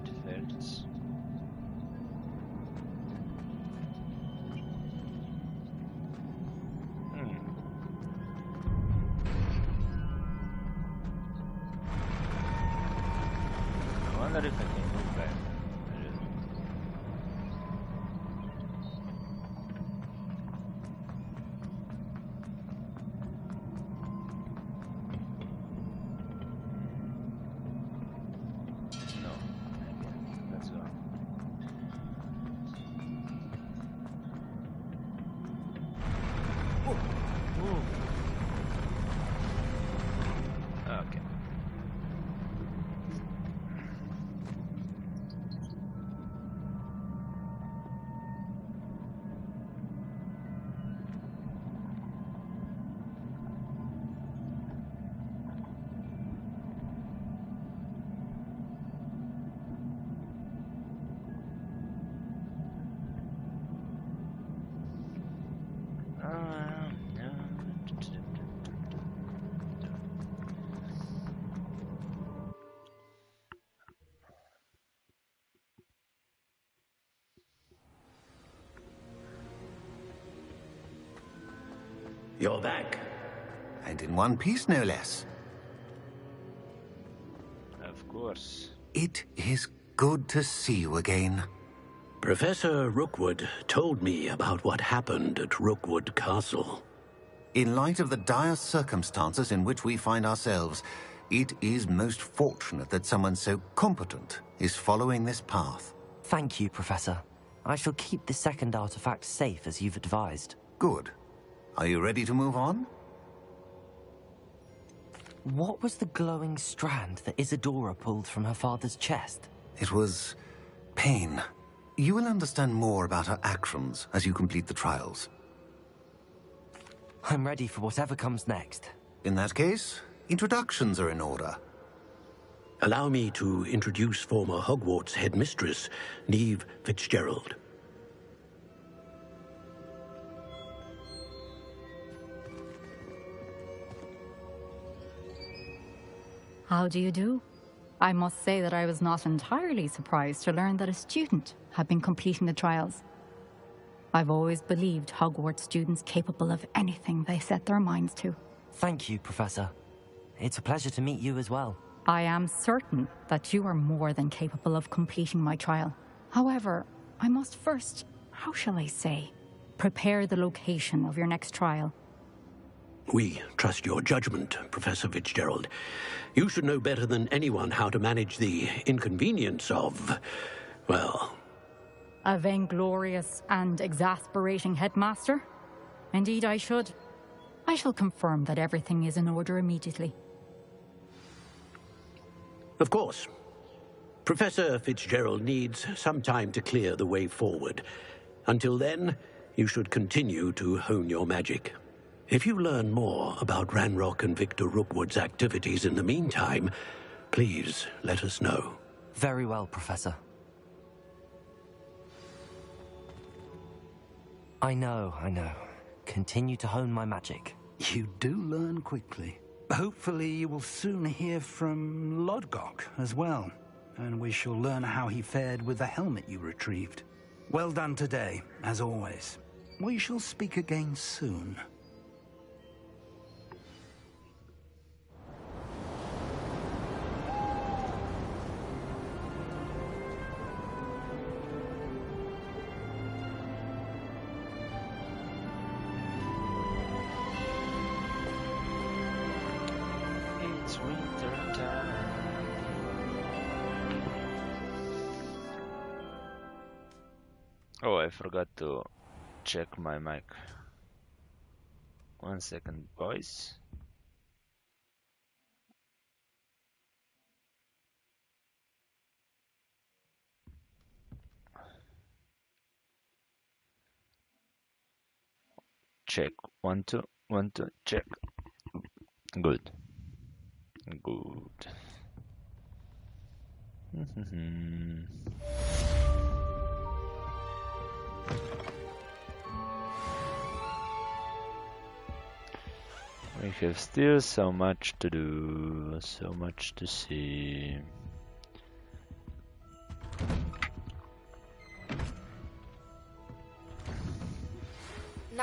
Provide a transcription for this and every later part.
artifacts. I wonder if I can move back. You're back. And in one piece, no less. Of course. It is good to see you again. Professor Rookwood told me about what happened at Rookwood Castle. In light of the dire circumstances in which we find ourselves, it is most fortunate that someone so competent is following this path. Thank you, Professor. I shall keep the second artifact safe as you've advised. Good. Are you ready to move on? What was the glowing strand that Isadora pulled from her father's chest? It was pain. You will understand more about her actions as you complete the trials. I'm ready for whatever comes next. In that case, introductions are in order. Allow me to introduce former Hogwarts headmistress, Neve Fitzgerald. How do you do? I must say that I was not entirely surprised to learn that a student had been completing the trials. I've always believed Hogwarts students capable of anything they set their minds to. Thank you, Professor. It's a pleasure to meet you as well. I am certain that you are more than capable of completing my trial. However, I must first, how shall I say, prepare the location of your next trial. We trust your judgment, Professor Fitzgerald. You should know better than anyone how to manage the inconvenience of, well... A vainglorious and exasperating headmaster? Indeed I should. I shall confirm that everything is in order immediately. Of course. Professor Fitzgerald needs some time to clear the way forward. Until then, you should continue to hone your magic. If you learn more about Ranrock and Victor Rookwood's activities in the meantime, please let us know. Very well, Professor. I know. Continue to hone my magic. You do learn quickly. Hopefully you will soon hear from Lodgok as well, and we shall learn how he fared with the helmet you retrieved. Well done today, as always. We shall speak again soon. It's winter time. Oh, I forgot to check my mic. 1 second, boys. Check. 1 2 1 2 check. Good. We have still so much to do, so much to see.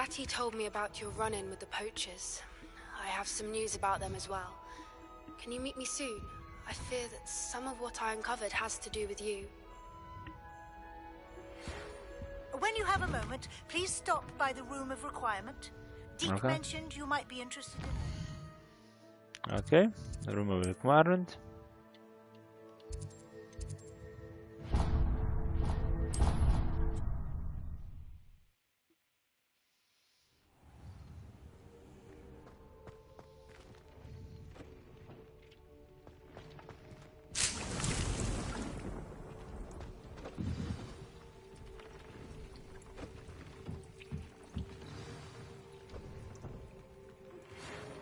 Ratty told me about your run-in with the poachers. I have some news about them as well. Can you meet me soon? I fear that some of what I uncovered has to do with you. When you have a moment, please stop by the room of requirement. Deke mentioned you might be interested in... Okay, room of requirement.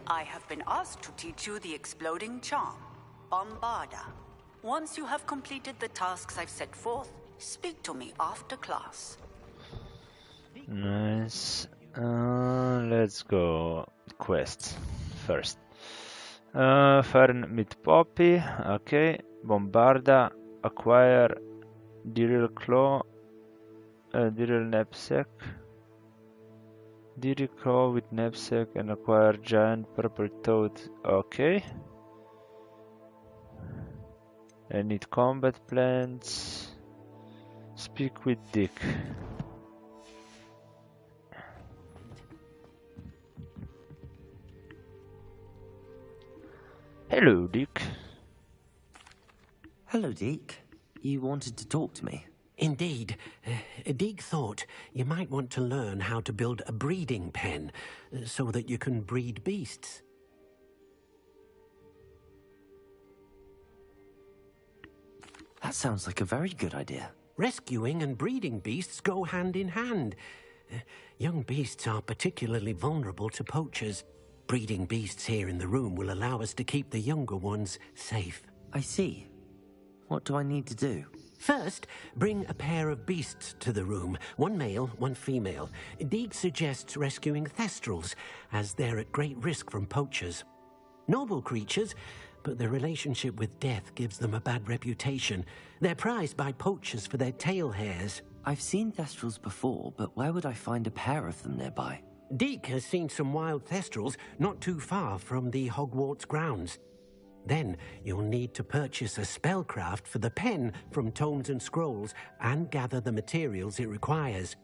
I have been asked to teach you the exploding charm, Bombarda. Once you have completed the tasks I've set forth, speak to me after class. Nice. Let's go quests first. Fern mit Poppy. Okay. Bombarda. Acquire Diril Claw. Diril Knapsack. Diril Claw with Knapsack and acquire Giant Purple Toad. Okay. I need combat plans. Speak with Dick. Hello, Dick. Hello, Deke. You wanted to talk to me? Indeed. Deke thought you might want to learn how to build a breeding pen so that you can breed beasts. That sounds like a very good idea. Rescuing and breeding beasts go hand in hand. Young beasts are particularly vulnerable to poachers. Breeding beasts here in the room will allow us to keep the younger ones safe. I see. What do I need to do? First, bring a pair of beasts to the room. One male, one female. Deke suggests rescuing thestrals, as they're at great risk from poachers. Noble creatures, but their relationship with death gives them a bad reputation. They're prized by poachers for their tail hairs. I've seen thestrals before, but where would I find a pair of them nearby? Deke has seen some wild thestrals not too far from the Hogwarts grounds. Then you'll need to purchase a spellcraft for the pen from Tomes and Scrolls and gather the materials it requires.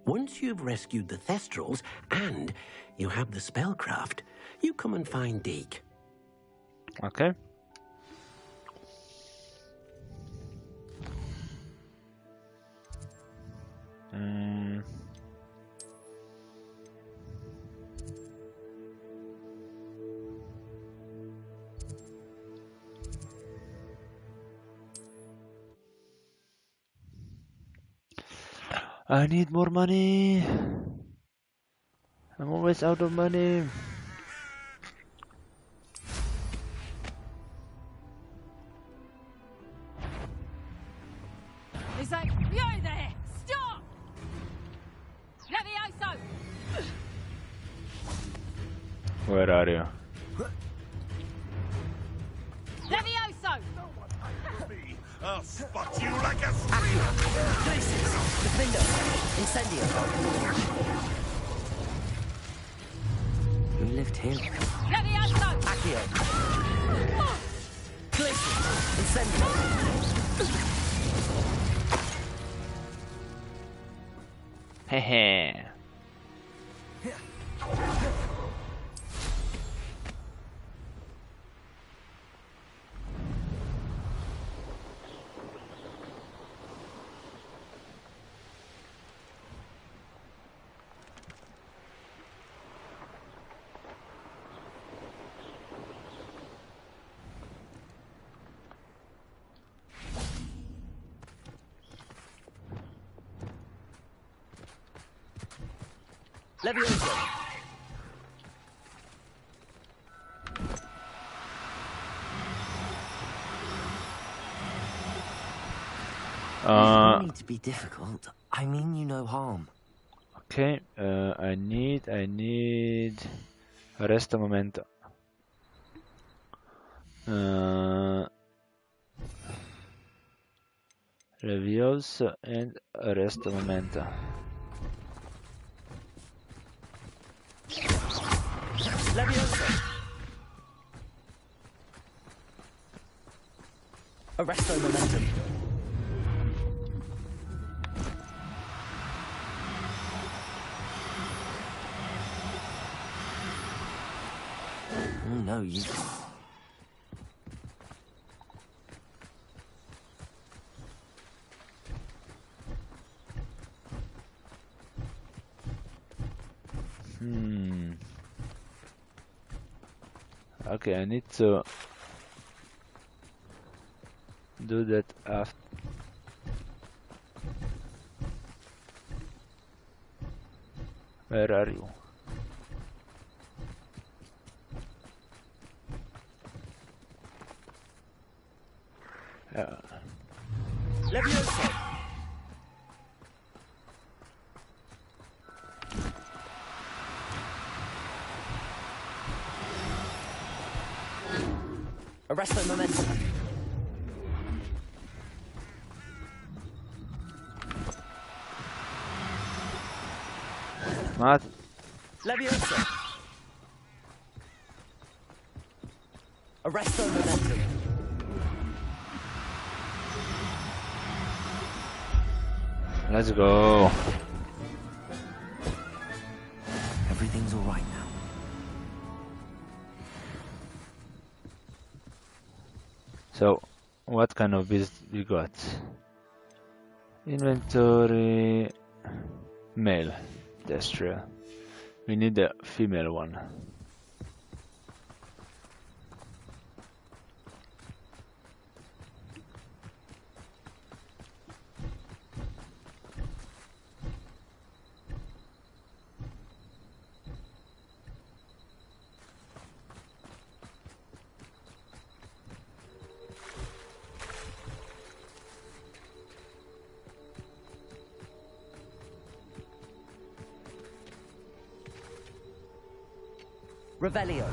Once you've rescued the thestrals and you have the spellcraft, you come and find Deke. Okay. I need more money. I'm always out of money. He's like, you there! Stop! Levioso! Where are you? Levioso! I'll spot you like a streak! Places! Defender! Incendio! Who lived here? Levioso! Accio! Places! Incendio! Hehe. Levioso! You don't need to be difficult. I mean you no harm. Okay, I need resta un momento. Levioso and resta un momento. Levioso. Arresto momentum. Oh, no, you... Okay, I need to do that after. Where are you? Levioso. Arresto momentum. What? Levioso. Arresto momentum. Let's go. Everything's all right now. So, what kind of beast we got? Inventory, male, terrestrial. We need a female one. Revelio.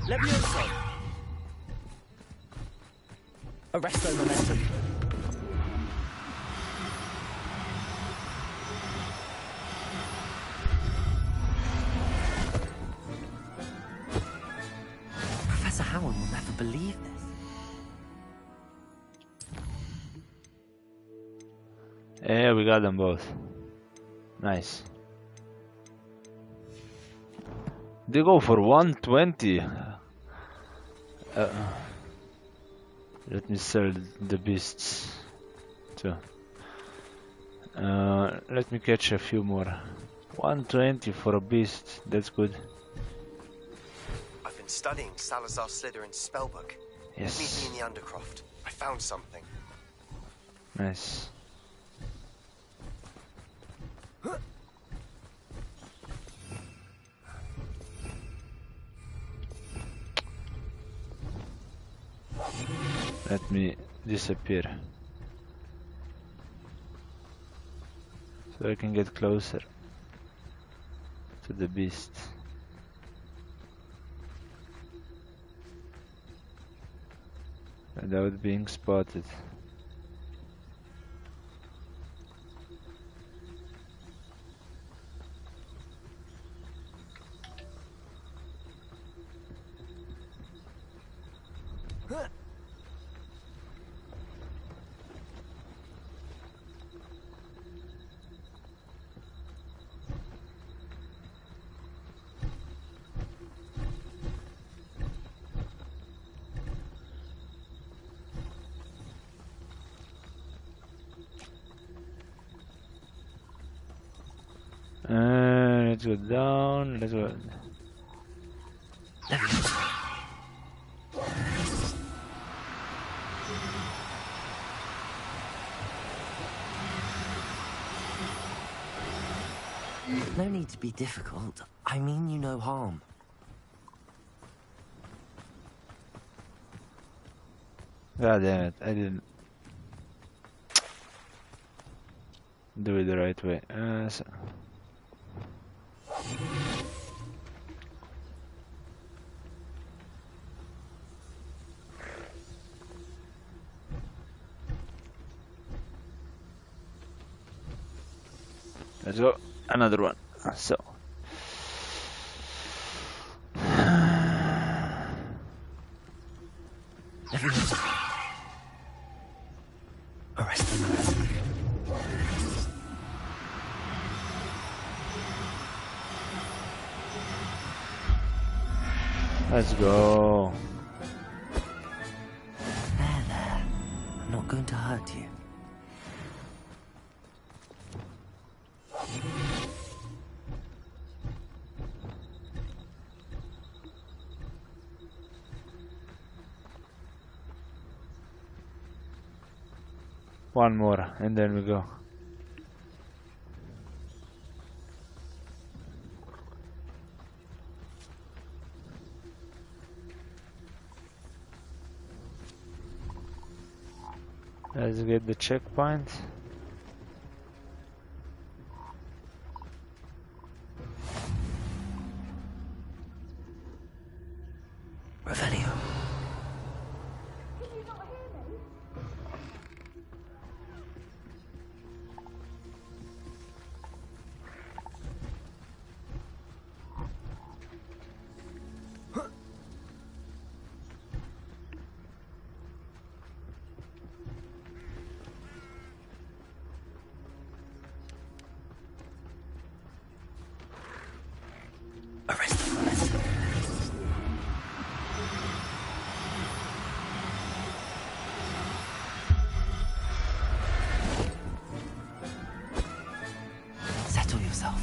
Levioso. Arresto momentum. Professor Howard will never believe this. Yeah, we got them both. Nice. They go for 120. Let me sell the beasts too. Let me catch a few more. 120 for a beast, that's good. I've been studying Salazar Slytherin's spellbook. Yes. Meet me in the Undercroft. I found something. Nice. Let me disappear so I can get closer to the beast. Without being spotted. Let's go down, let's go. No need to be difficult. I mean you no harm. God damn it, I didn't do it the right way. Let's go. Another one. So. Arrest them. Let's go. There. I'm not going to hurt you. One more, and then we go. Let's get the checkpoint. Revelio. Settle yourself.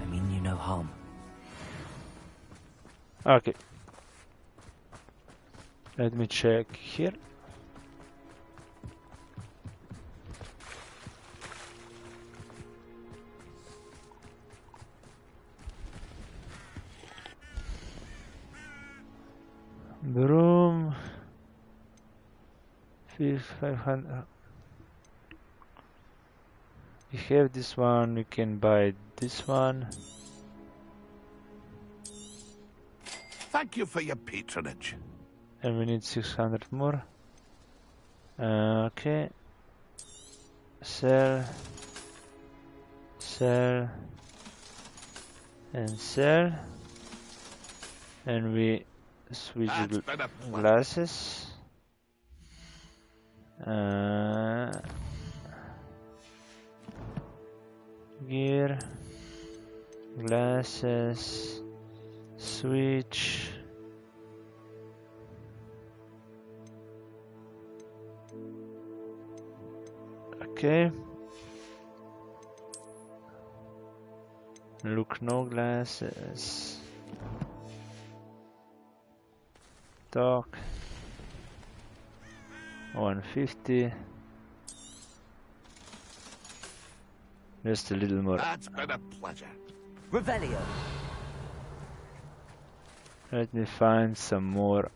I mean you no harm. Okay. Let me check here. The room. 500. We have this one. We can buy this one. Thank you for your patronage. And we need 600 more. Okay. Sell. Sell. And sell. And we switch glasses. Gear. Glasses. Switch. Okay. Look, no glasses. Talk. 150. Just a little more. That's been a pleasure. Revelio. Let me find some more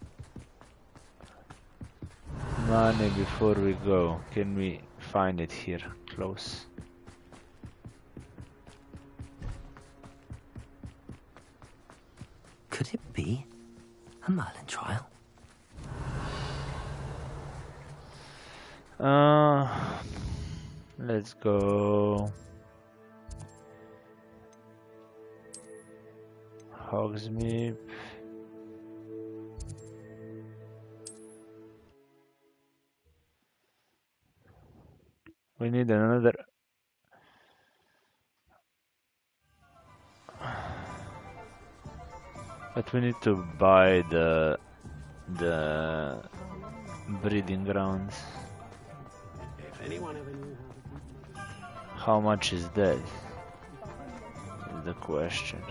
money before we go. Can we find it here close? Could it be a Merlin trial? Let's go. Hogsmeade. We need another. But we need to buy the breeding grounds. How much is that? Is the question.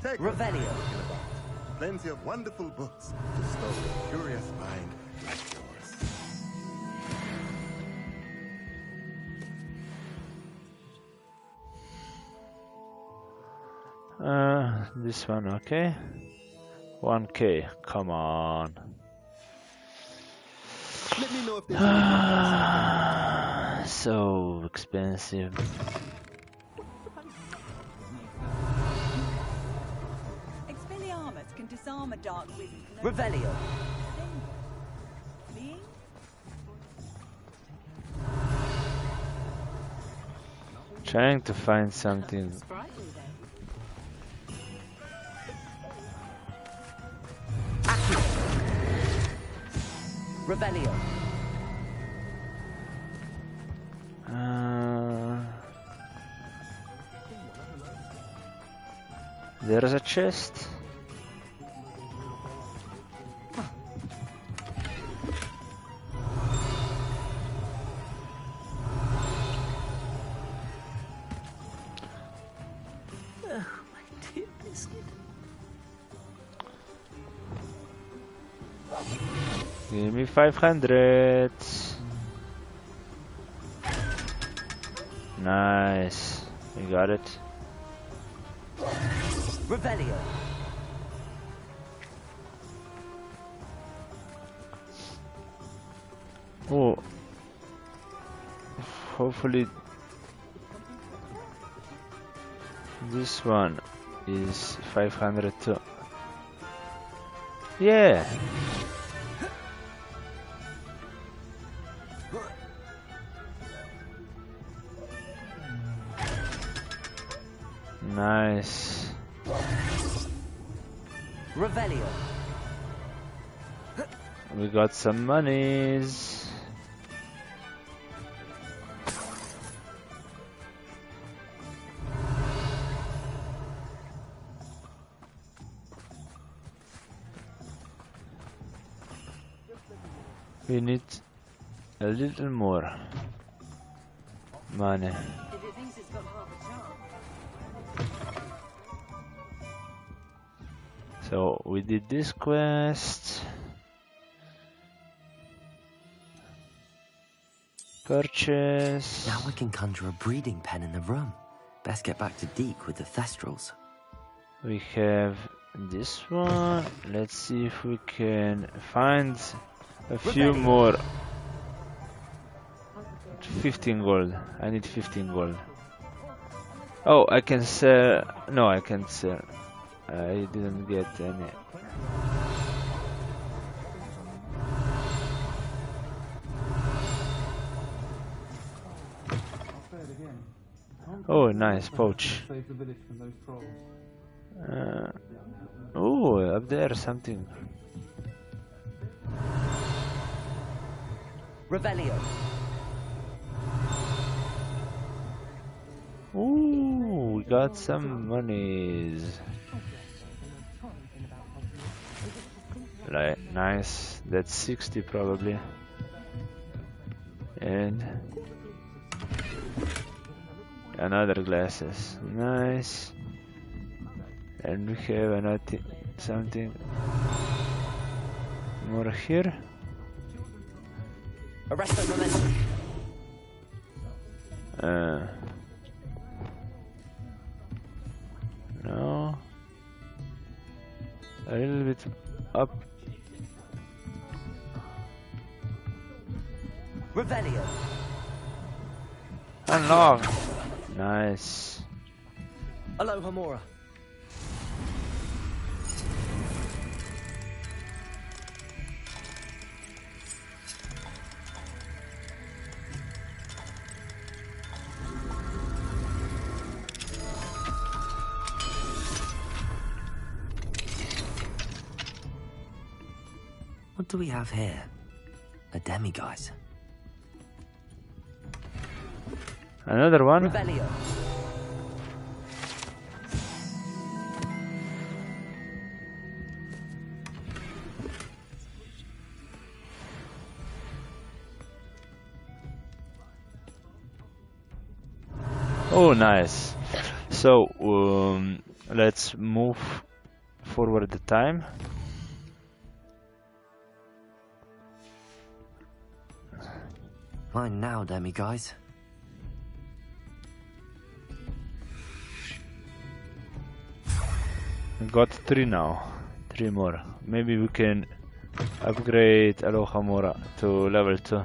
Revelio. Plenty of wonderful books to stoke a curious mind like yours. This one, okay. 1K, come on. Let me know if there's So expensive. Expelliarmus can disarm a dark wizard. Revelio. Trying to find something. Revelio. There's a chest. Give me 500. Nice. We got it. Revelio. Oh. Hopefully this one is 500 too. Yeah. Nice. Revelio. We got some monies. We need a little more money. So we did this quest. Purchase. Now we can conjure a breeding pen in the room. Best get back to Deke with the Thestrals. We have this one. Let's see if we can find a few more. 15 gold. I need 15 gold. Oh, I can sell. No, I can't sell. I didn't get any. Oh, nice pouch. Oh, up there something. Revelio. Ooh, we got some monies. Like, nice. That's 60 probably. And another glasses. Nice. And we have another something more here. Arresto momentum. No. A little bit up. Revelio. Unlock. Nice. Aloha Mora. What do we have here? A demiguise. Another one. Revelio. Oh, nice. So let's move forward the time. Mine now, demiguise. We got 3 now. 3 more. Maybe we can Upgrade Alohomora to level 2.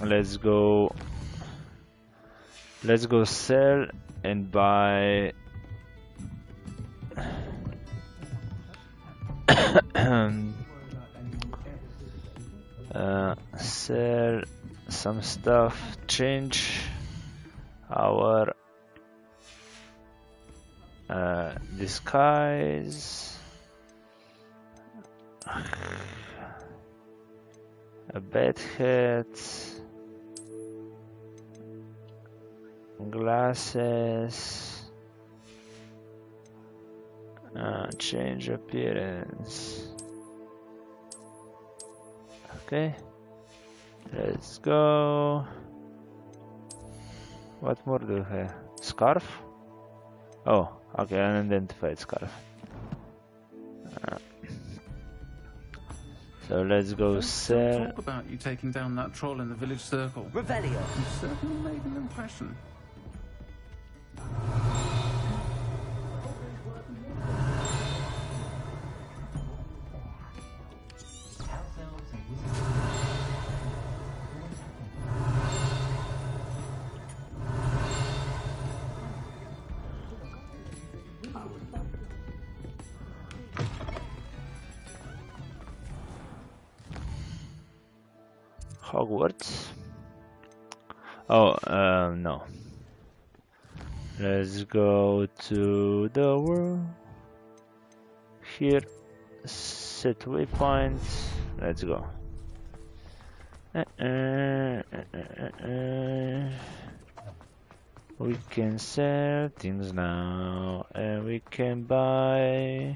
Let's go. Let's go sell and buy. Sell some stuff. Change our disguise. A bad hat. Glasses. Change appearance. Okay. Let's go. What more do we have? Scarf? Oh, okay, unidentified scarf. So let's go sell. Talk about you taking down that troll in the village circle. Revelio. You certainly made an impression. Hogwarts. Oh, no. Let's go to the world. Here, set waypoints. Let's go. We can sell things now, and we can buy.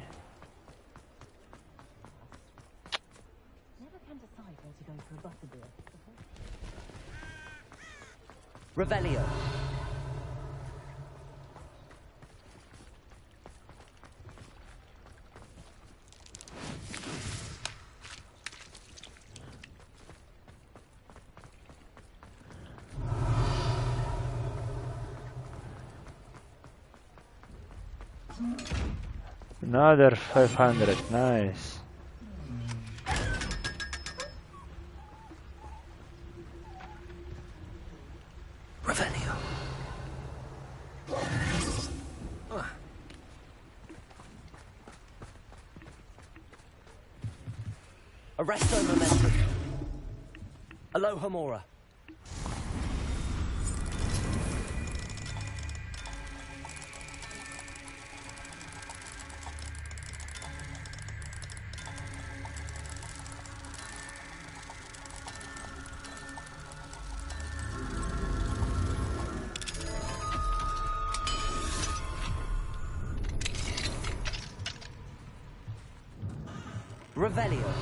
Revelio. Another 500, nice. Revelio. Arresto momentum. Alohomora. Revelio.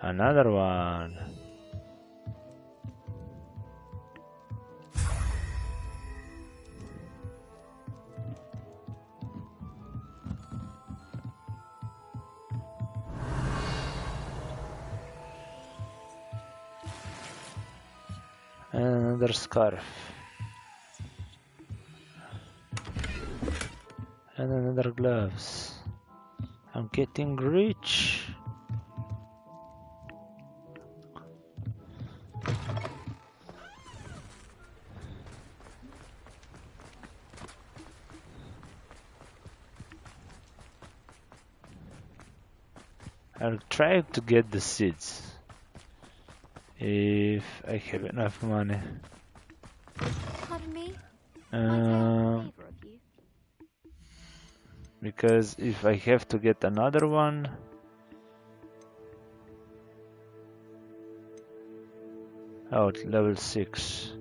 Another one. And another scarf. And another gloves. I'm getting rich. I'll try to get the seeds if I have enough money. Pardon me? Because if I have to get another one, oh, it's level 6.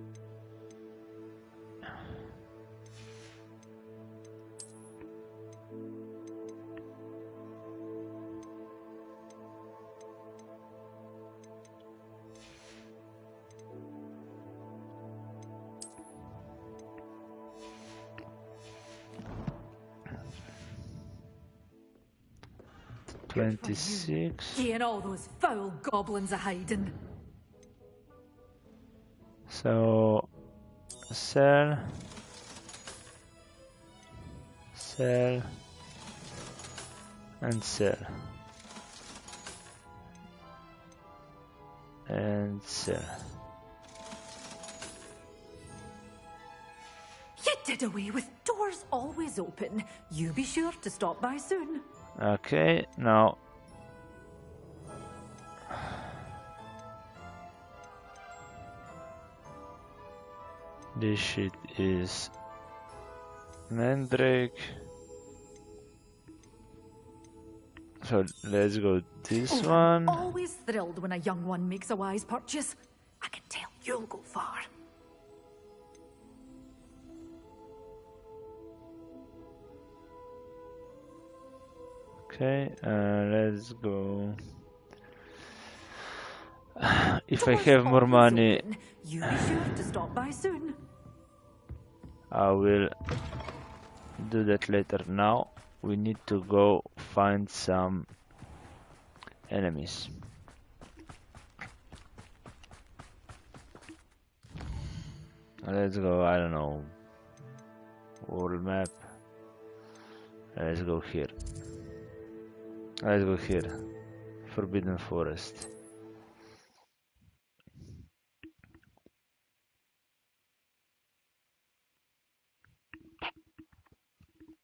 Getting all those foul goblins are hiding. So Sell. Sell. And sell. And sell. You did away with doors always open. You be sure to stop by soon. Okay, now this shit is Mandrake. So let's go this one. Always thrilled when a young one makes a wise purchase. I can tell you'll go far. Okay, let's go. If I have more money, You be sure to stop by soon. I will do that later. Now we need to go find some enemies. Let's go, I don't know, world map. Let's go here. Let's go here. Forbidden Forest.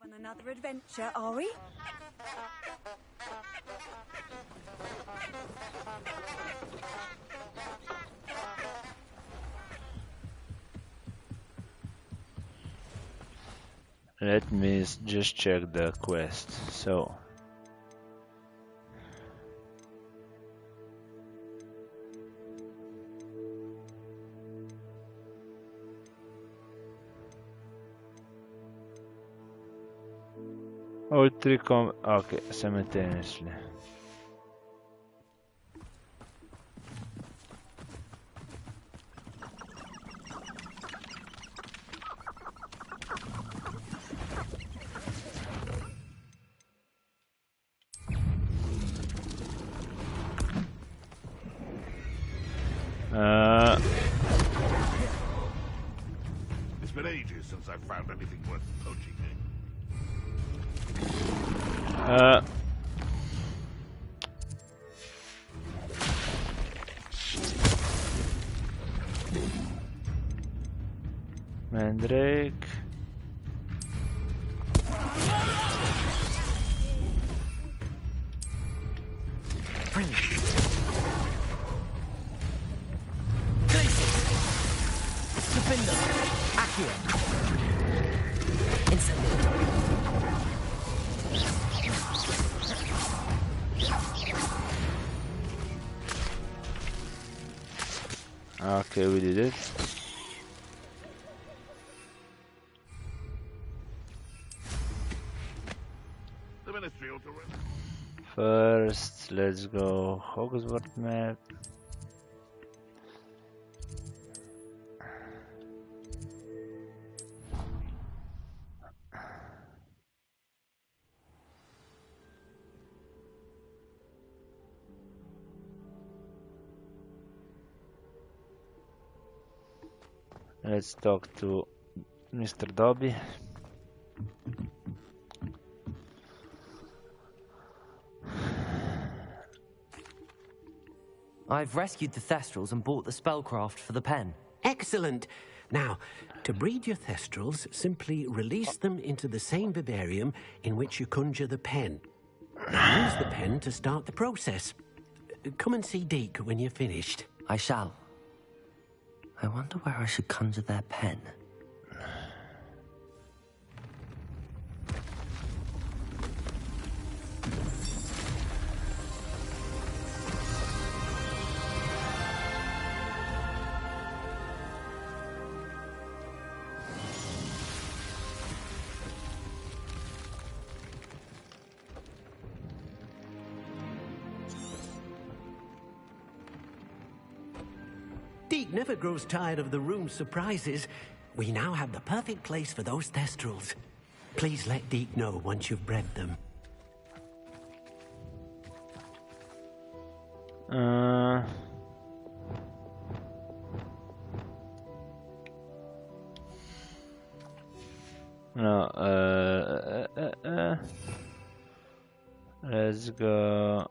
On another adventure, are we? Let me just check the quest. So all three come okay simultaneously. It's been ages since I've found anything worth poaching. Mandrake. Okay, we did it. The Ministry ought to run. First, let's go Hogwarts map. Let's talk to Mr. Dobby. I've rescued the Thestrals and bought the spellcraft for the pen. Excellent. Now, to breed your Thestrals, simply release them into the same vivarium in which you conjure the pen. Then use the pen to start the process. Come and see Deke when you're finished. I shall. I wonder where I should conjure their pen. Deke never grows tired of the room's surprises. We now have the perfect place for those Thestrals. Please let Deke know once you've bred them. No, let's go.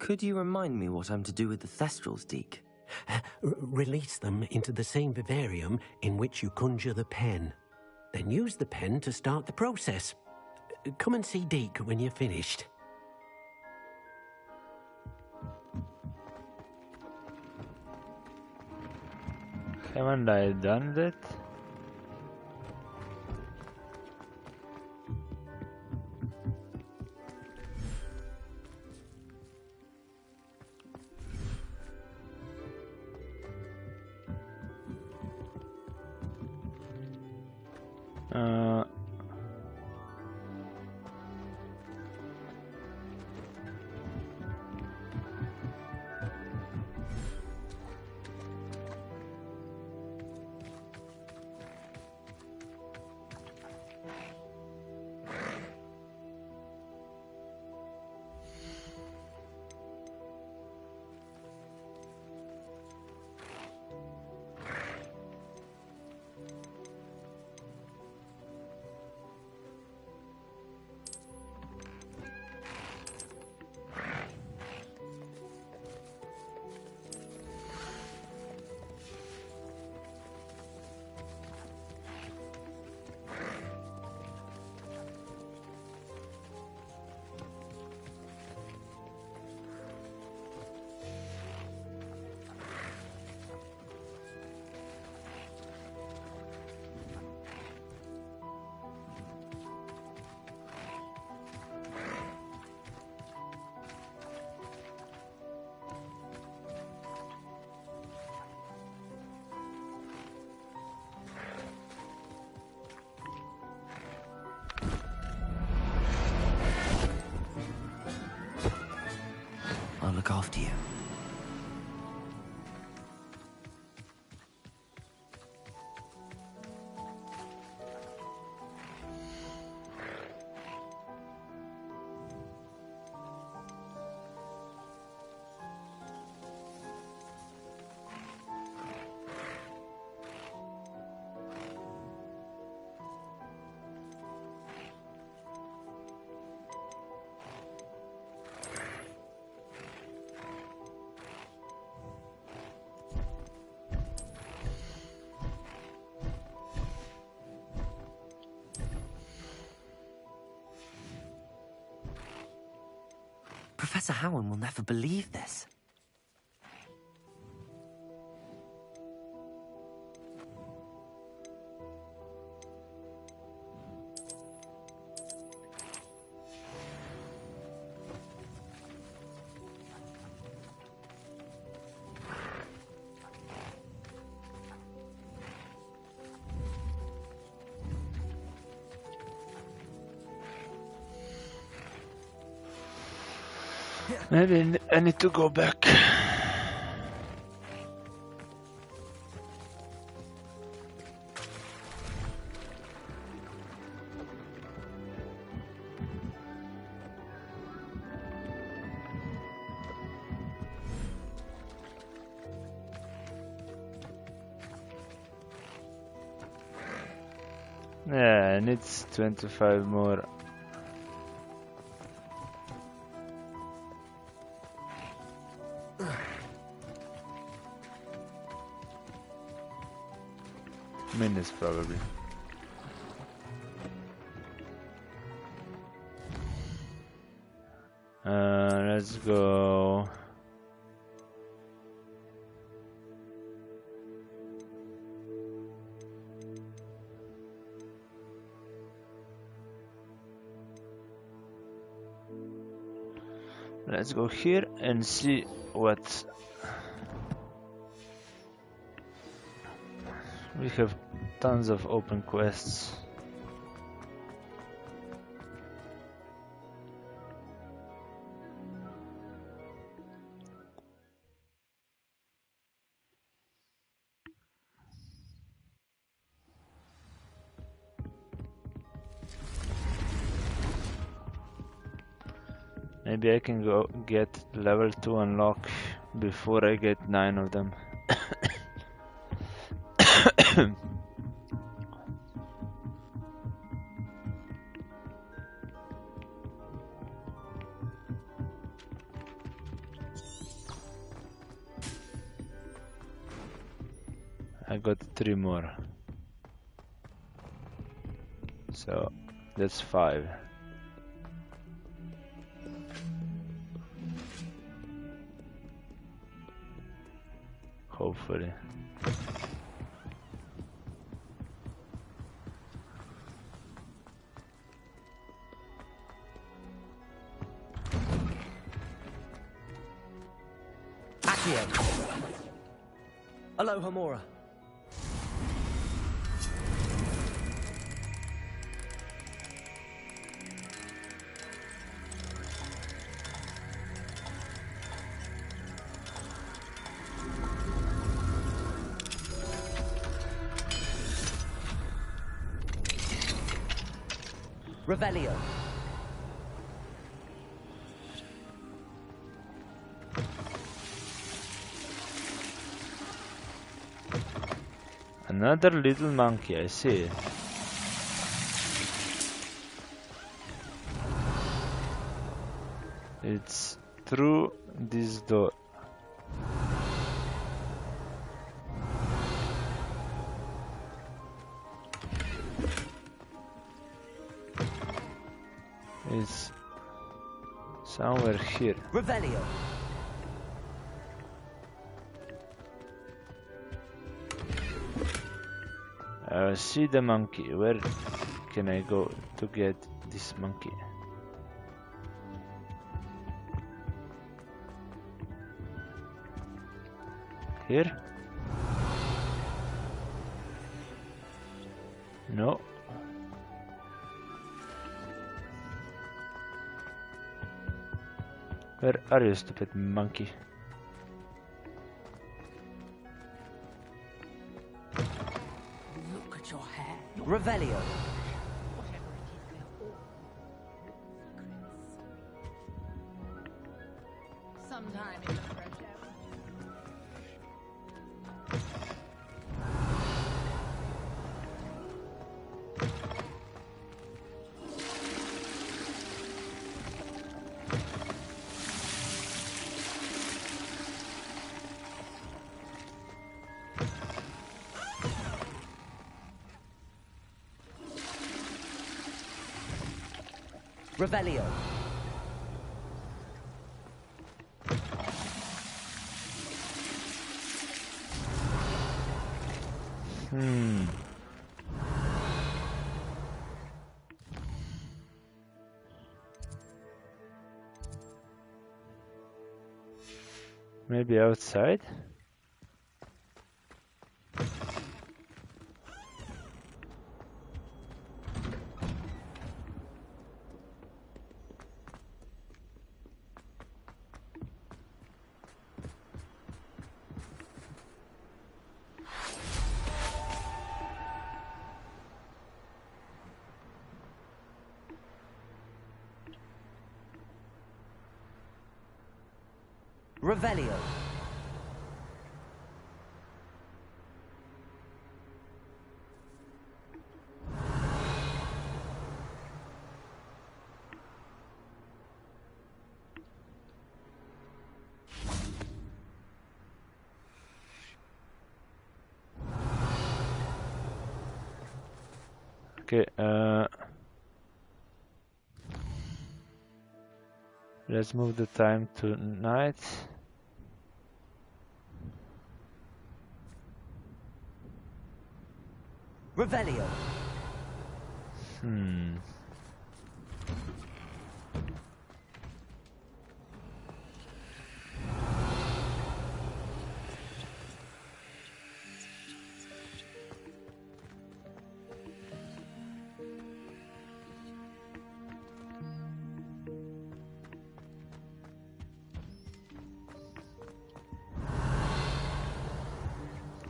Could you remind me what I'm to do with the Thestrals, Deke? Release them into the same vivarium in which you conjure the pen. Then use the pen to start the process. Come and see Deke when you're finished. Haven't I done that? I'll look after you. Professor Howard will never believe this. Maybe I need to go back. Yeah, I need 25 more. Minutes probably. Let's go. Let's go here and see what we have. Tons of open quests. Maybe I can go get level 2 unlock before I get 9 of them. I got 3 more. So that's 5. Hopefully. Accio. Aloha Mora. Revelio. Another little monkey, I see. It's through this door. It's somewhere here. Revelio. See the monkey. Where can I go to get this monkey? Here? No. Where are you, stupid monkey? Look at your hair. Revelio. Sometime in the fresh air. Revelio. Maybe outside? Revelio. Okay, let's move the time to night. Revelio.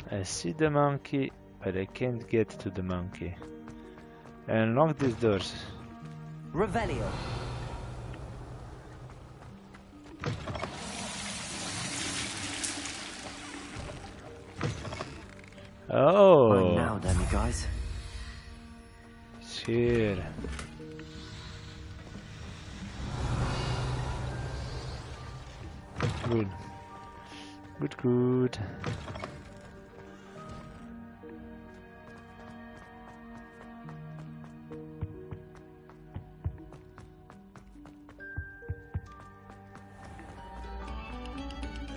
I see the monkey, but I can't get to the monkey. Unlock these doors. Revelio. Oh! Mine now, Demi, guys. It's here. Good. Good, good.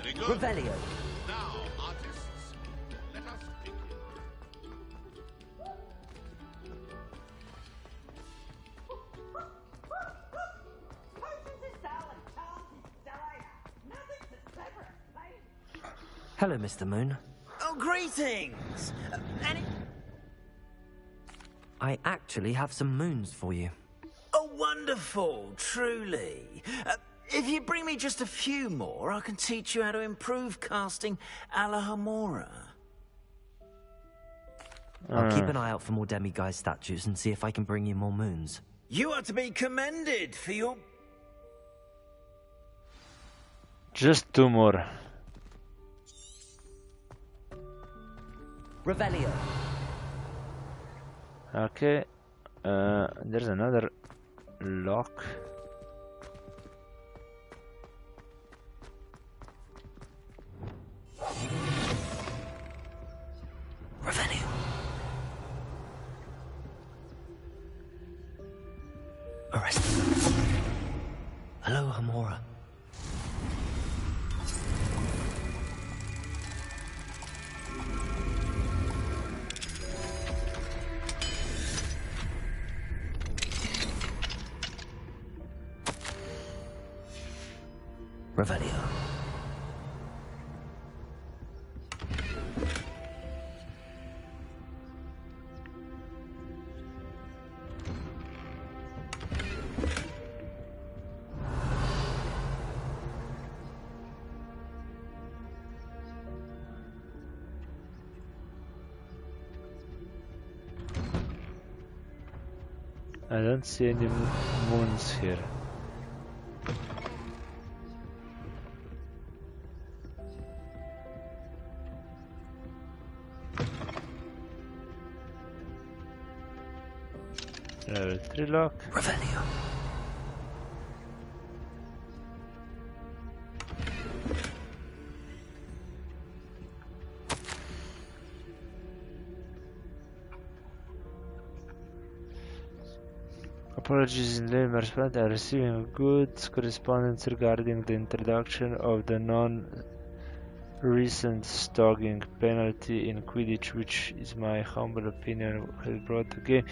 Very good. Revelio. Now, artists, let us begin. Hello, Mr. Moon. Oh, greetings! I actually have some moons for you. Oh, wonderful, truly. If you bring me just a few more, I can teach you how to improve casting a la Hamura. I'll keep an eye out for more demiguise statues and see if I can bring you more moons. You are to be commended for your... Just two more. Revelio. Okay. There's another lock. Revelio. Arrest. Hello, Hamura. Revelio. I don't see any moons here. Level 3 lock. Revelio. Apologies in layman response. I receiving good correspondence regarding the introduction of the non-recent stogging penalty in Quidditch, which is my humble opinion has brought the game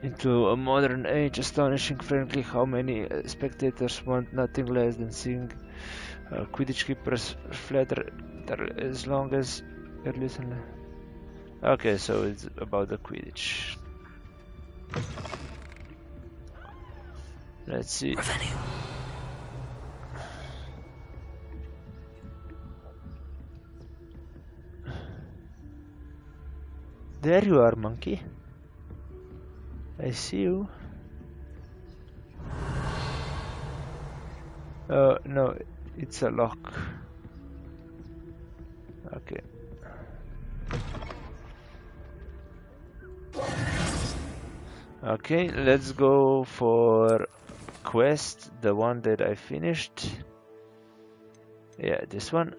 into a modern age. Astonishing, frankly, how many spectators want nothing less than seeing Quidditch keepers flatter as long as you listen. Okay, so it's about the Quidditch. Let's see. There you are, monkey. I see you. Oh, no, it's a lock. Okay. Okay, let's go for quest, the one that I finished. Yeah, this one.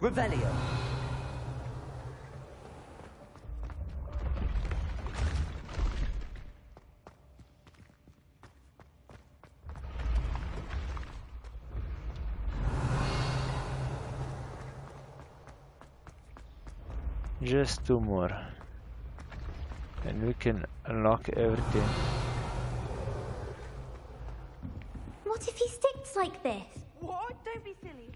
Revelio. Just 2 more. And we can unlock everything. What if he sticks like this? What? Don't be silly.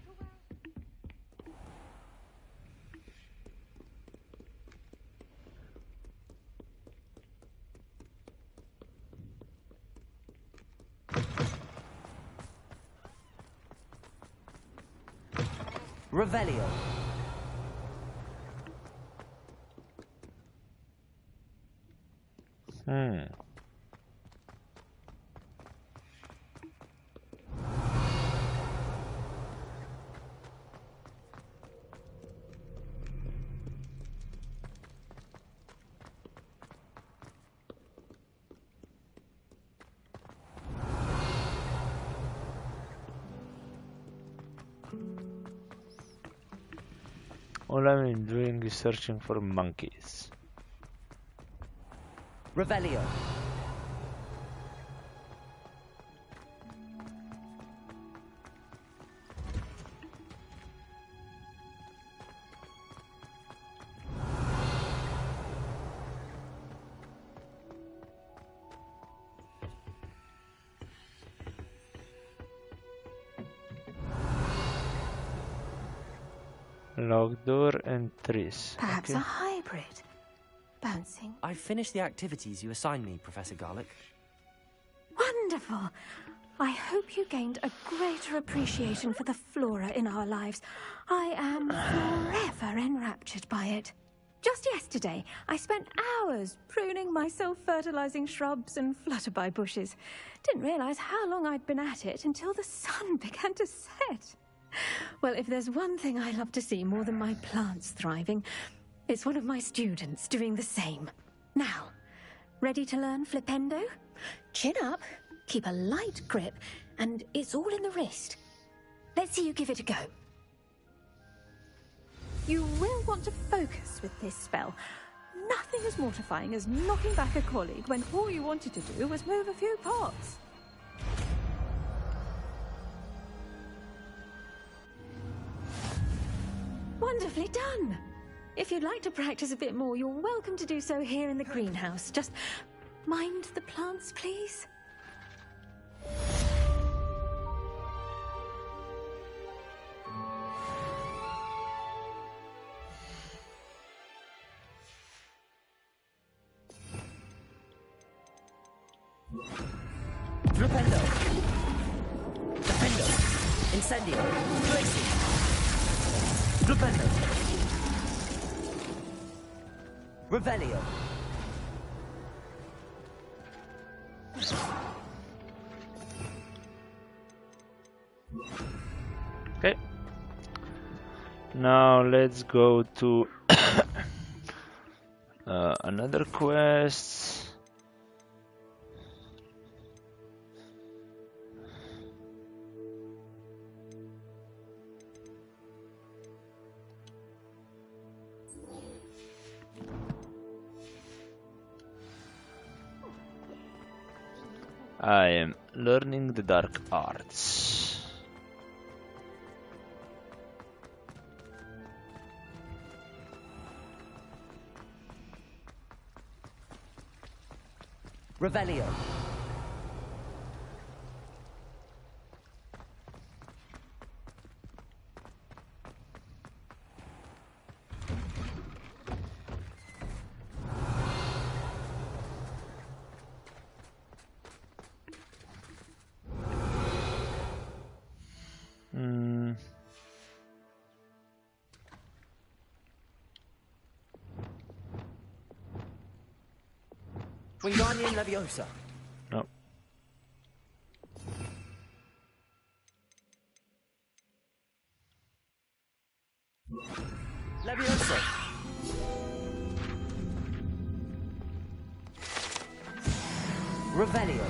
Revelio. All I'm doing is searching for monkeys. Revelio. Locked door and trees. Perhaps Okay. a hybrid. Bouncing. I finished the activities you assigned me, Professor Garlick. Wonderful. I hope you gained a greater appreciation for the flora in our lives. I am forever enraptured by it. Just yesterday, I spent hours pruning my self-fertilizing shrubs and flutterby bushes. Didn't realize how long I'd been at it until the sun began to set. Well, if there's one thing I love to see more than my plants thriving, it's one of my students doing the same. Now, ready to learn Flipendo? Chin up, keep a light grip, and it's all in the wrist. Let's see you give it a go. You will want to focus with this spell. Nothing as mortifying as knocking back a colleague when all you wanted to do was move a few pots. Wonderfully done! If you'd like to practice a bit more, you're welcome to do so here in the greenhouse. Just mind the plants, please. Flipendo. Defendo. Incendio. Flexi. Flipendo. Revelio. Okay. Now let's go to another quest. I am learning the dark arts. Revelio. Wingardium Leviosa. No. Leviosa. Revelio.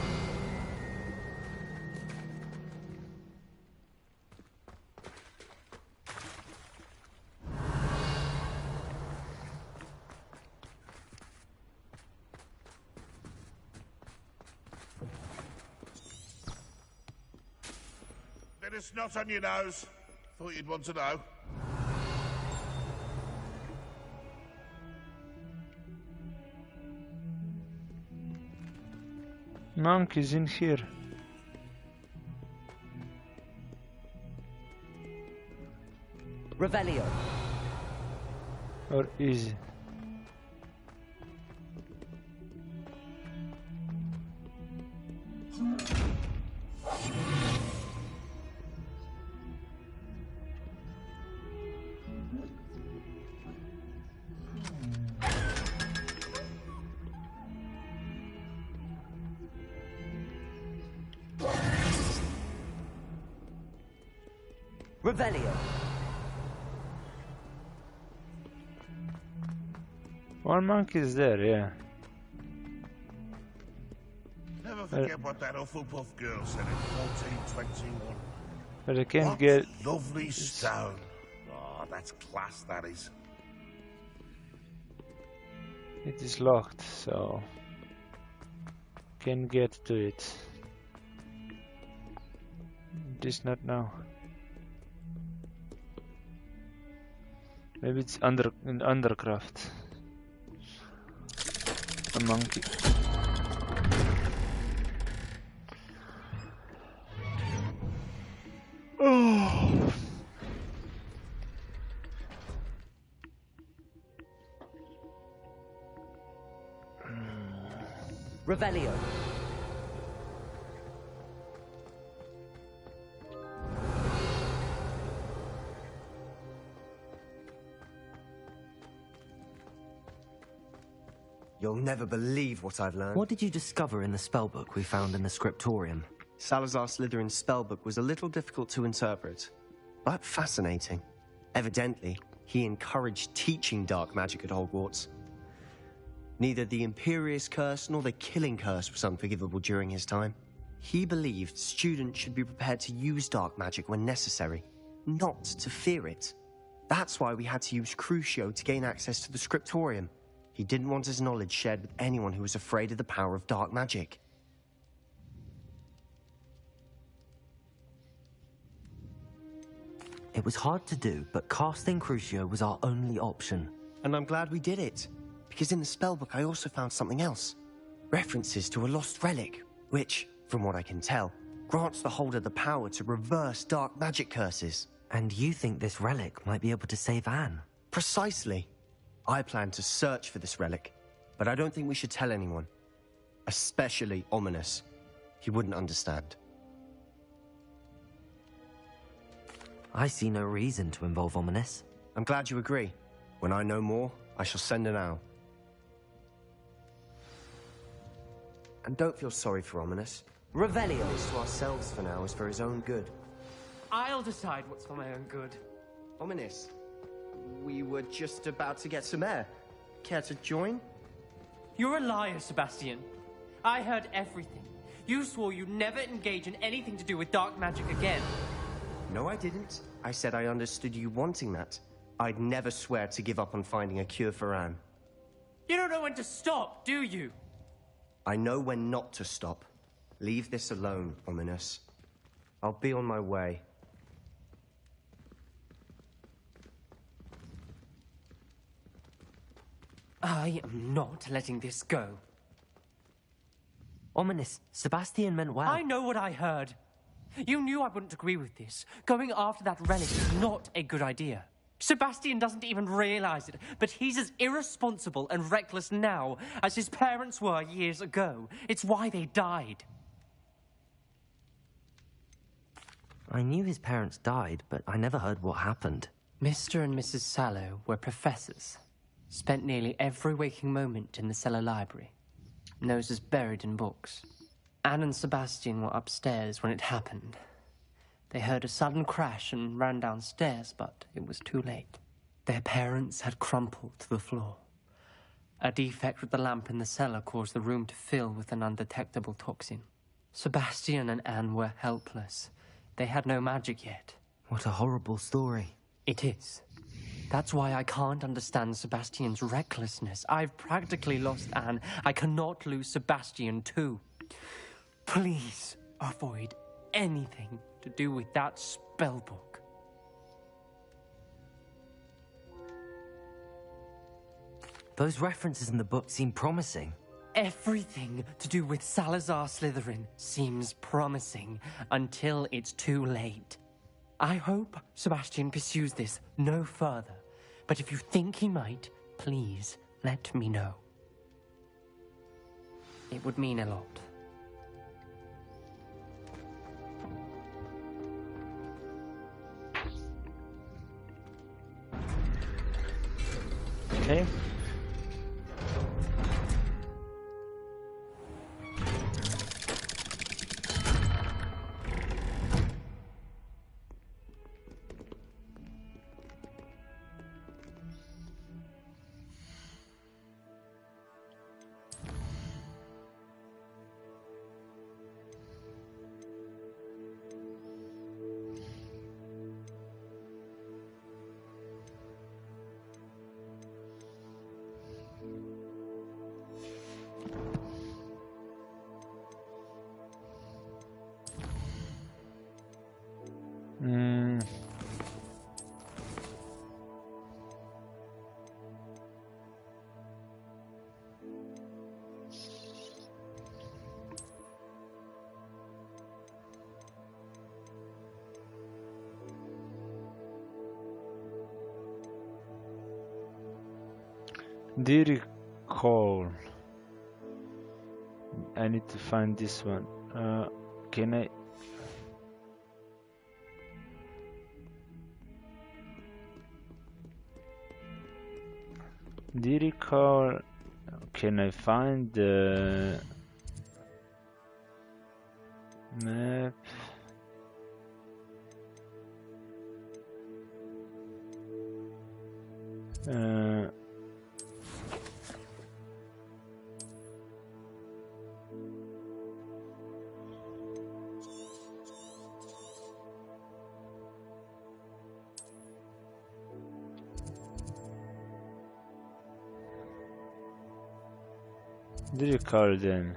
Bit of snot on your nose. Thought you'd want to know. Monk is in here. Revelio. Or is it? Revelio. One monk is there, yeah. Never forget what that Hufflepuff girl said in 1421. But I can't What get... lovely stone. Oh, that's class, that is. It is locked, so... Can't get to it. Just not now. Maybe it's in Undercraft. A monkey. Oh. Revelio. You'll never believe what I've learned. What did you discover in the spellbook we found in the scriptorium? Salazar Slytherin's spellbook was a little difficult to interpret, but fascinating. Evidently, he encouraged teaching dark magic at Hogwarts. Neither the Imperious Curse nor the Killing Curse was unforgivable during his time. He believed students should be prepared to use dark magic when necessary, not to fear it. That's why we had to use Crucio to gain access to the scriptorium. He didn't want his knowledge shared with anyone who was afraid of the power of dark magic. It was hard to do, but casting Crucio was our only option. And I'm glad we did it, because in the spellbook I also found something else. References to a lost relic, which, from what I can tell, grants the holder the power to reverse dark magic curses. And you think this relic might be able to save Anne? Precisely. I plan to search for this relic, but I don't think we should tell anyone. Especially Ominous. He wouldn't understand. I see no reason to involve Ominous. I'm glad you agree. When I know more, I shall send an owl. And don't feel sorry for Ominous. Revelio. This to ourselves for now is for his own good. I'll decide what's for my own good. Ominous, we were just about to get some air. Care to join? You're a liar, Sebastian. I heard everything. You swore you'd never engage in anything to do with dark magic again. No, I didn't. I said I understood you wanting that. I'd never swear to give up on finding a cure for Anne. You don't know when to stop, do you? I know when not to stop. Leave this alone, Ominous. I'll be on my way. I am not letting this go. Ominous. Sebastian meant well. I know what I heard. You knew I wouldn't agree with this. Going after that relic is not a good idea. Sebastian doesn't even realize it, but he's as irresponsible and reckless now as his parents were years ago. It's why they died. I knew his parents died, but I never heard what happened. Mr. and Mrs. Sallow were professors. Spent nearly every waking moment in the cellar library. Noses buried in books. Anne and Sebastian were upstairs when it happened. They heard a sudden crash and ran downstairs, but it was too late. Their parents had crumpled to the floor. A defect with the lamp in the cellar caused the room to fill with an undetectable toxin. Sebastian and Anne were helpless. They had no magic yet. What a horrible story. It is. That's why I can't understand Sebastian's recklessness. I've practically lost Anne. I cannot lose Sebastian too. Please avoid anything to do with that spellbook. Those references in the book seem promising. Everything to do with Salazar Slytherin seems promising until it's too late. I hope Sebastian pursues this no further, but if you think he might, please let me know. It would mean a lot. Okay. Do you recall? I need to find this one. Can I? Do you recall? Can I find the map? Do you recall then?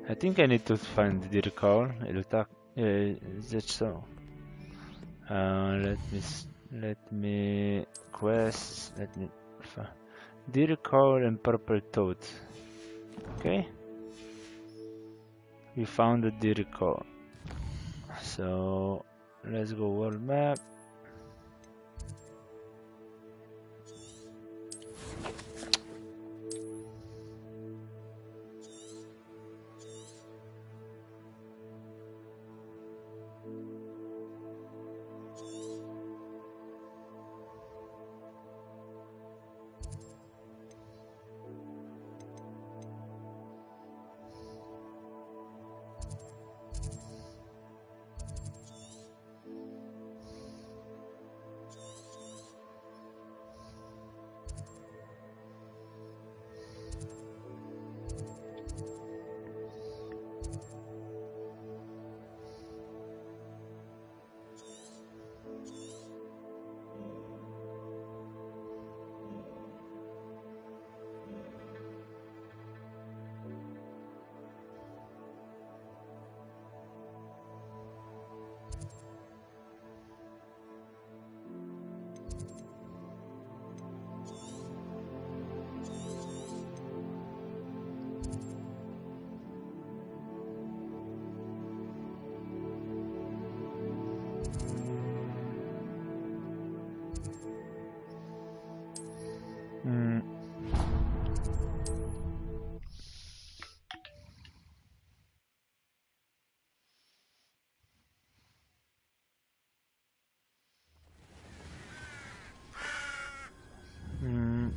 I think I need to find the recall. Is that so? Let me quests. Let me find the recall and purple toad. Okay. We found the recall. So let's go world map. Hmm. Hmm.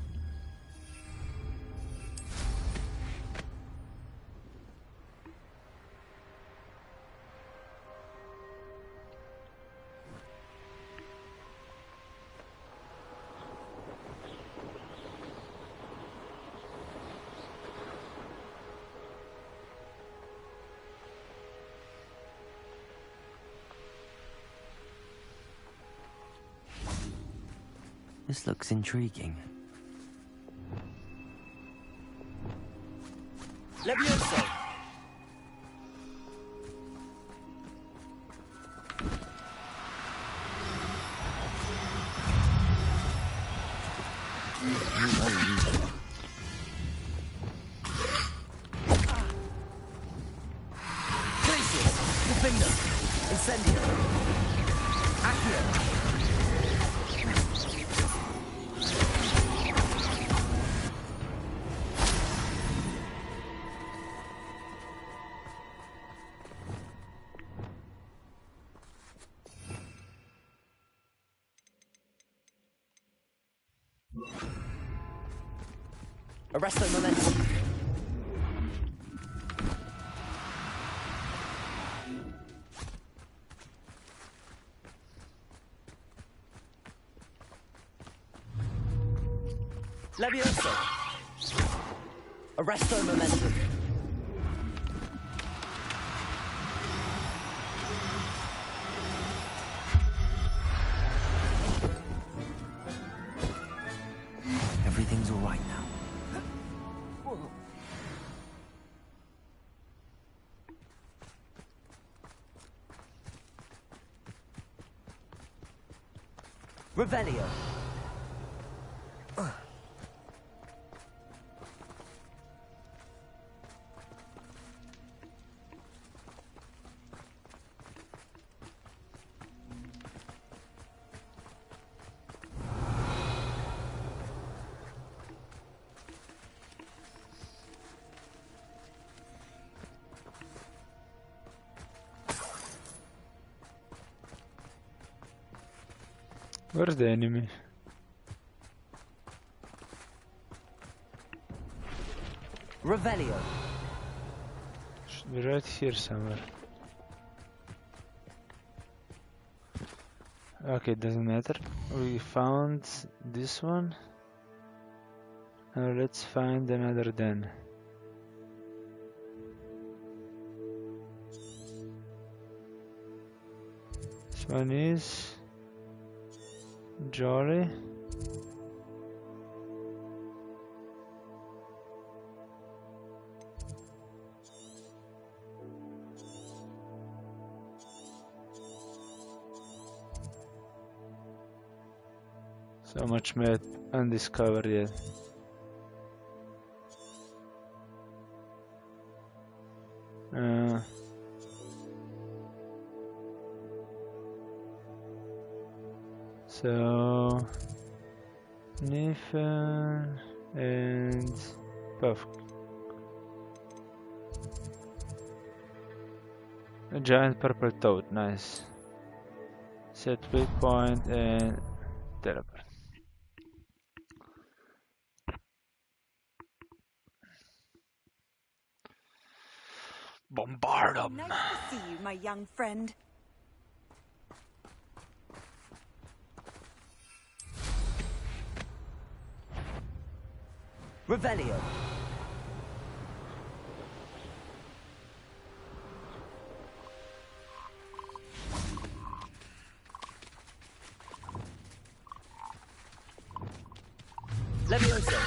This looks intriguing. Levioso! Glacius! Defender! Incendio! Accio! Arresto momentum. Levioso. Arresto momentum. Everything's all right now. Revelio. Where's the enemy? Revelio. Should be right here somewhere. Okay, doesn't matter. We found this one. Now let's find another den. This one is Jolly. So much map undiscovered yet. So Niffen and Puff. A giant purple toad, nice. Set waypoint and teleport. Bombard them. Nice to see you, my young friend. Revelio. Levioso.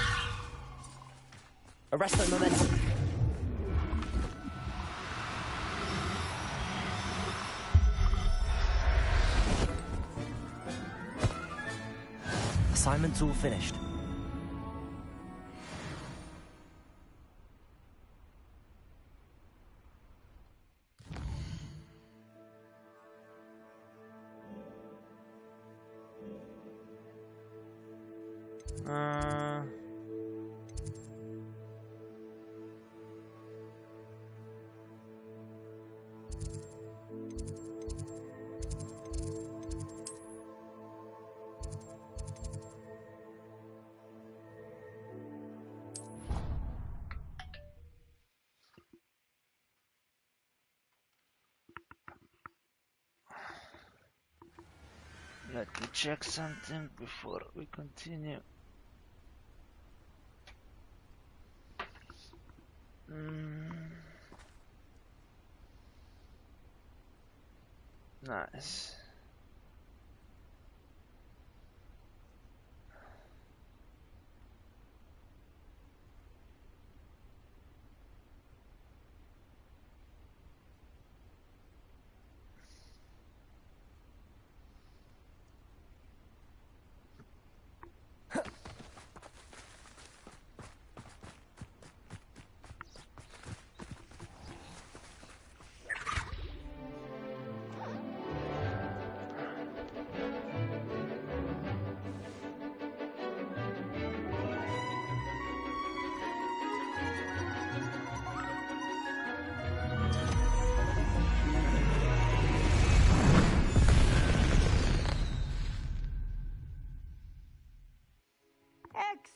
Arresto momentum. Assignment's all finished. Let me check something before we continue. Nice.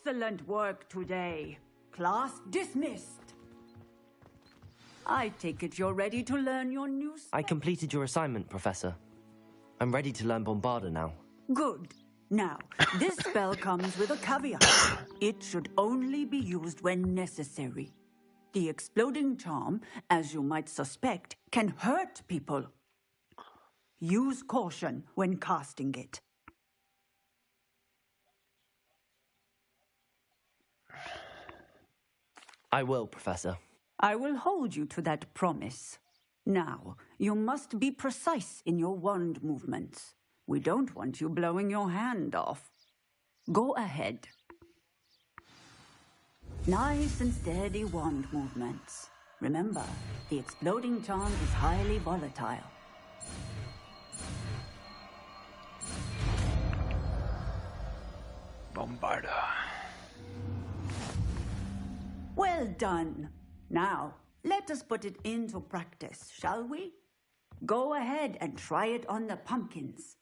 Excellent work today. Class dismissed. I take it you're ready to learn your new spell. I completed your assignment, Professor. I'm ready to learn Bombarda now. Good. Now, this spell comes with a caveat. It should only be used when necessary. The exploding charm, as you might suspect, can hurt people. Use caution when casting it. I will, Professor. I will hold you to that promise. Now, you must be precise in your wand movements. We don't want you blowing your hand off. Go ahead. Nice and steady wand movements. Remember, the exploding charm is highly volatile. Bombarda. Well done. Now, let us put it into practice, shall we? Go ahead and try it on the pumpkins.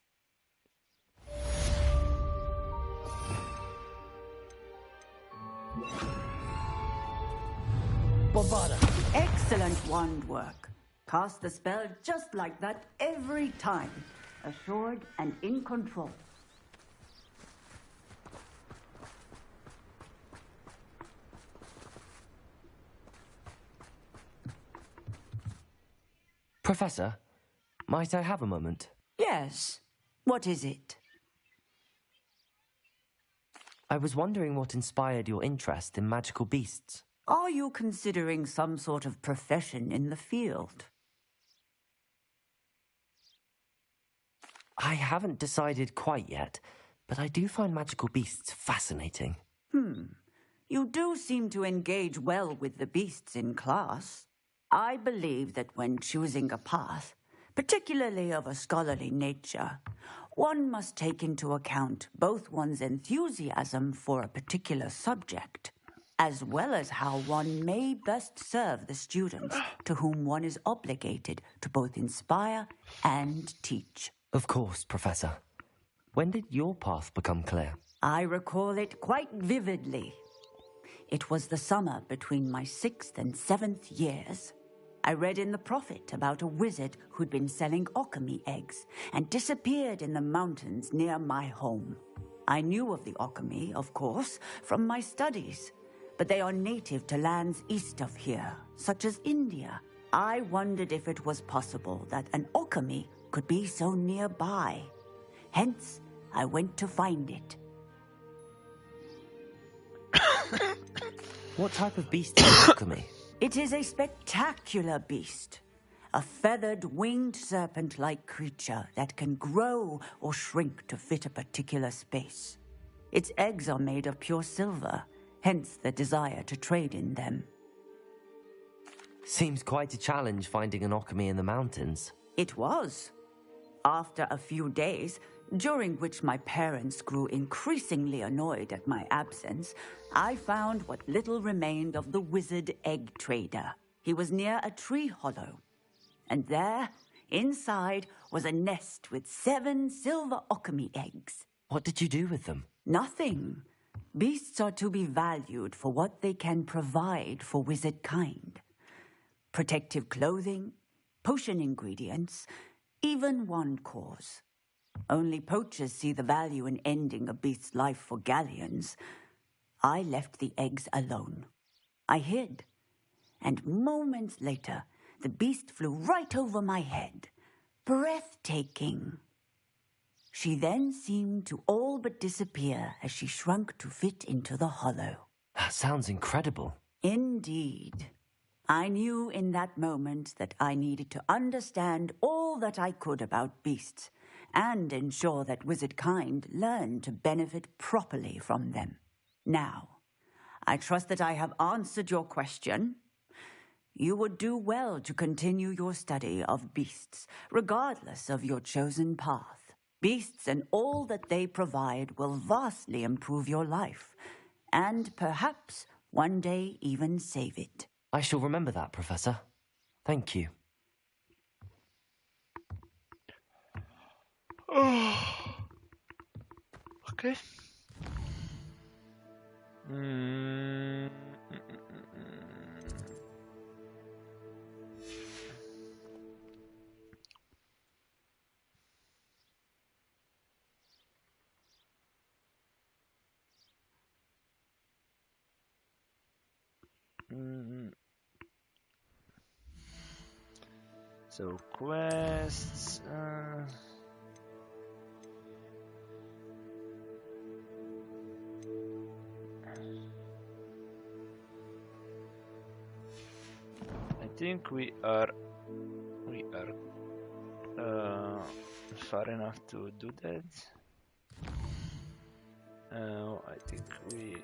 Bombarda. Excellent wand work. Cast the spell just like that every time. Assured and in control. Professor, might I have a moment? Yes. What is it? I was wondering what inspired your interest in magical beasts. Are you considering some sort of profession in the field? I haven't decided quite yet, but I do find magical beasts fascinating. You do seem to engage well with the beasts in class. I believe that when choosing a path, particularly of a scholarly nature, one must take into account both one's enthusiasm for a particular subject, as well as how one may best serve the students to whom one is obligated to both inspire and teach. Of course, Professor. When did your path become clear? I recall it quite vividly. It was the summer between my 6th and 7th years. I read in the Prophet about a wizard who'd been selling alchemy eggs and disappeared in the mountains near my home. I knew of the alchemy, of course, from my studies, but they are native to lands east of here, such as India. I wondered if it was possible that an alchemy could be so nearby. Hence, I went to find it. What type of beast is alchemy? It is a spectacular beast. A feathered, winged serpent-like creature that can grow or shrink to fit a particular space. Its eggs are made of pure silver, hence the desire to trade in them. Seems quite a challenge finding an alchemy in the mountains. It was. After a few days, during which my parents grew increasingly annoyed at my absence, I found what little remained of the wizard egg trader. He was near a tree hollow. And there, inside, was a nest with 7 silver alchemy eggs. What did you do with them? Nothing. Beasts are to be valued for what they can provide for wizard kind. Protective clothing, potion ingredients, even wand cores. Only poachers see the value in ending a beast's life for galleons. I left the eggs alone. I hid. And moments later, the beast flew right over my head. Breathtaking. She then seemed to all but disappear as she shrunk to fit into the hollow. That sounds incredible. Indeed. I knew in that moment that I needed to understand all that I could about beasts and ensure that wizard kind learned to benefit properly from them. Now, I trust that I have answered your question. You would do well to continue your study of beasts, regardless of your chosen path. Beasts and all that they provide will vastly improve your life, and perhaps one day even save it. I shall remember that, Professor. Thank you. Okay. So quests. I think we are far enough to do that. I think we.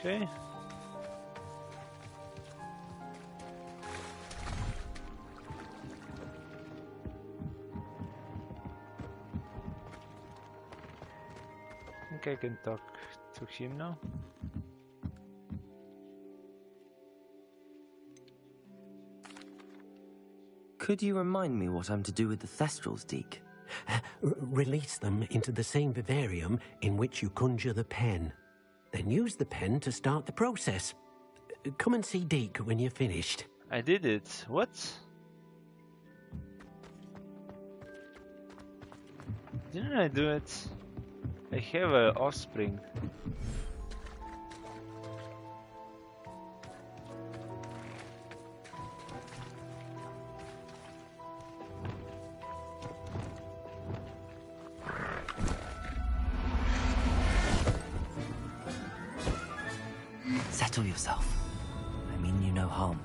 Okay. I think I can talk to him now. Could you remind me what I'm to do with the Thestrals, Deke? Release them into the same vivarium in which you conjure the pen. Then use the pen to start the process. Come and see Deke when you're finished. I did it. What? Didn't I do it? I have an offspring. Settle yourself. I mean you no harm.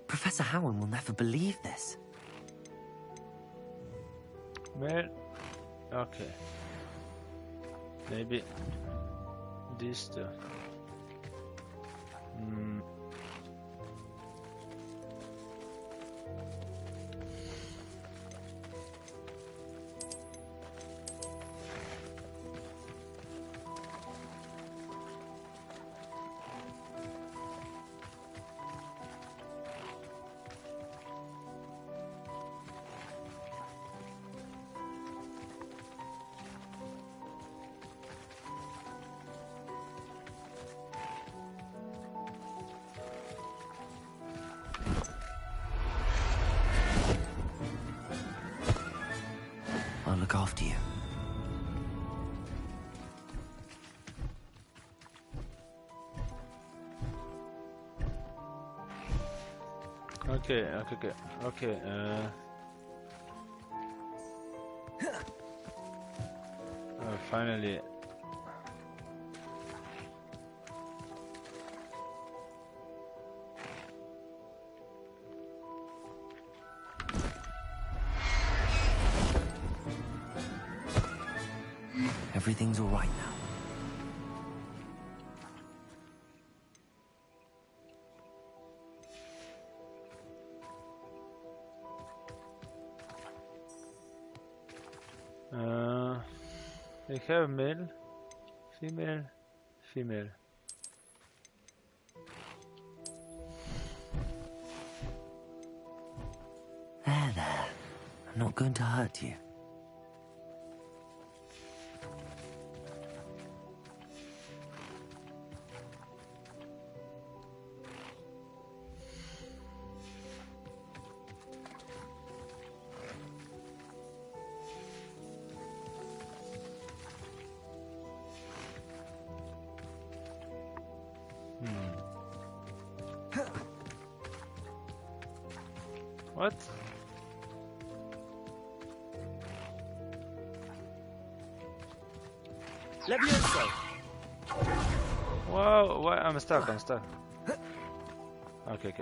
Professor Howard will never believe this. Male. Okay. Maybe these two. I'll look after you. Okay. Finally. Everything's all right now. They have male, female, female. There. I'm not going to hurt you. What? Levioso! Whoa, what? I'm stuck. Okay.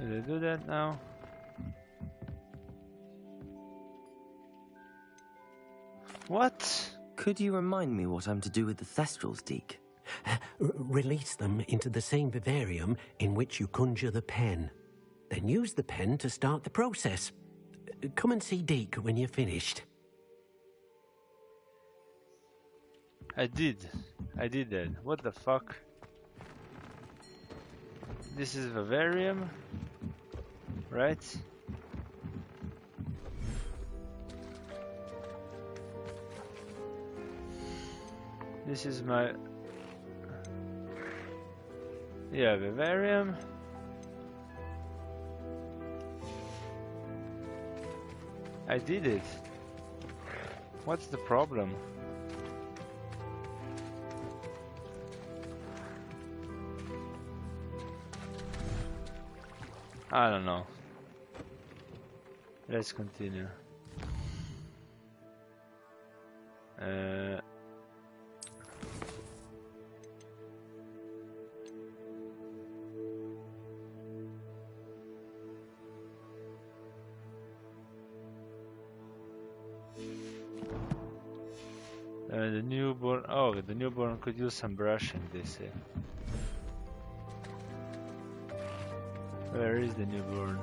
Did I do that now? What? Could you remind me what I'm to do with the Thestrals, Deke? Release them into the same vivarium in which you conjure the pen. Then use the pen to start the process. Come and see Deke when you're finished. I did that. What the fuck? This is vivarium, right? This is my... Yeah, vivarium. I did it. What's the problem? I don't know. Let's continue. The newborn. Oh, the newborn could use some brushing, they say. Where is the newborn?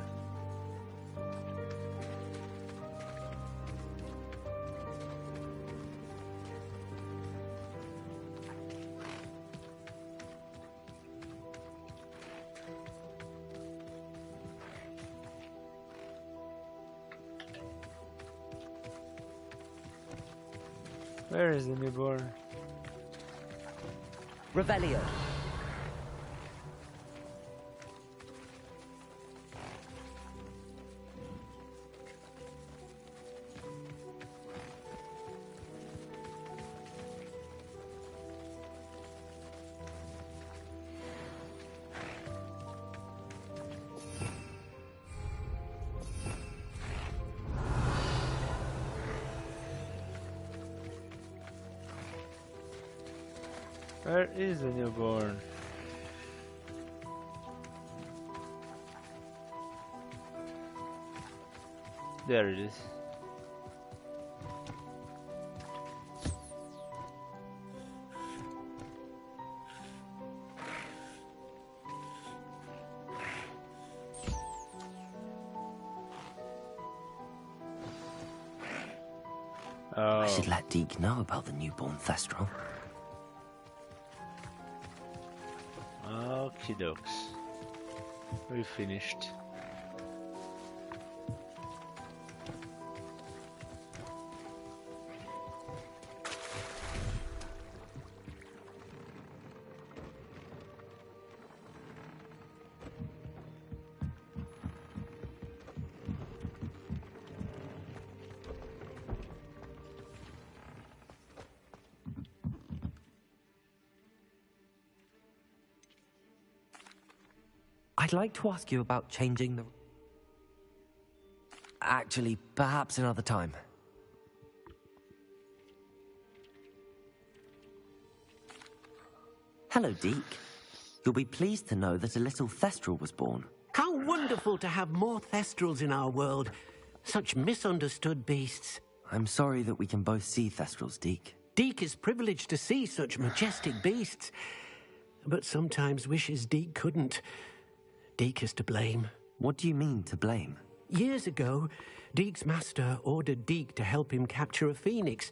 Where is the newborn? Revelio. Where is the newborn? There it is. Oh. I should let Deke know about the newborn Thestral. Okie dokes. We finished. I'd like to ask you about changing the... Actually, perhaps another time. Hello, Deke. You'll be pleased to know that a little Thestral was born. How wonderful to have more Thestrals in our world. Such misunderstood beasts. I'm sorry that we can both see Thestrals, Deke. Deke is privileged to see such majestic beasts, but sometimes wishes Deke couldn't. Deke is to blame. What do you mean, to blame? Years ago, Deke's master ordered Deke to help him capture a phoenix,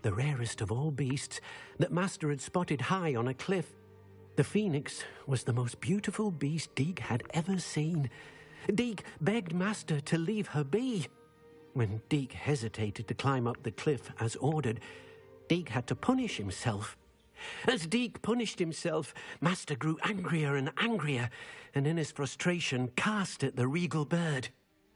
the rarest of all beasts, that master had spotted high on a cliff. The phoenix was the most beautiful beast Deke had ever seen. Deke begged master to leave her be. When Deke hesitated to climb up the cliff as ordered, Deke had to punish himself. As Deke punished himself, master grew angrier and angrier, and in his frustration cast at the regal bird.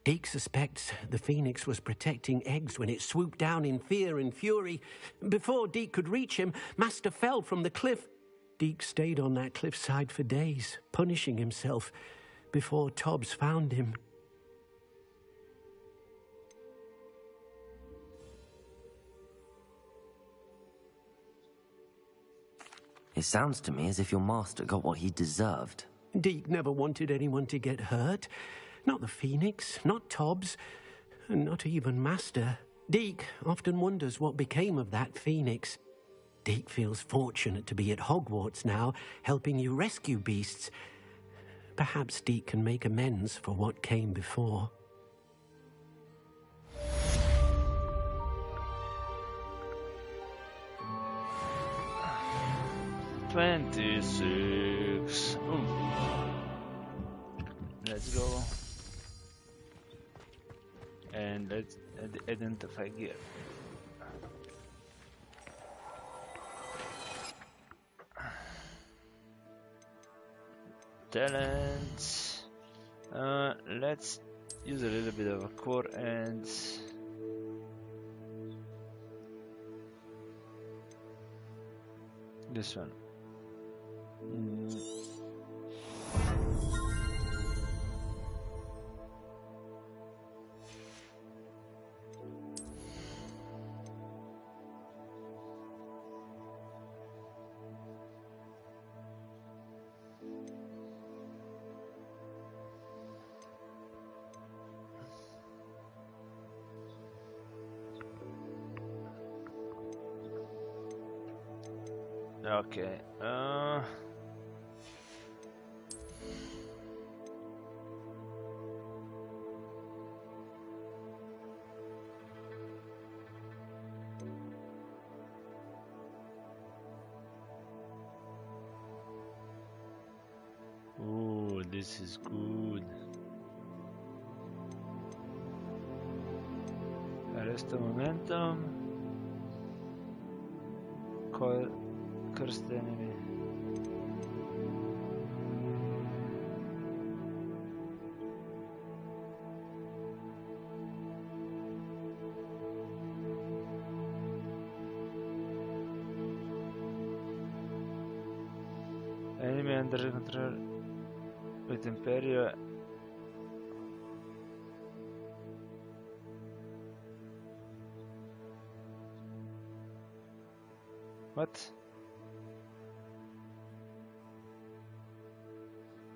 Deke suspects the phoenix was protecting eggs when it swooped down in fear and fury. Before Deke could reach him, master fell from the cliff. Deke stayed on that cliffside for days, punishing himself, before Tobbs found him. It sounds to me as if your master got what he deserved. Deke never wanted anyone to get hurt. Not the phoenix, not Tobbs, and not even master. Deke often wonders what became of that phoenix. Deke feels fortunate to be at Hogwarts now, helping you rescue beasts. Perhaps Deke can make amends for what came before. $26. Ooh. Let's go. And let's identify gear. Talents. Let's use a little bit of a core and this one. Okay. Oh, this is good. Arrest the momentum. call cursed enemy. Enemy under control with Imperio. What?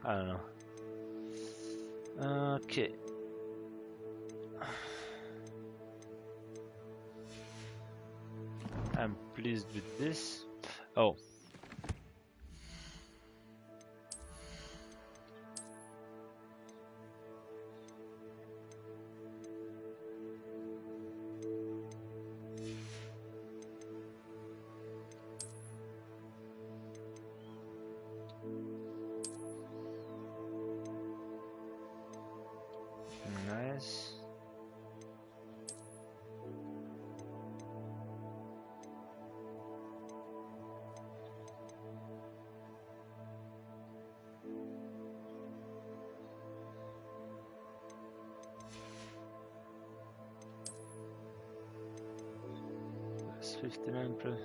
I don't know. Okay. I'm pleased with this. Oh. Nice. That's 59 plus.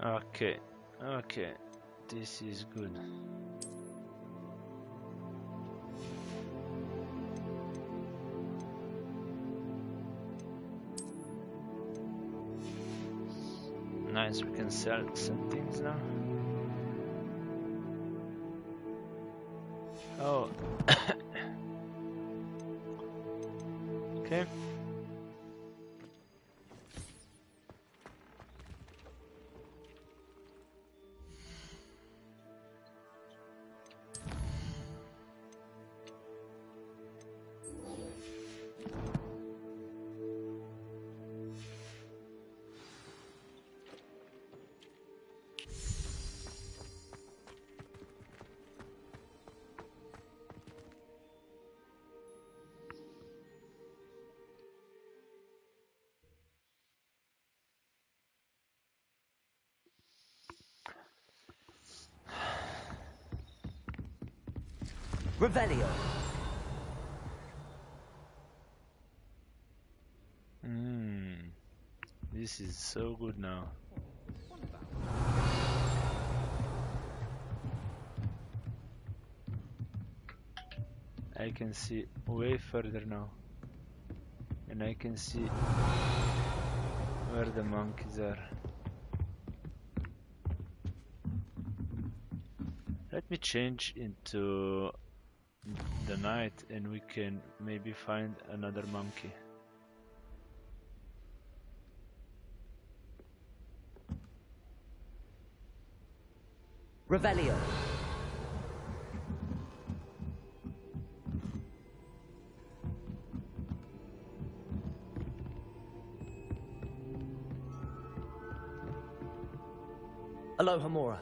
Okay, okay, this is good. Nice, we can sell some things now. Oh, okay. Revelio. This is so good now. I can see way further now, and I can see where the monkeys are. Let me change into the night and we can maybe find another monkey. Revelio. Alohomora.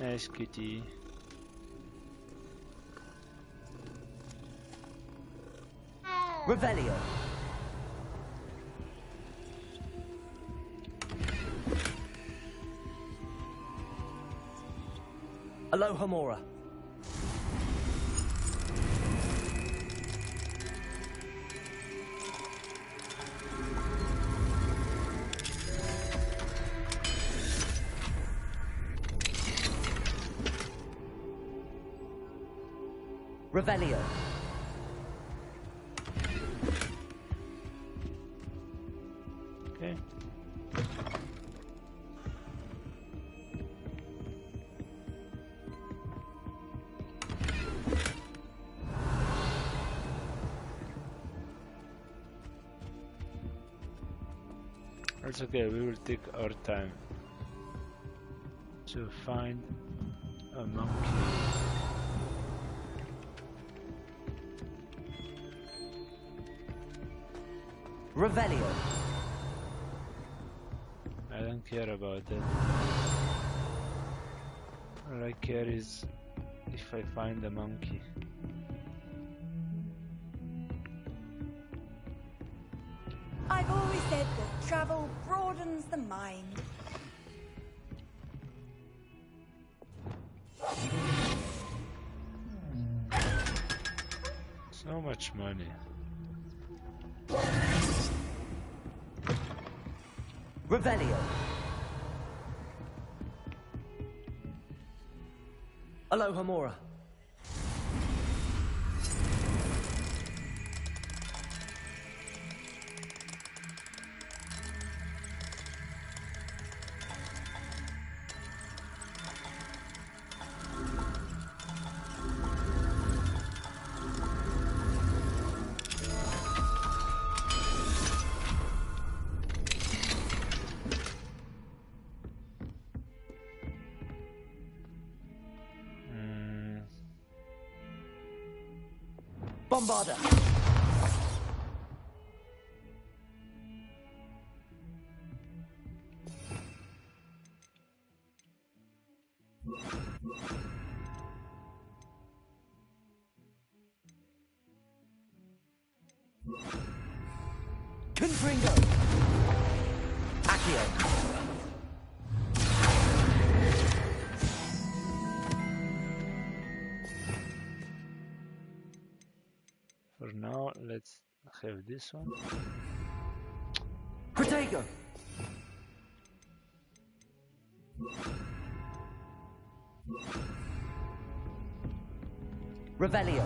Nice kitty. Revelio. Alohomora. Revelio. Okay. It's okay, we will take our time to find a monkey. Revelio. I don't care about that. All I care is if I find a monkey. I've always said that travel broadens the mind. So much money. Revelio. Aloha Mora. Bombarder. Confringo. Accio. For now, let's have this one. Protego. Revelio.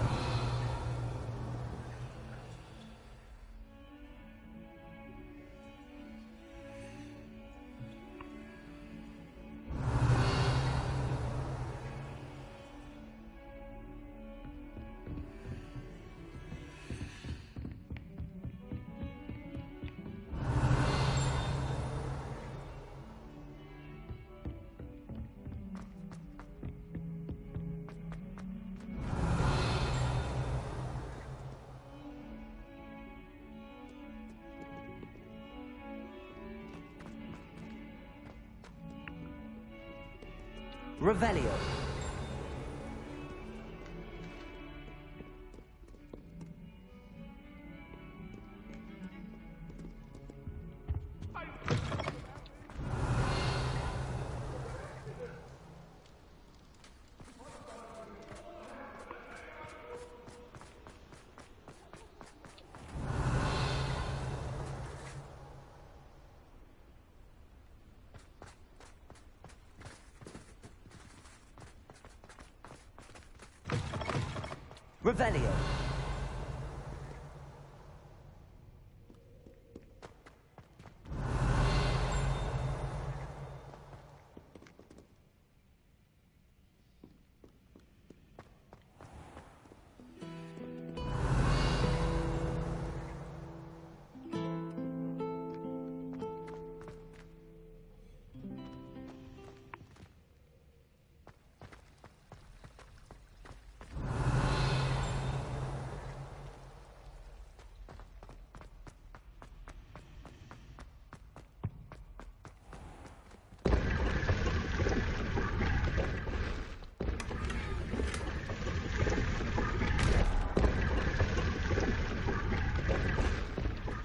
Revelio. Revelio.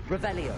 Revelio.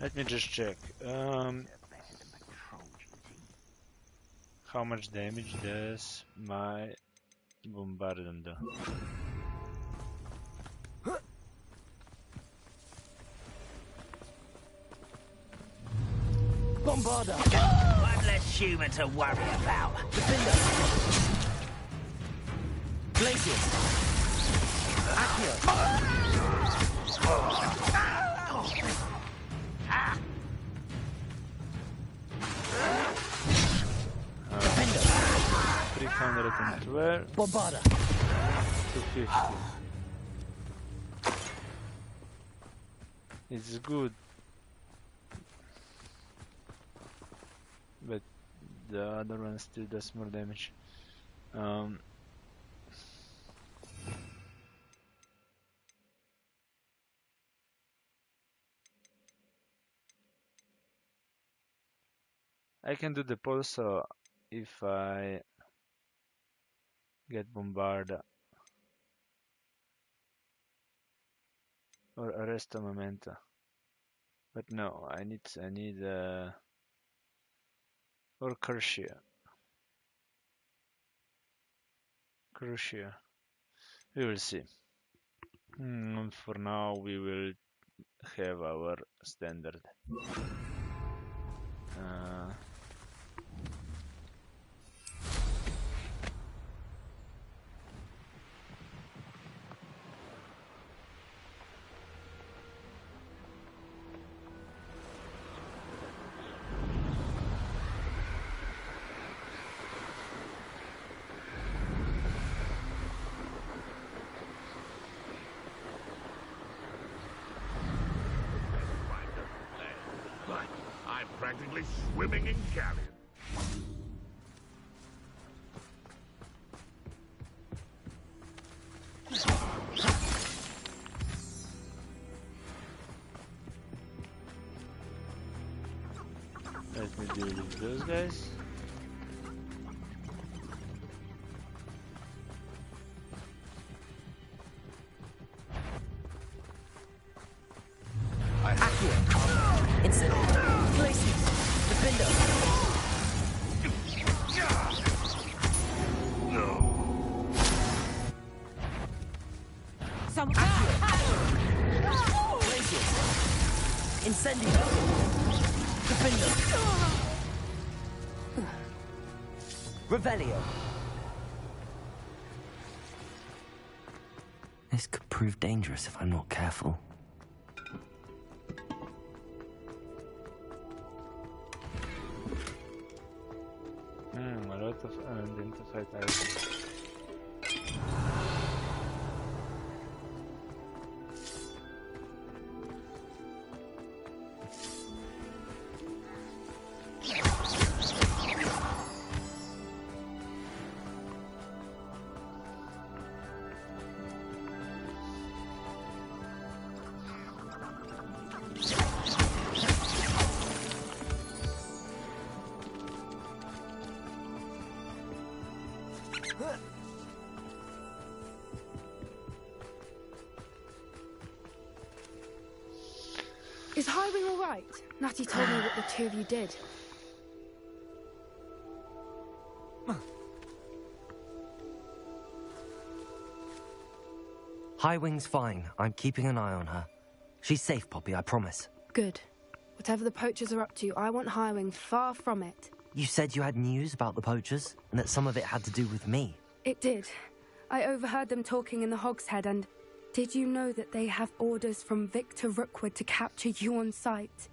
Let me just check. How much damage does my bombardment do? Bombarder! One less human to worry about. Defender! Glacier! Accio! Defender! 312. Bombarder! 250. It's good. But the other one still does more damage. I can do the pulse if I get bombarded or arrest a momento. But no, I need or Crucia. We will see. For now, we will have our standard. I'm practically swimming in galleon. Let me deal with those guys. Revelio. This could prove dangerous if I'm not careful. A lot of unidentified items. Is Highwing all right? Natty told me what the two of you did. Highwing's fine. I'm keeping an eye on her. She's safe, Poppy, I promise. Good. Whatever the poachers are up to, I want Highwing far from it. You said you had news about the poachers, and that some of it had to do with me. It did. I overheard them talking in the Hogshead, and did you know that they have orders from Victor Rookwood to capture you on sight?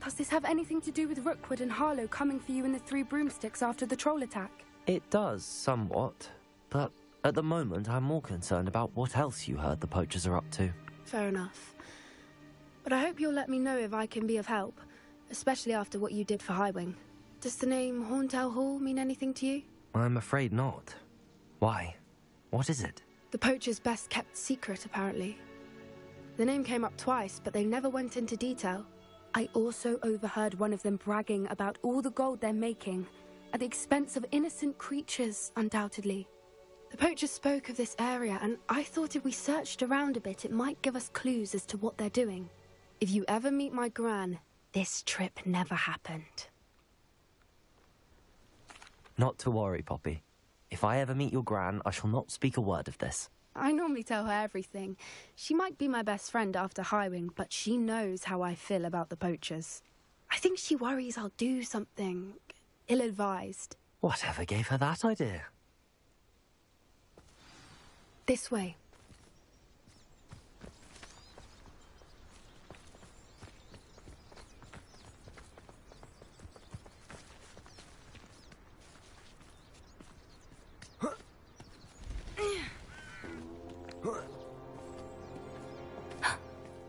Does this have anything to do with Rookwood and Harlow coming for you in the Three Broomsticks after the troll attack? It does, somewhat. But at the moment, I'm more concerned about what else you heard the poachers are up to. Fair enough. But I hope you'll let me know if I can be of help, especially after what you did for Highwing. Does the name Horntail Hall mean anything to you? I'm afraid not. Why? What is it? The poachers' best-kept secret, apparently. The name came up twice, but they never went into detail. I also overheard one of them bragging about all the gold they're making, at the expense of innocent creatures, undoubtedly. The poachers spoke of this area, and I thought if we searched around a bit, it might give us clues as to what they're doing. If you ever meet my gran, this trip never happened. Not to worry, Poppy. If I ever meet your gran, I shall not speak a word of this. I normally tell her everything. She might be my best friend after Highwing, but she knows how I feel about the poachers. I think she worries I'll do something ill-advised. Whatever gave her that idea? This way.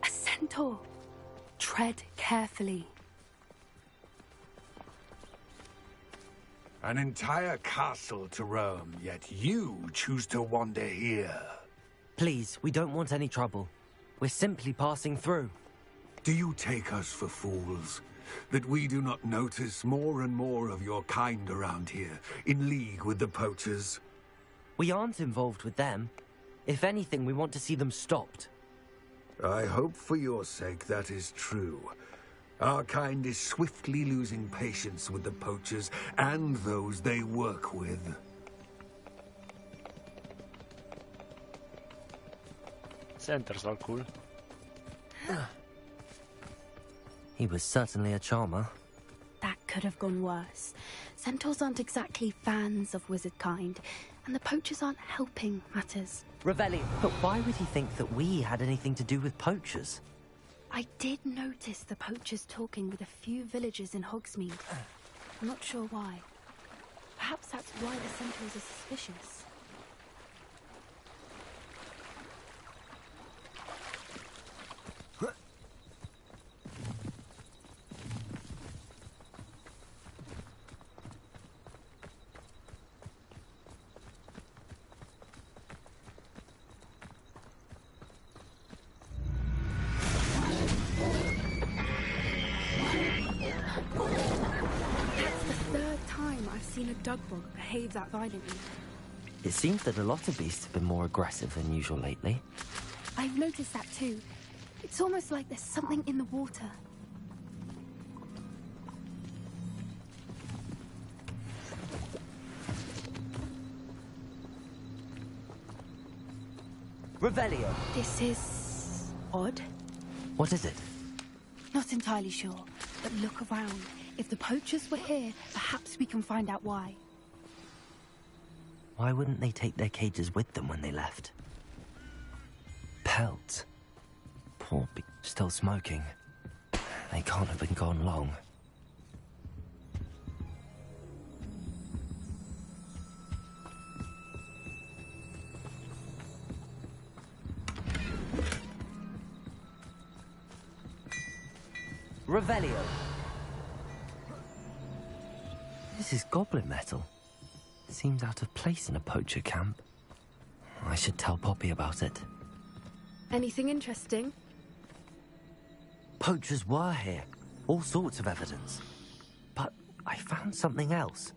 A centaur. Tread carefully. An entire castle to roam, yet you choose to wander here. Please, we don't want any trouble. We're simply passing through. Do you take us for fools? That we do not notice more and more of your kind around here, in league with the poachers? We aren't involved with them. If anything, we want to see them stopped. I hope for your sake that is true. Our kind is swiftly losing patience with the poachers and those they work with. Centaurs are cool. He was certainly a charmer. That could have gone worse. Centaurs aren't exactly fans of wizard kind, and the poachers aren't helping matters. Revelio. But why would he think that we had anything to do with poachers? I did notice the poachers talking with a few villagers in Hogsmeade. I'm not sure why. Perhaps that's why the centaurs are suspicious. Seen a dugbog behave that violently. It seems that a lot of beasts have been more aggressive than usual lately. I've noticed that too. It's almost like there's something in the water. Revelio. This is odd. What is it? Not entirely sure, but look around. If the poachers were here, perhaps we can find out why. Why wouldn't they take their cages with them when they left? Pelts. Poor still smoking. They can't have been gone long. Revelio. This is goblin metal. Seems out of place in a poacher camp. I should tell Poppy about it. Anything interesting? Poachers were here. All sorts of evidence. But I found something else.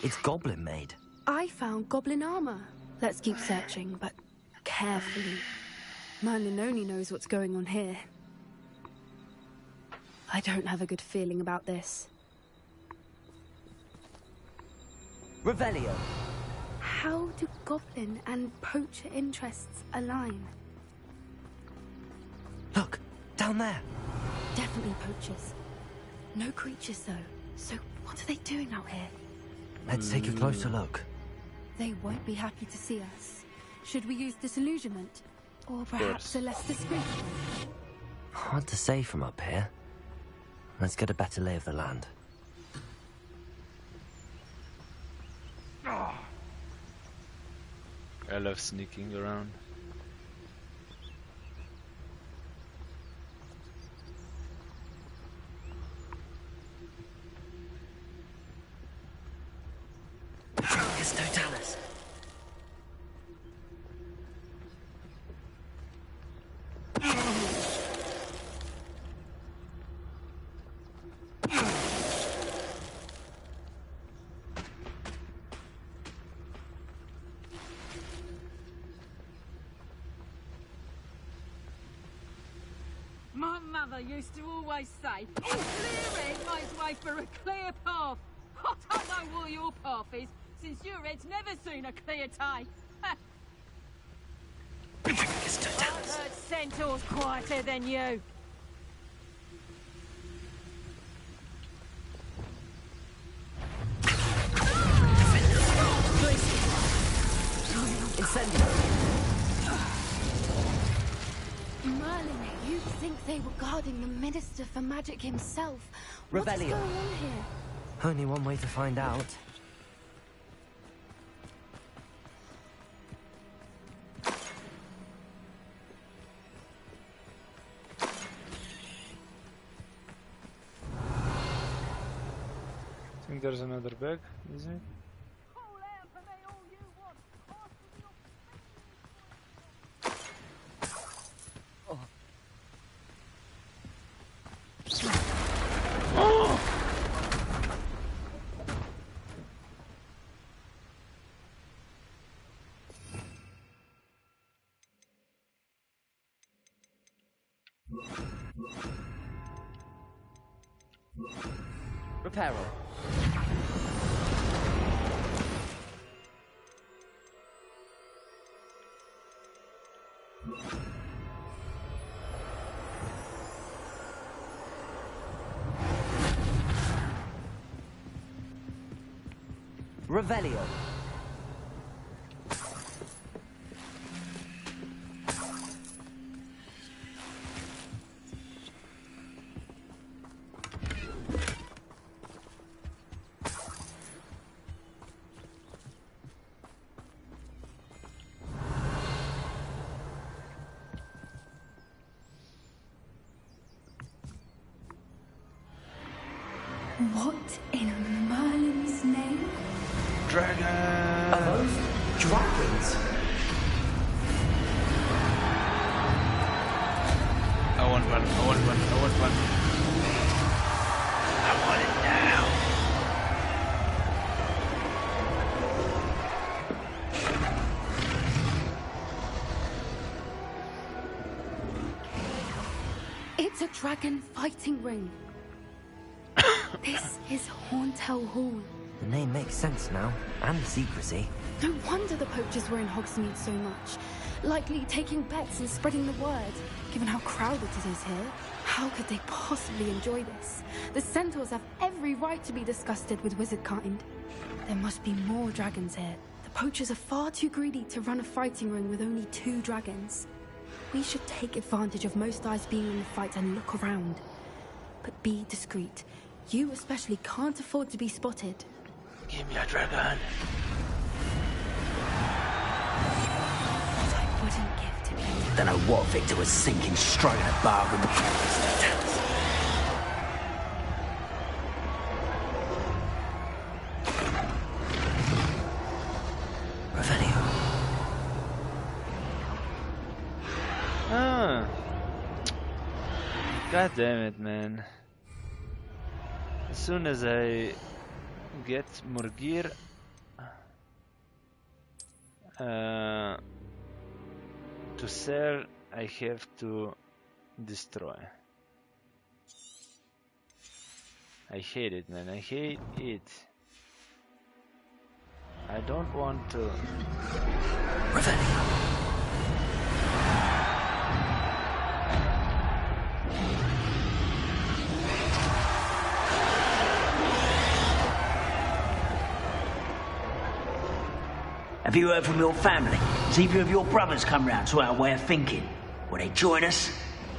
It's goblin made. I found goblin armor. Let's keep searching, but carefully. Merlin only knows what's going on here. I don't have a good feeling about this. Revelio. How do goblin and poacher interests align? Look, down there. Definitely poachers. No creatures, though. So what are they doing out here? Let's take a closer look. They won't be happy to see us. Should we use disillusionment? Or perhaps a less discreet one? Hard to say from up here. Let's get a better lay of the land. I love sneaking around. Focus totalis. mother used to always say, clear head makes way for a clear path. I don't know what your path is, since your head's never seen a clear day. I've heard centaurs quieter than you. Merlin, you'd think they were guarding the Minister for Magic himself. What is going on here? Only one way to find out. I think there's another bag, is it? Reparo. Revelio. What in Merlin's name? Dragon! Are those dragons? I want one, I want one, I want one. I want it now. It's a dragon fighting ring. This is Horntail Hall. The name makes sense now, and the secrecy. No wonder the poachers were in Hogsmeade so much. Likely taking bets and spreading the word. Given how crowded it is here, how could they possibly enjoy this? The centaurs have every right to be disgusted with wizard kind. There must be more dragons here. The poachers are far too greedy to run a fighting ring with only 2 dragons. We should take advantage of most eyes being in the fight and look around. But be discreet. You especially can't afford to be spotted. Give me a dragon. What I wouldn't give to be. Don't know what Victor was thinking, striking a bargain with Revelio. Ah. God damn it, man. As soon as I get more gear, to sell, I have to destroy. I hate it, man. I hate it. I don't want to. Revelio. Have you heard from your family? Has either of your brothers come round to our way of thinking? Will they join us?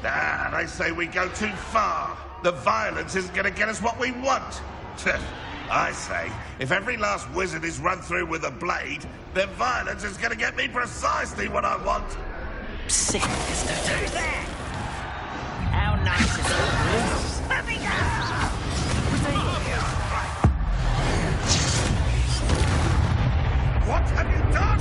Nah, they say we go too far. The violence isn't going to get us what we want. I say, if every last wizard is run through with a blade, then violence is going to get me precisely what I want. Sick of this, Who's there? How nice is it? Let me go! What have you done?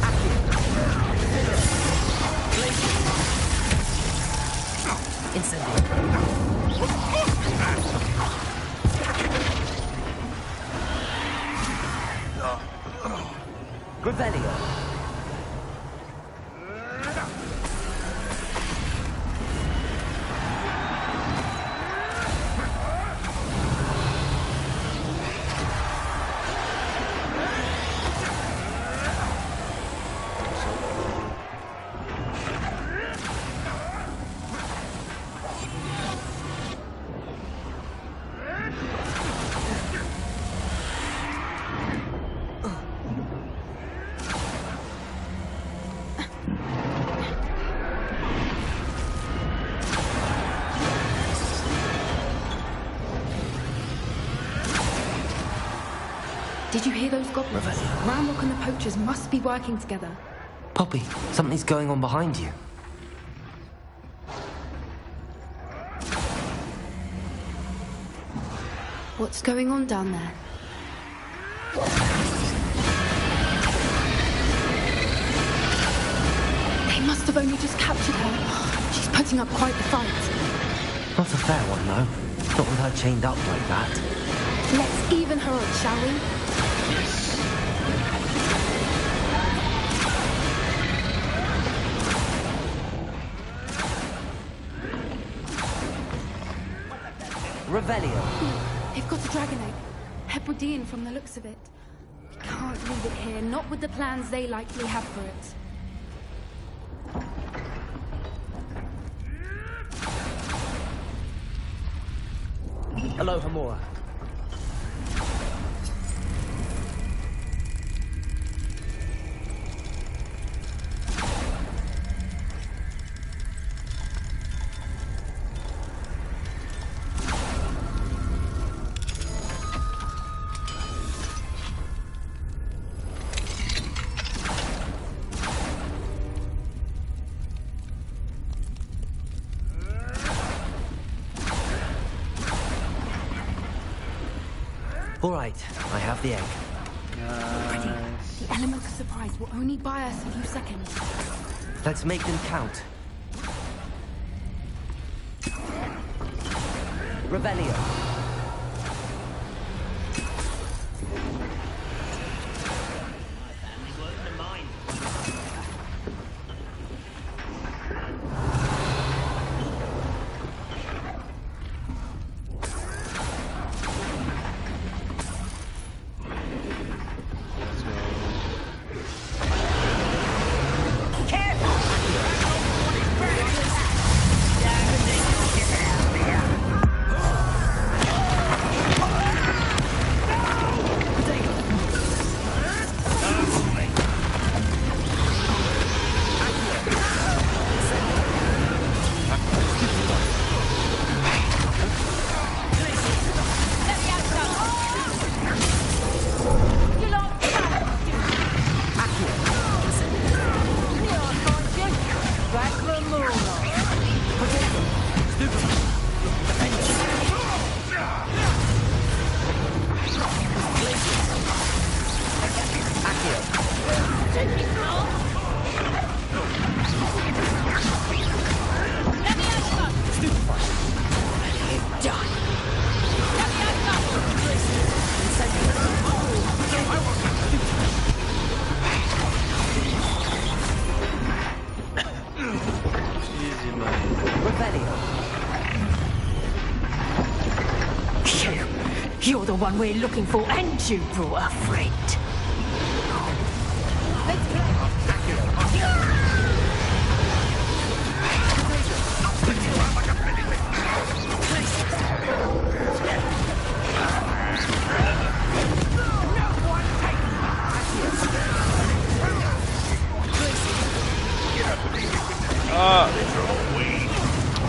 Revelio. Did you hear those goblins? Ramrock and the poachers must be working together. Poppy, something's going on behind you. What's going on down there? They must have only just captured her. She's putting up quite the fight. Not a fair one, though. Not with her chained up like that. Let's even her up, shall we? Revelio. They've got a dragon egg. Hebridean from the looks of it. We can't leave it here, not with the plans they likely have for it. Hello, Hamura. All right, I have the egg. Ready. The element of surprise will only buy us a few seconds. Let's make them count. Revelio. You're the one we're looking for, and you brought a friend.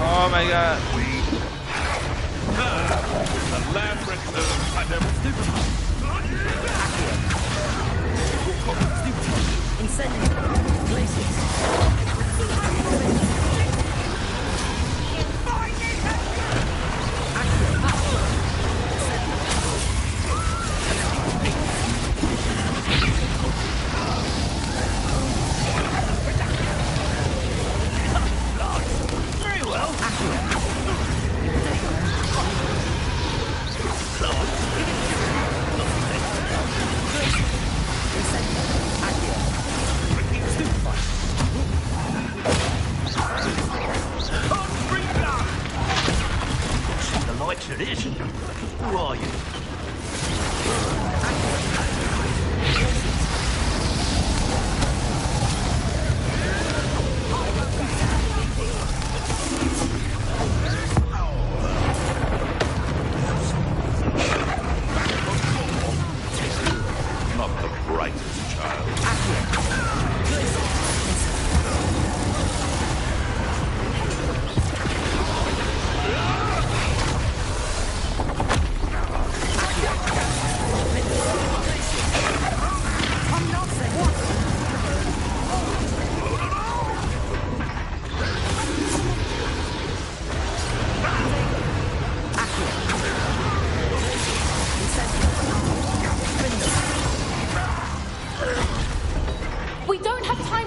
Oh my god.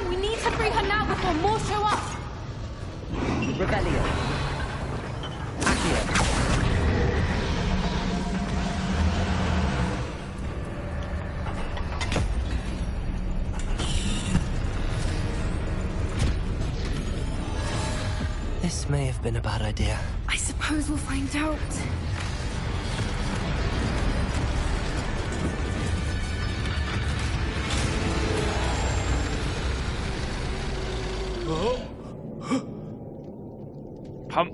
We need to free her now before more show up. Rebellion. Accio. This may have been a bad idea. I suppose we'll find out. Pump.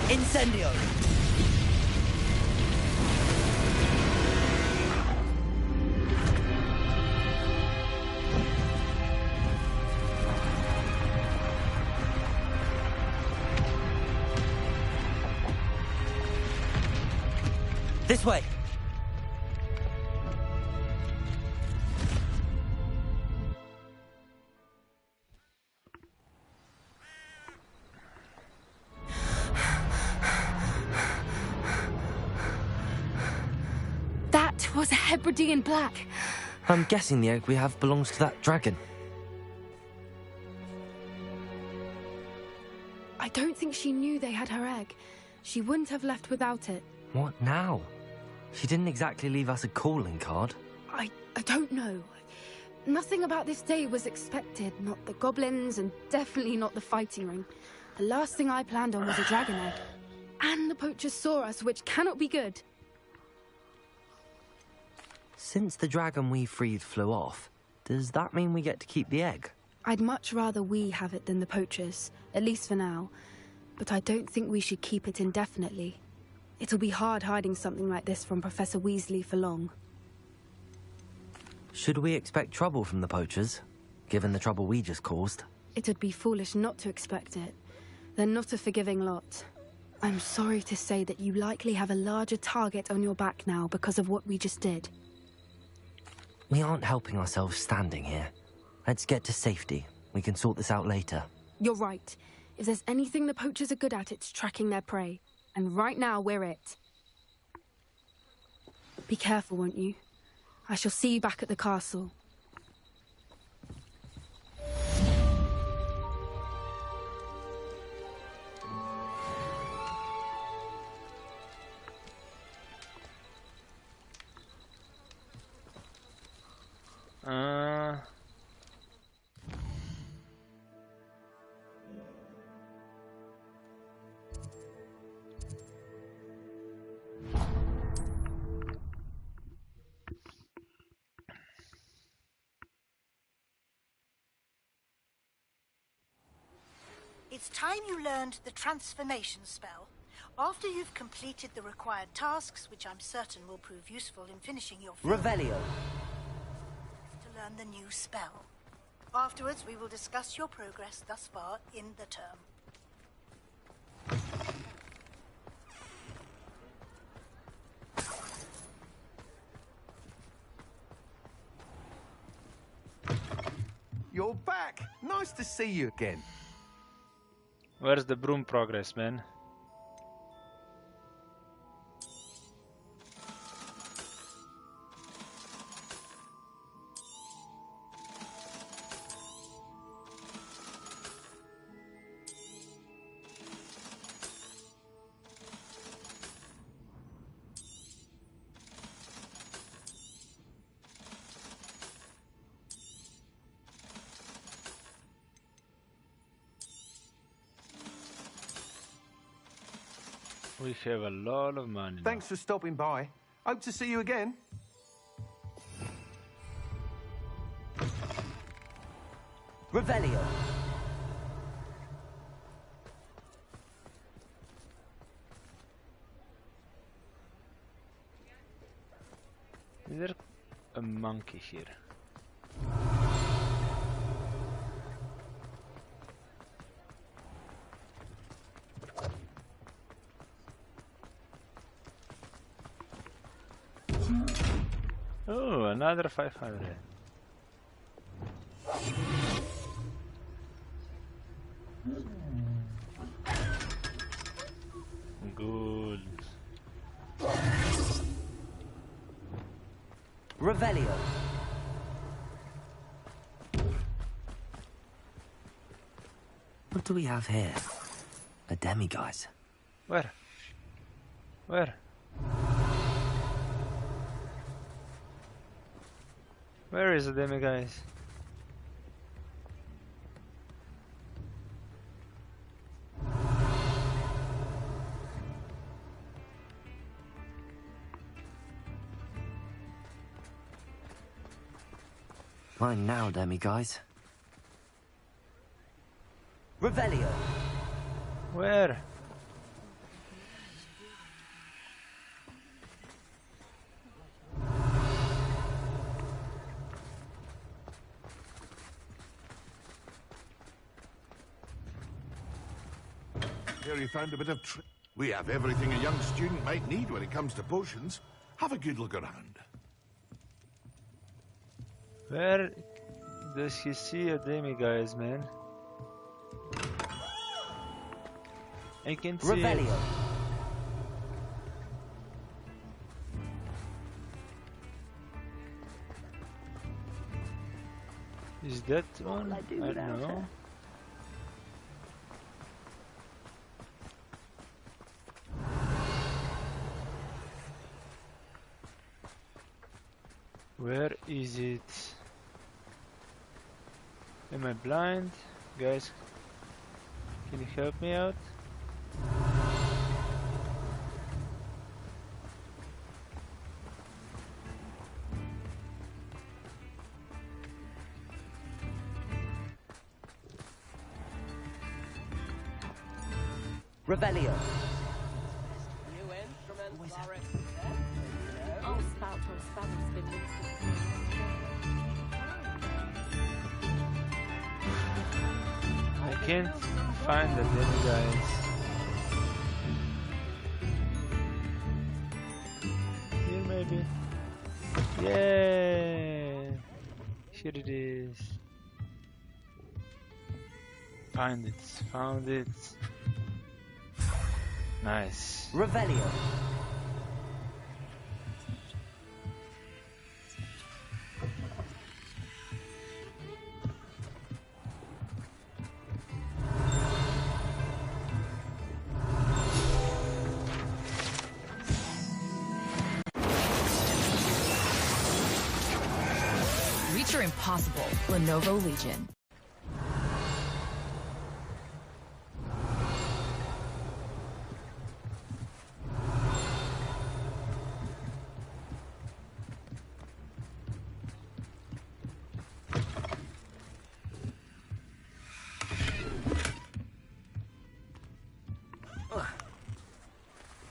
Incendio! This way! That was a Hebridean black. I'm guessing the egg we have belongs to that dragon. I don't think she knew they had her egg. She wouldn't have left without it. What now? She didn't exactly leave us a calling card. I don't know. Nothing about this day was expected. Not the goblins, and definitely not the fighting ring. The last thing I planned on was a dragon egg. And the poachers saw us, which cannot be good. Since the dragon we freed flew off, does that mean we get to keep the egg? I'd much rather we have it than the poachers, at least for now. But I don't think we should keep it indefinitely. It'll be hard hiding something like this from Professor Weasley for long. Should we expect trouble from the poachers, given the trouble we just caused? It would be foolish not to expect it. They're not a forgiving lot. I'm sorry to say that you likely have a larger target on your back now because of what we just did. We aren't helping ourselves standing here. Let's get to safety. We can sort this out later. You're right. If there's anything the poachers are good at, it's tracking their prey. And right now, we're it. Be careful, won't you? I shall see you back at the castle. It's time you learned the transformation spell. After you've completed the required tasks, which I'm certain will prove useful in finishing your film, Revelio. to learn the new spell. Afterwards, we will discuss your progress thus far in the term. You're back! Nice to see you again. Where's the broom progress, man? We have a lot of money. Thanks for stopping by. Hope to see you again. Revelio. Is there a monkey here? another 500. Good. Revelio. What do we have here? A demiguise. Where? Where? Where is the demiguise? Mine now, demiguise. Revelio. Where? Here you found a bit of we have everything a young student might need when it comes to potions. Have a good look around. Where does he see a demiguise, man? I can't see it. Is that one? I don't know. Where is it? Am I blind? Guys, can you help me out? Revelio. New instruments are Oh, spout or spatter's been listed. I can't find the demiguise. Here maybe. Yay! Here it is. Find it. Found it. Nice. Revelio. Reach your impossible, Lenovo Legion.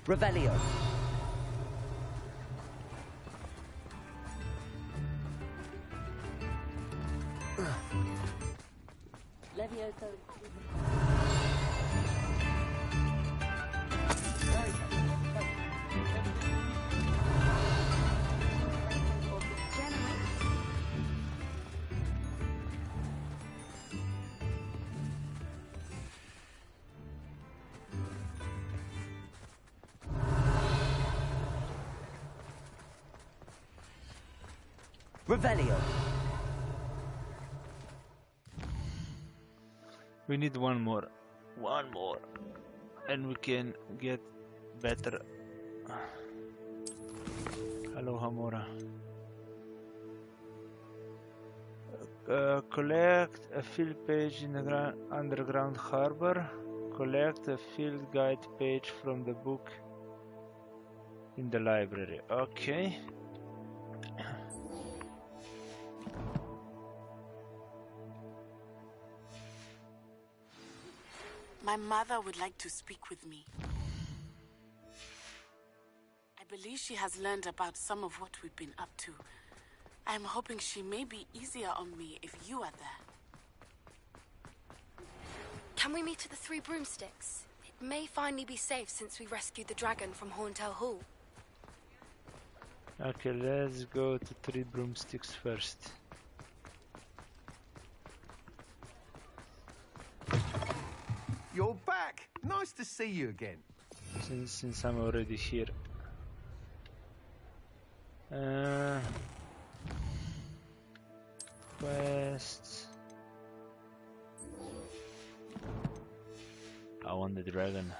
Revelio. Levioso. Revelio. We need one more. One more. And we can get better. Hello, Hamura. Collect a field page in the underground harbor. Collect a field guide page from the book in the library. Okay. My mother would like to speak with me. I believe she has learned about some of what we've been up to. I'm hoping she may be easier on me if you are there. Can we meet at the Three Broomsticks? It may finally be safe since we rescued the dragon from Horntail Hall. Okay, let's go to 3 broomsticks first. You're back! Nice to see you again. Since I'm already here. Quests. I want the dragon.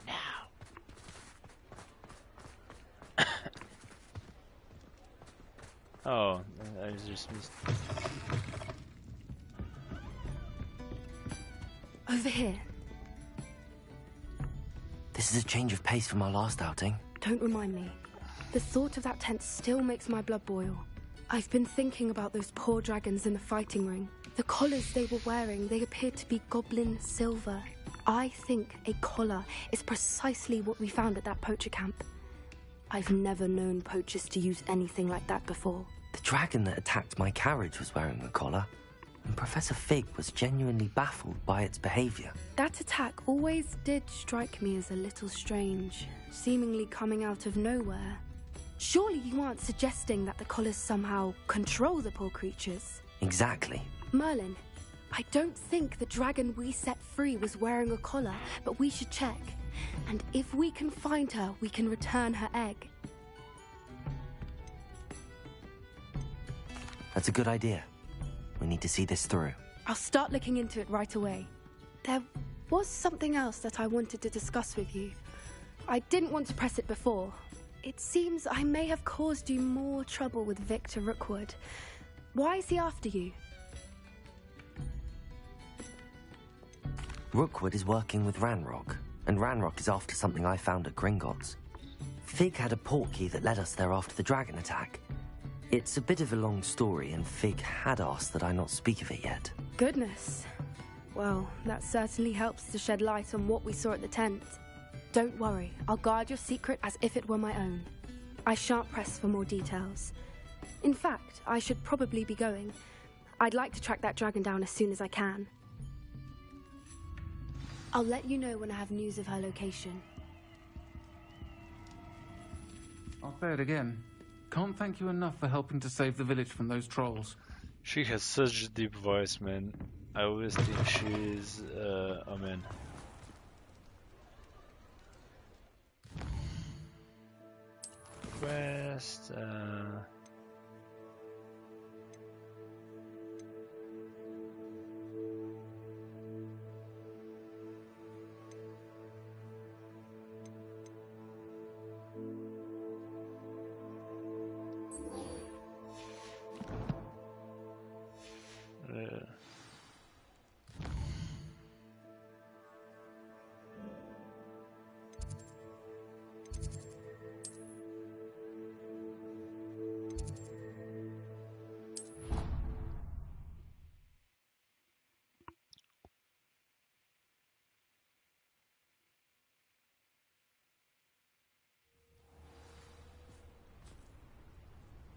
Now. Oh, I just missed. Over here. This is a change of pace from our last outing. Don't remind me. The thought of that tent still makes my blood boil. I've been thinking about those poor dragons in the fighting ring. The collars they were wearing, they appeared to be goblin silver. I think a collar is precisely what we found at that poacher camp. I've never known poachers to use anything like that before. The dragon that attacked my carriage was wearing a collar, and Professor Fig was genuinely baffled by its behavior. That attack always did strike me as a little strange, seemingly coming out of nowhere. Surely you aren't suggesting that the collars somehow control the poor creatures? Exactly. Merlin, I don't think the dragon we set free was wearing a collar, but we should check. And if we can find her, we can return her egg. That's a good idea. We need to see this through. I'll start looking into it right away. There was something else that I wanted to discuss with you. I didn't want to press it before. It seems I may have caused you more trouble with Victor Rookwood. Why is he after you? Rookwood is working with Ranrock, and Ranrock is after something I found at Gringotts. Fig had a portkey that led us there after the dragon attack. It's a bit of a long story, and Fig had asked that I not speak of it yet. Goodness. Well, that certainly helps to shed light on what we saw at the tent. Don't worry, I'll guard your secret as if it were my own. I shan't press for more details. In fact, I should probably be going. I'd like to track that dragon down as soon as I can. I'll let you know when I have news of her location. I'll say it again. Can't thank you enough for helping to save the village from those trolls. She has such a deep voice, man. I always think she's a man. Quest.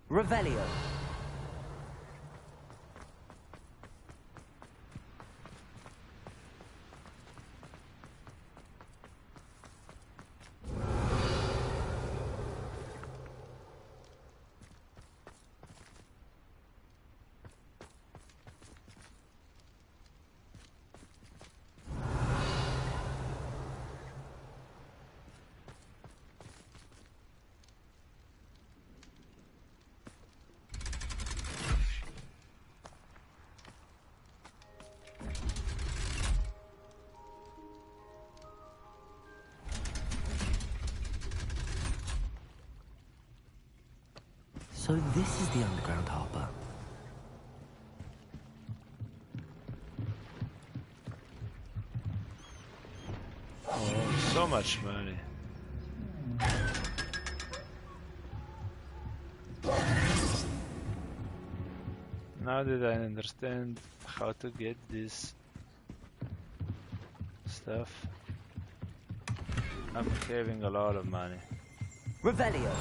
Revelio. So this is the underground harbour. Oh, so much money. Now that I understand how to get this stuff, I'm having a lot of money. Revelio.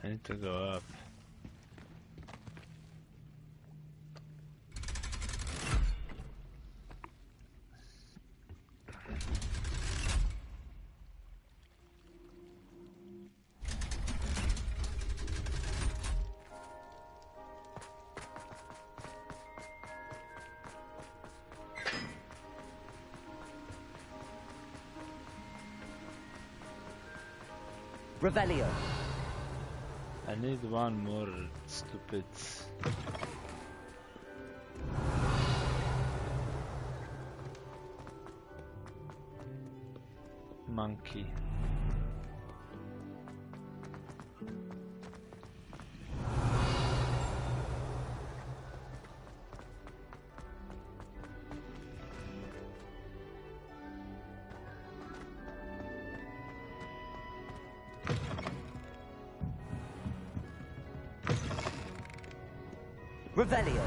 I need to go up. Revelio. I need one more stupid monkey. Revelio.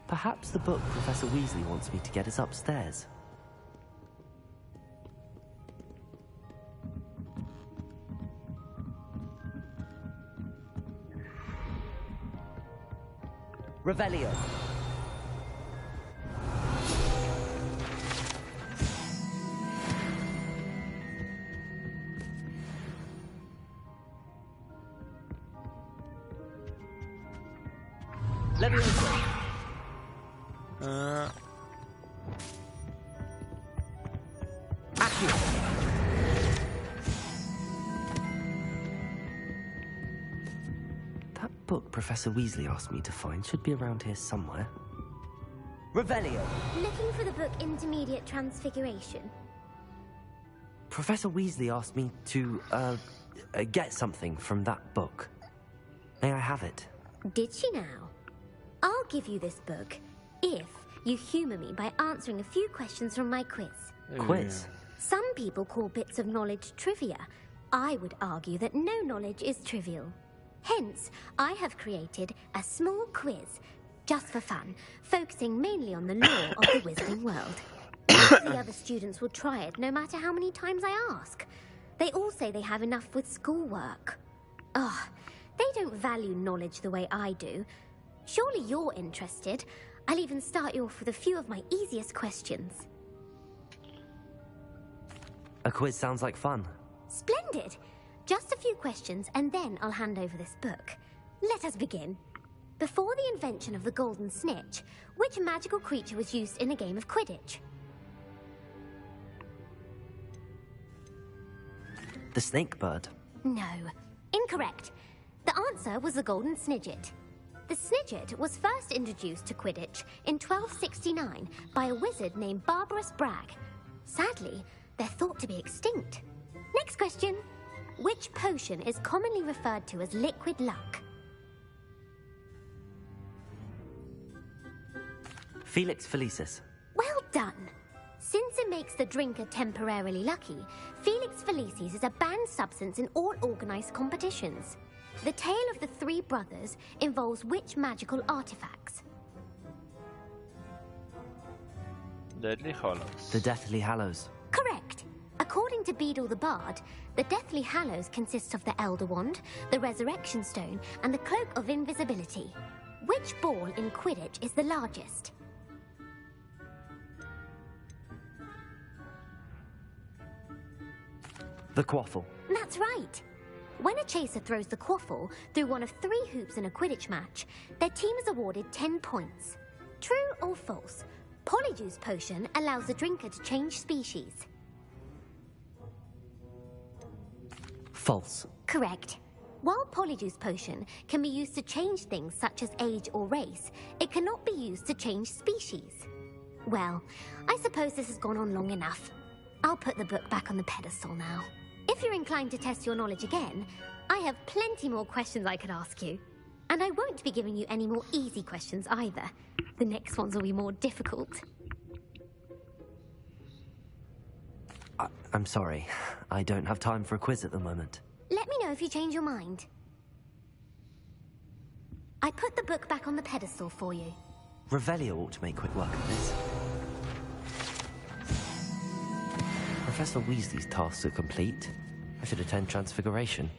Perhaps the book Professor Weasley wants me to get is upstairs. Revelio. Levioso. That book Professor Weasley asked me to find should be around here somewhere. Revelio. Looking for the book Intermediate Transfiguration. Professor Weasley asked me to, get something from that book. May I have it? Did she now? I'll give you this book if you humour me by answering a few questions from my quiz. Quiz? Some people call bits of knowledge trivia. I would argue that no knowledge is trivial. Hence, I have created a small quiz, just for fun, focusing mainly on the lore of the Wizarding World. The other students will try it no matter how many times I ask. They all say they have enough with schoolwork. Ugh, they don't value knowledge the way I do. Surely you're interested. I'll even start you off with a few of my easiest questions. A quiz sounds like fun. Splendid! Just a few questions and then I'll hand over this book. Let us begin. Before the invention of the golden snitch, which magical creature was used in a game of Quidditch? The snake bird. No. Incorrect. The answer was the golden snidget. The snidget was first introduced to Quidditch in 1269 by a wizard named Barbarous Bragg. Sadly, they're thought to be extinct. Next question. Which potion is commonly referred to as liquid luck? Felix Felicis. Well done. Since it makes the drinker temporarily lucky, Felix Felicis is a banned substance in all organized competitions. The tale of the three brothers involves which magical artifacts? Deadly Hallows. The Deathly Hallows. Correct. According to Beedle the Bard, the Deathly Hallows consists of the Elder Wand, the Resurrection Stone, and the Cloak of Invisibility. Which ball in Quidditch is the largest? The Quaffle. That's right. When a chaser throws the quaffle through one of 3 hoops in a Quidditch match, their team is awarded 10 points. True or false? Polyjuice Potion allows the drinker to change species. False. Correct. While Polyjuice Potion can be used to change things such as age or race, it cannot be used to change species. Well, I suppose this has gone on long enough. I'll put the book back on the pedestal now. If you're inclined to test your knowledge again, I have plenty more questions I could ask you. And I won't be giving you any more easy questions either. The next ones will be more difficult. I'm sorry. I don't have time for a quiz at the moment. Let me know if you change your mind. I put the book back on the pedestal for you. Revelio ought to make quick work of this. Professor Weasley's tasks are complete. I should attend Transfiguration.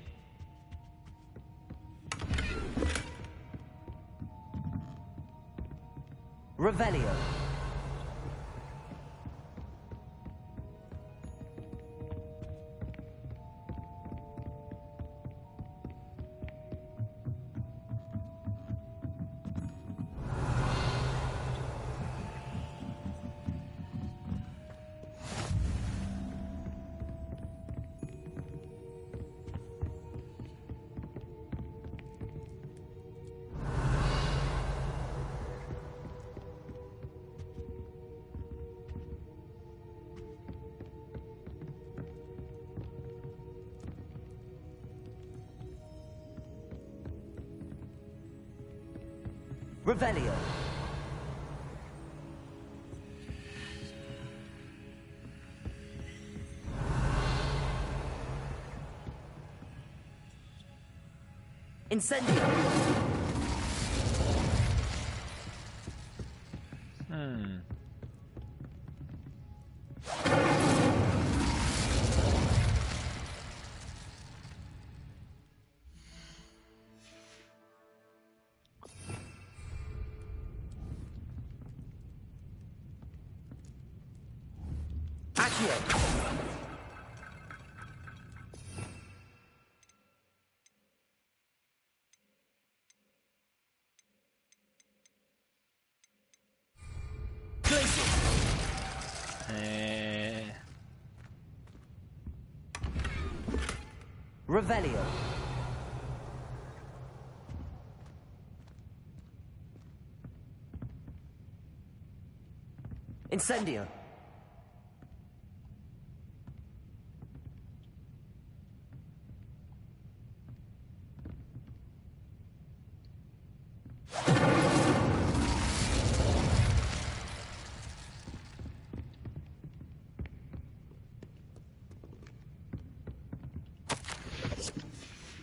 Revelio. Revelio. Incendio. Revelio. Incendio.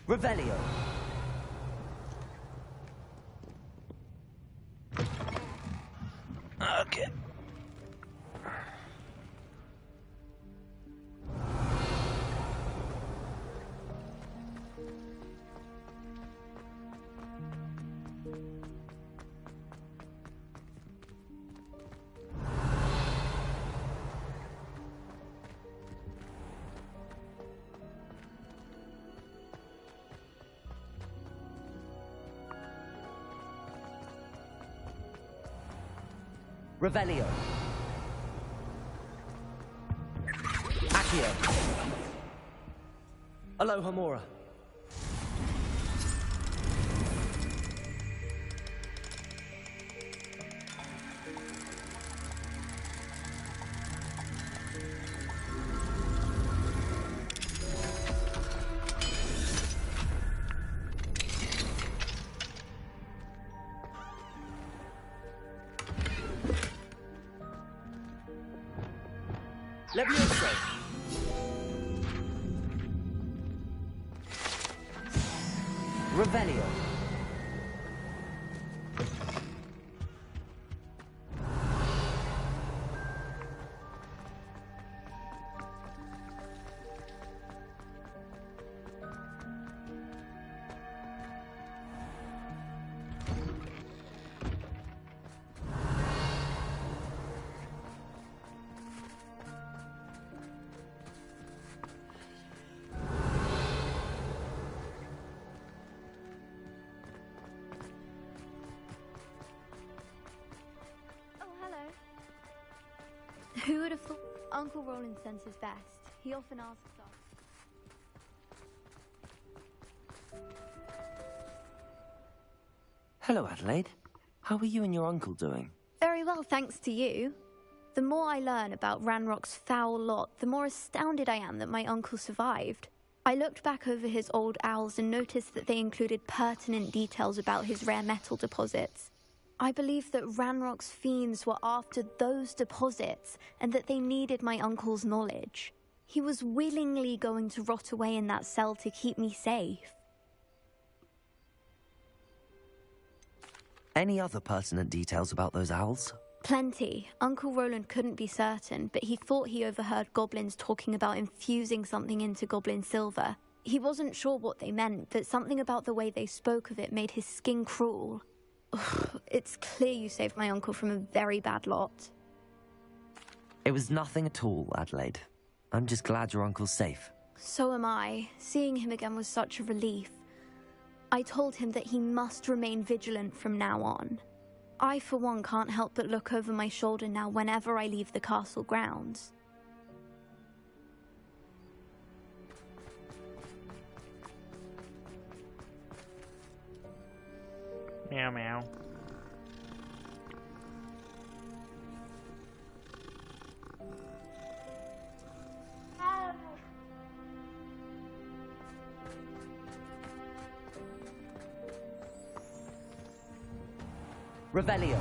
Revelio. Okay. Revelio. Accio. Alohomora. Levioso. Revelio. Who would have thought? Uncle Roland senses best. He often asks us. Hello, Adelaide. How are you and your uncle doing? Very well, thanks to you. The more I learn about Ranrock's foul lot, the more astounded I am that my uncle survived. I looked back over his old owls and noticed that they included pertinent details about his rare metal deposits. I believe that Ranrock's fiends were after those deposits and that they needed my uncle's knowledge. He was willingly going to rot away in that cell to keep me safe. Any other pertinent details about those owls? Plenty. Uncle Roland couldn't be certain, but he thought he overheard goblins talking about infusing something into goblin silver. He wasn't sure what they meant, but something about the way they spoke of it made his skin crawl. Ugh, it's clear you saved my uncle from a very bad lot. It was nothing at all, Adelaide. I'm just glad your uncle's safe. So am I. Seeing him again was such a relief. I told him that he must remain vigilant from now on. I, for one, can't help but look over my shoulder now whenever I leave the castle grounds. Meow meow. Revelio.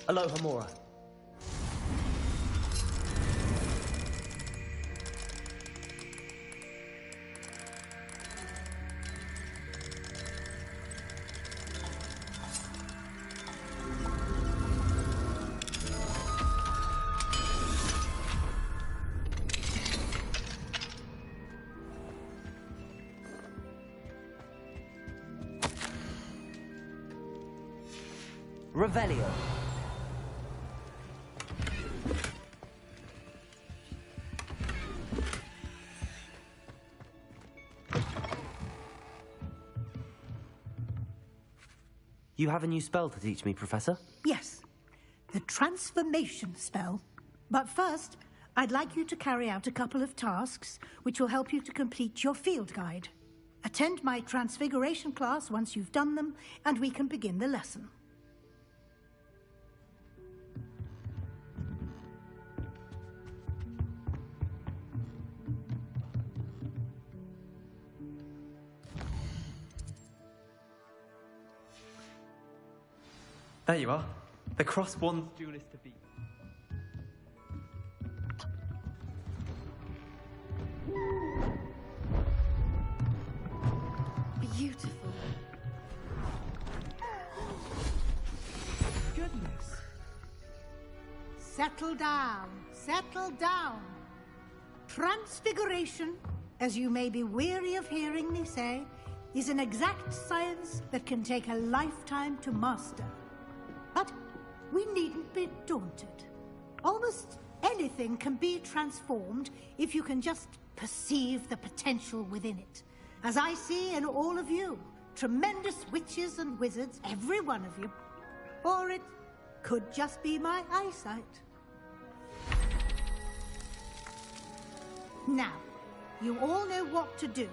Alohomora. Revelio. You have a new spell to teach me, Professor? Yes, the transformation spell. But first, I'd like you to carry out a couple of tasks which will help you to complete your field guide. Attend my transfiguration class once you've done them, and we can begin the lesson. There you are. The cross wands duelist to beat. Beautiful. Goodness. Settle down. Settle down. Transfiguration, as you may be weary of hearing me say, is an exact science that can take a lifetime to master. But we needn't be daunted. Almost anything can be transformed if you can just perceive the potential within it. As I see in all of you, tremendous witches and wizards, every one of you. Or it could just be my eyesight. Now, you all know what to do.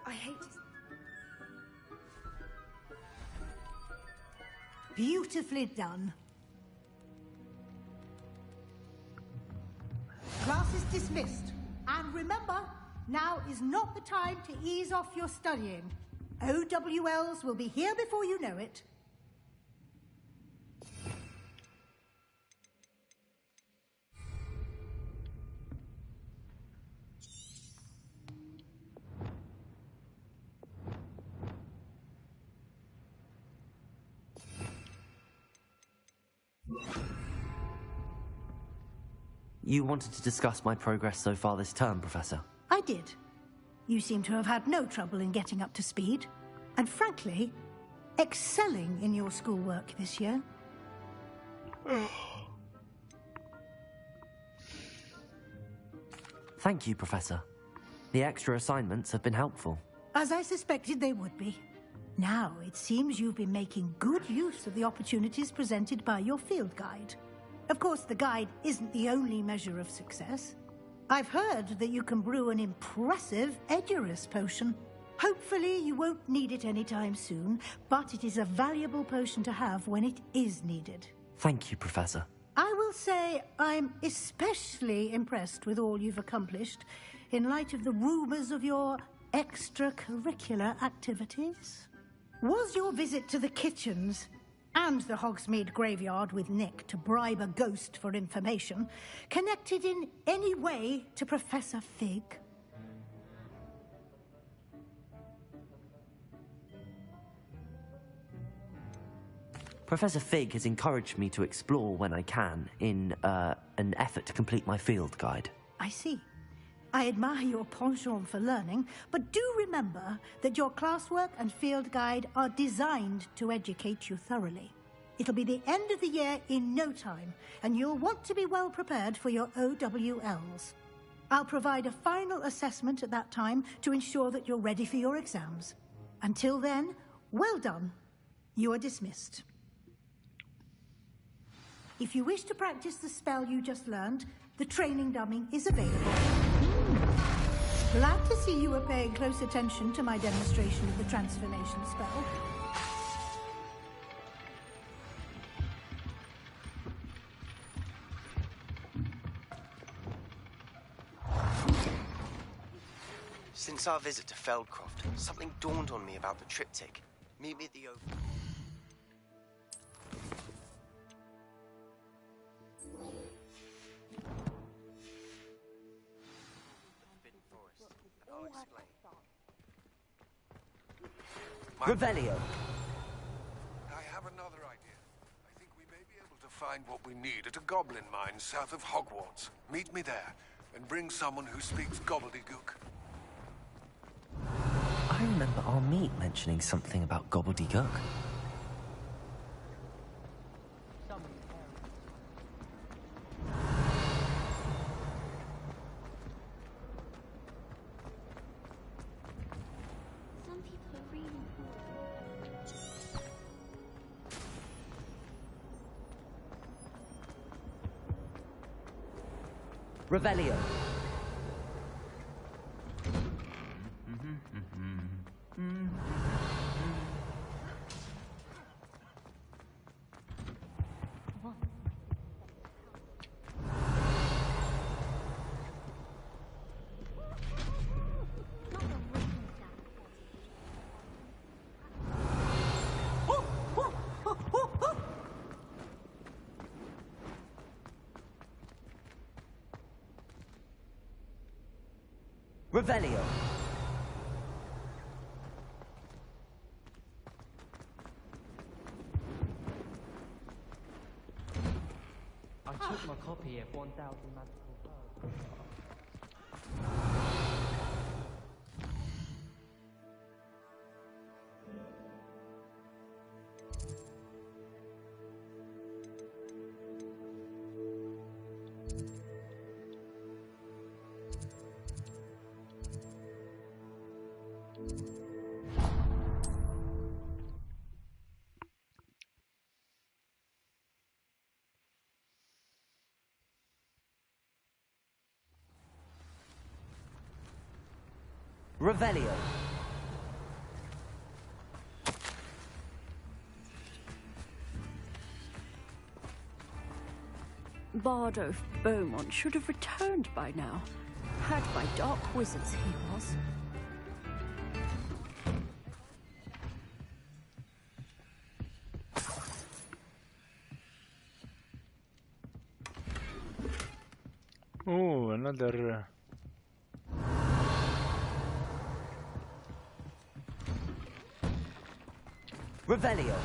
I hate to... Beautifully done. Class is dismissed. And remember, now is not the time to ease off your studying. OWLs will be here before you know it. You wanted to discuss my progress so far this term, Professor? I did. You seem to have had no trouble in getting up to speed. And frankly, excelling in your schoolwork this year. Thank you, Professor. The extra assignments have been helpful. As I suspected they would be. Now, it seems you've been making good use of the opportunities presented by your field guide. Of course, the guide isn't the only measure of success. I've heard that you can brew an impressive Edurus potion. Hopefully, you won't need it anytime soon, but it is a valuable potion to have when it is needed. Thank you, Professor. I will say I'm especially impressed with all you've accomplished in light of the rumors of your extracurricular activities. Was your visit to the kitchens and the Hogsmeade graveyard with Nick to bribe a ghost for information connected in any way to Professor Fig? Professor Fig has encouraged me to explore when I can in an effort to complete my field guide. I see. I admire your penchant for learning, but do remember that your classwork and field guide are designed to educate you thoroughly. It'll be the end of the year in no time, and you'll want to be well prepared for your OWLs. I'll provide a final assessment at that time to ensure that you're ready for your exams. Until then, well done. You are dismissed. If you wish to practice the spell you just learned, the training dummy is available. Glad to see you were paying close attention to my demonstration of the transformation spell. Since our visit to Feldcroft, something dawned on me about the triptych. Meet me at the Oval. Revelio. I have another idea. I think we may be able to find what we need at a goblin mine south of Hogwarts. Meet me there, and bring someone who speaks gobbledygook. I remember our meet mentioning something about gobbledygook. Revelio. Revelio. I took my copy of 1,000 Magical Pearls. Revelio. Bardolph Beaumont should have returned by now. Had by dark wizards he was. Oh, another... Revelio.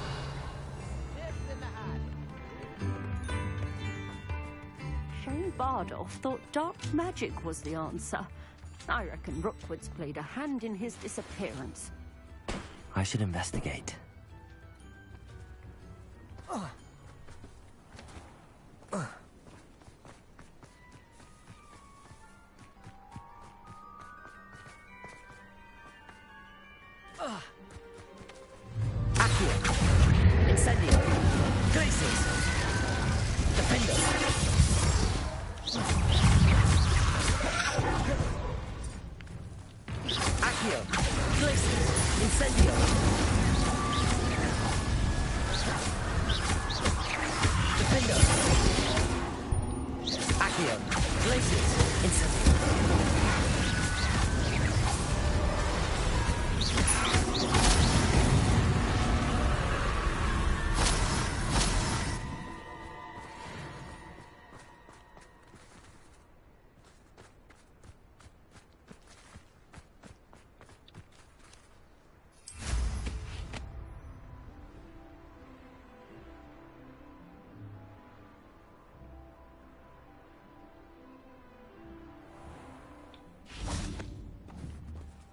Shane Bardolph thought dark magic was the answer. I reckon Rookwood's played a hand in his disappearance. I should investigate. Accio. Glacius. Incendio. Defendo. Accio. Glacius. Incendio.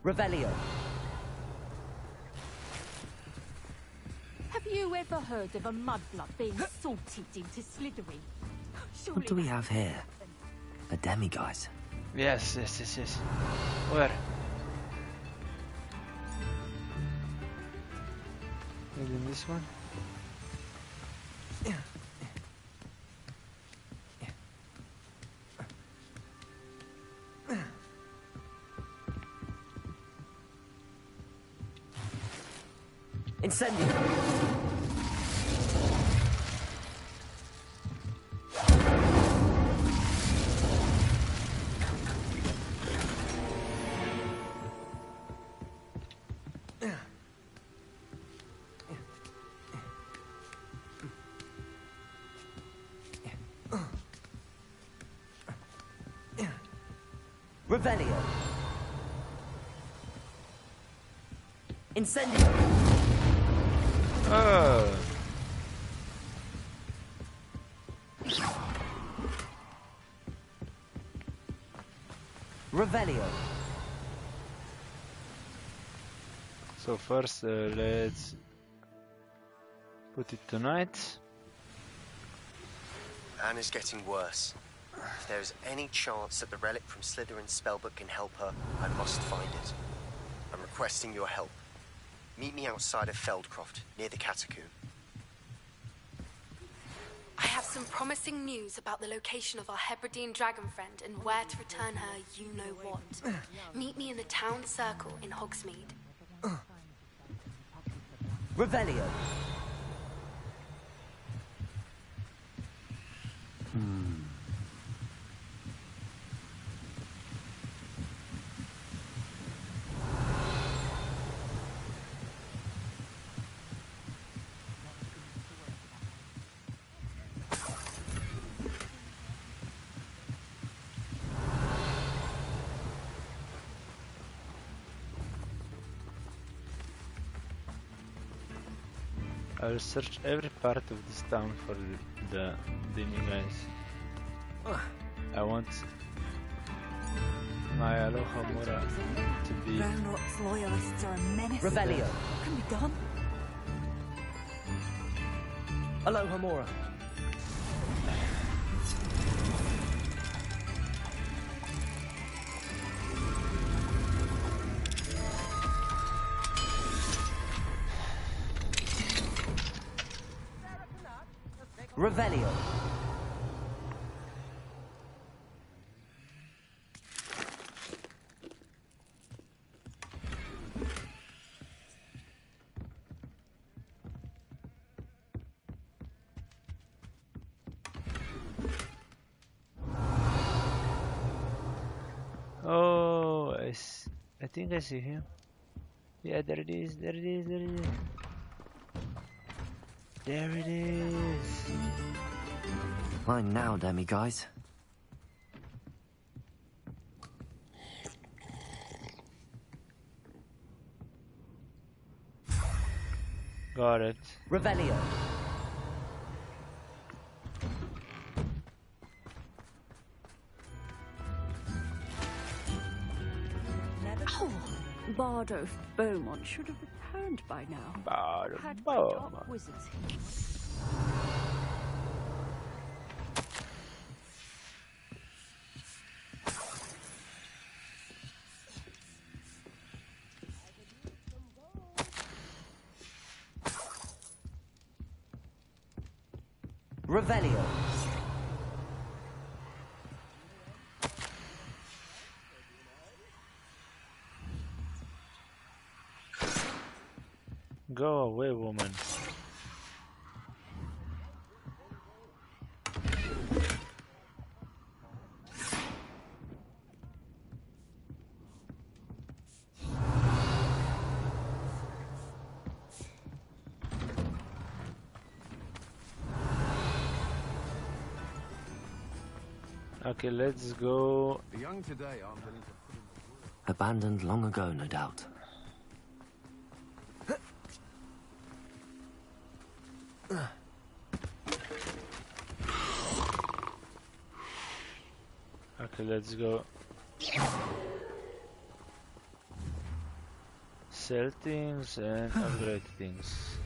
Revelio. Have you ever heard of a mudblood being sorted into Slytherin? What do we have here? A demiguise. Yes. Where? Maybe in this one? Incendio. Revelio. Incendio. Oh. Revelio. So first, let's put it tonight. Anna's getting worse. If there is any chance that the relic from Slytherin's spellbook can help her, I must find it. I'm requesting your help. Meet me outside of Feldcroft, near the catacomb. I have some promising news about the location of our Hebridean dragon friend and where to return her you-know-what. Meet me in the town circle in Hogsmeade. Revelio. I will search every part of this town for the demiguise. I want my Aloha Mora to be... Ranrock's loyalists are a menace. Revelio. What can be done? Aloha Mora. Revelio. Oh, I think I see him. Yeah, there it is, there it is, there it is. There it is. Mine now, demiguise. Got it. Revelio. Bardo Beaumont should have returned by now. Bardo Had Beaumont. dark wizards here. Revelio. Go away, woman. Okay, let's go. The young today aren't willing to put in the work. Abandoned long ago, no doubt. Okay, let's go. Sell things and upgrade things.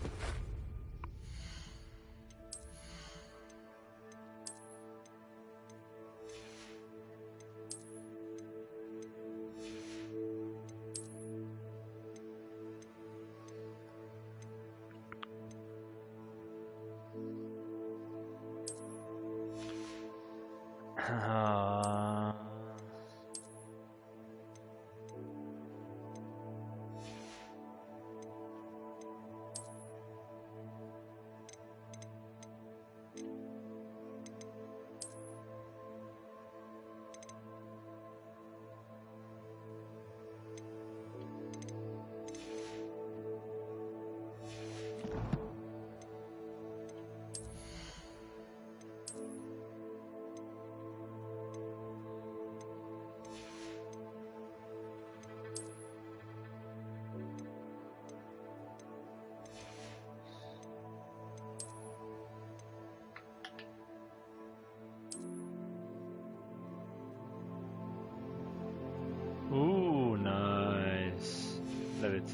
Ooh, nice. Love it.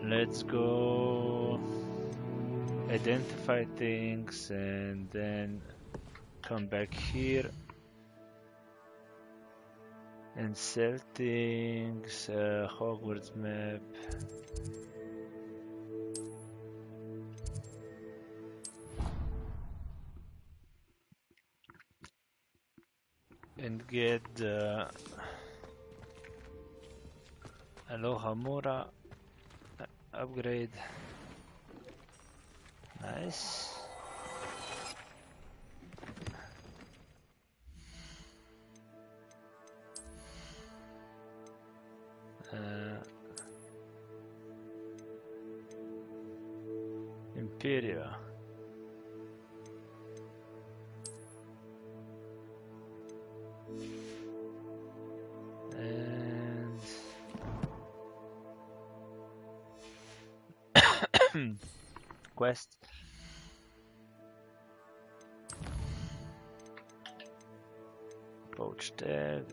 Let's go identify things and then come back here and sell things. Hogwarts map. And get the Aloha Mora upgrade. Nice. Imperia. And quest. Poached egg.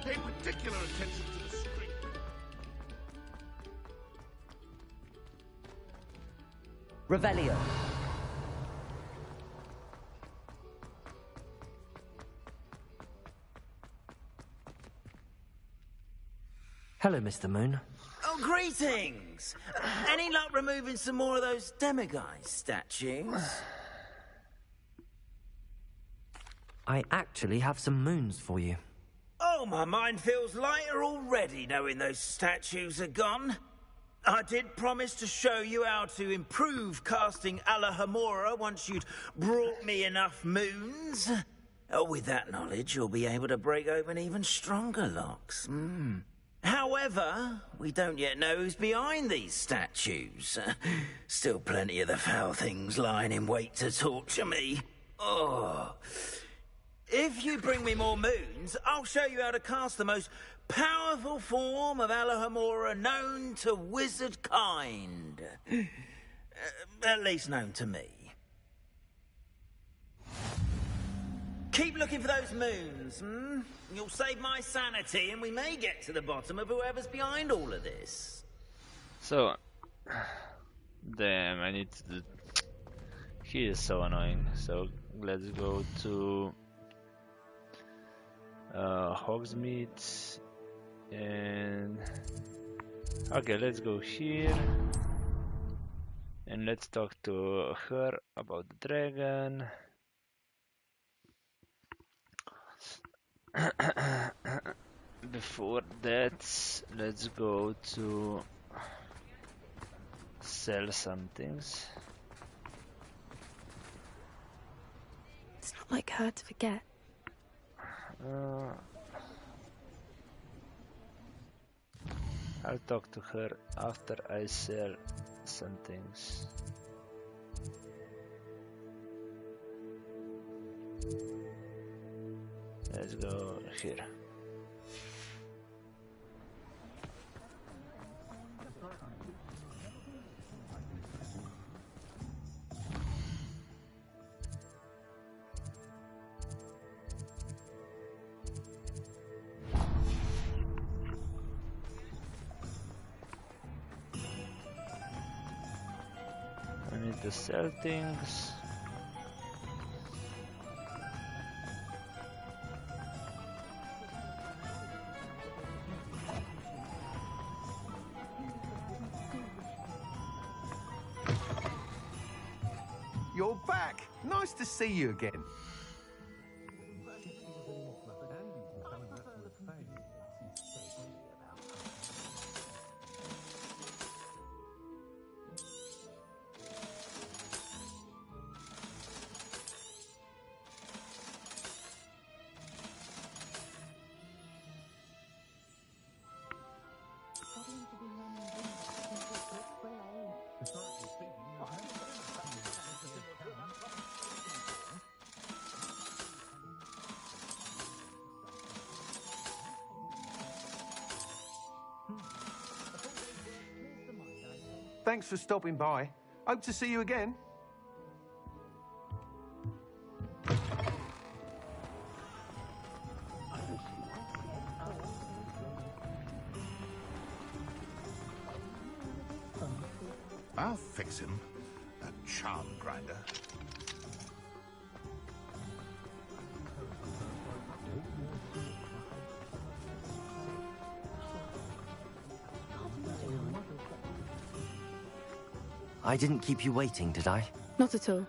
Pay particular attention to the screen. Revelio. Hello, Mr. Moon. Oh, greetings! Any luck removing some more of those demiguise statues? I actually have some moons for you. Oh, my mind feels lighter already knowing those statues are gone. I did promise to show you how to improve casting Alahamora once you'd brought me enough moons. With that knowledge, you'll be able to break open even stronger locks. However, we don't yet know who's behind these statues. Still plenty of the foul things lying in wait to torture me. Oh. If you bring me more moons, I'll show you how to cast the most powerful form of Alahamora known to wizard kind. At least known to me. Keep looking for those moons, You'll save my sanity, and we may get to the bottom of whoever's behind all of this. So, damn, I need to do... He is so annoying. So, let's go to Hogsmeade, and okay, let's go here, and let's talk to her about the dragon. Before that, let's go to sell some things. It's not like her to forget. I'll talk to her after I sell some things. Let's go here. I need to sell things. You're back. Nice to see you again. Thanks for stopping by. Hope to see you again. I'll fix him. That charm grinder. I didn't keep you waiting, did I? Not at all.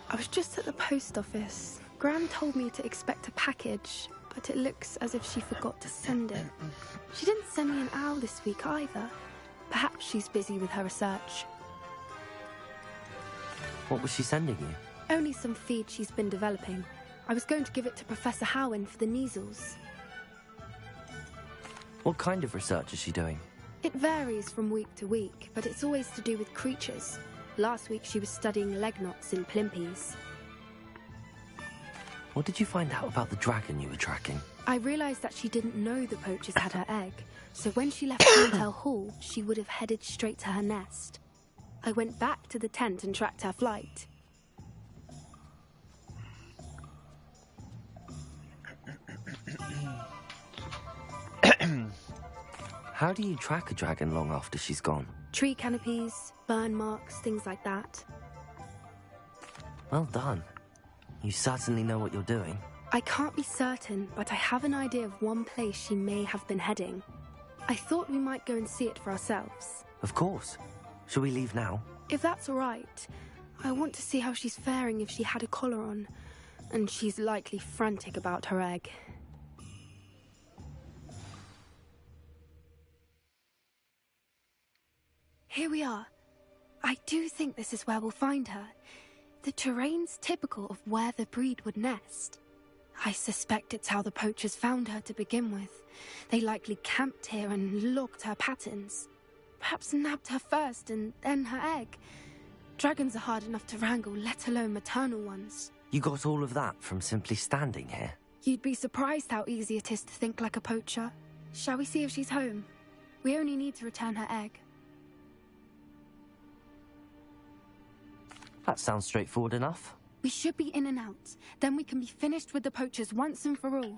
I was just at the post office. Gran told me to expect a package, but it looks as if she forgot to send it. She didn't send me an owl this week either. Perhaps she's busy with her research. What was she sending you? Only some feed she's been developing. I was going to give it to Professor Howen for the measles. What kind of research is she doing? It varies from week to week, but it's always to do with creatures. Last week she was studying leg knots in plimpies. What did you find out about the dragon you were tracking? I realized that she didn't know the poachers had her egg, so when she left Hotel Hall, she would have headed straight to her nest. I went back to the tent and tracked her flight. How do you track a dragon long after she's gone? Tree canopies, burn marks, things like that. Well done. You certainly know what you're doing. I can't be certain, but I have an idea of one place she may have been heading. I thought we might go and see it for ourselves. Of course. Shall we leave now? If that's all right. I want to see how she's faring if she had a collar on. And she's likely frantic about her egg. Here we are. I do think this is where we'll find her. The terrain's typical of where the breed would nest. I suspect it's how the poachers found her to begin with. They likely camped here and logged her patterns. Perhaps nabbed her first and then her egg. Dragons are hard enough to wrangle, let alone maternal ones. You got all of that from simply standing here? You'd be surprised how easy it is to think like a poacher. Shall we see if she's home? We only need to return her egg. That sounds straightforward enough. We should be in and out. Then we can be finished with the poachers once and for all.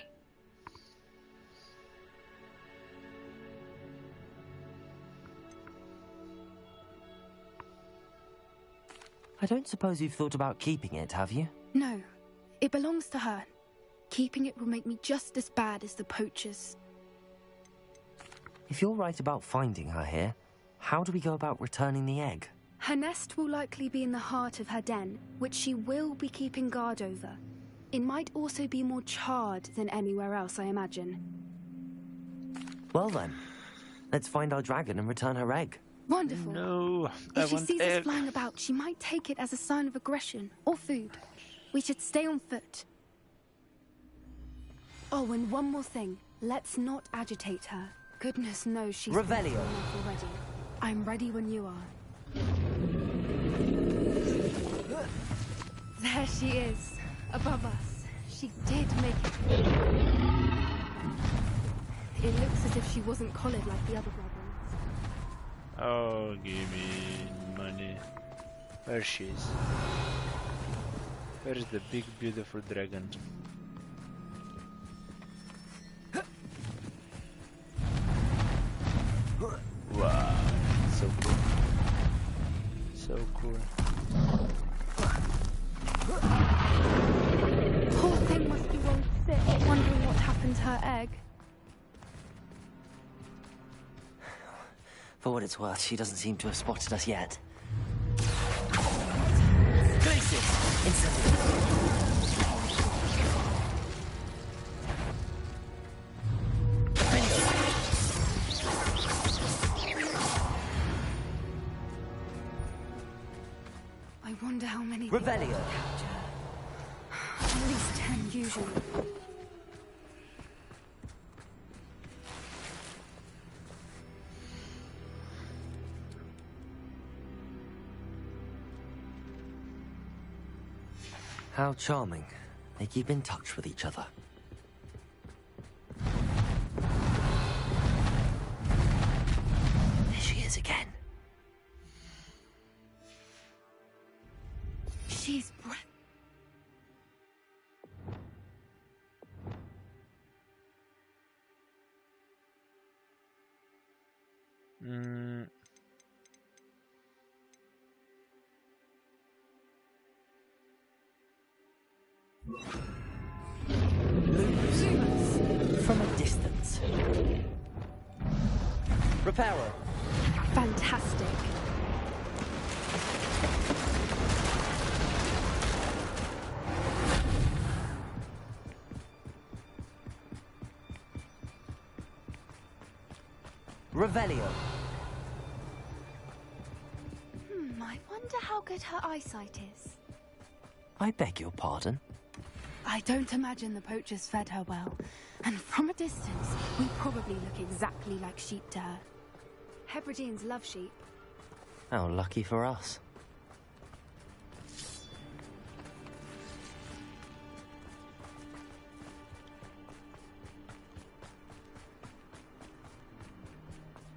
I don't suppose you've thought about keeping it, have you? No. It belongs to her. Keeping it will make me just as bad as the poachers. If you're right about finding her here, how do we go about returning the egg? Her nest will likely be in the heart of her den, which she will be keeping guard over. It might also be more charred than anywhere else, I imagine. Well then, let's find our dragon and return her egg. Wonderful. No, if she sees us flying about, she might take it as a sign of aggression or food. We should stay on foot. Oh, and one more thing. Let's not agitate her. Goodness knows she's Revelio already. I'm ready when you are. There she is, above us. She did make it. It looks as if she wasn't collared like the other dragons. Oh, give me money. There she is. Where is the big, beautiful dragon? Wow, so cool. So cool. Poor thing must be well sick, wondering what happened to her egg. For what it's worth, she doesn't seem to have spotted us yet. Glacius! Instantly! I wonder how many Revelio. At least 10 usually. How charming. They keep in touch with each other. There she is again. She's From a distance. Reparo. fantastic. Revelio. I wonder how good her eyesight is. I beg your pardon? I don't imagine the poachers fed her well. And from a distance, we probably look exactly like sheep to her. Hebrideans love sheep. How lucky for us.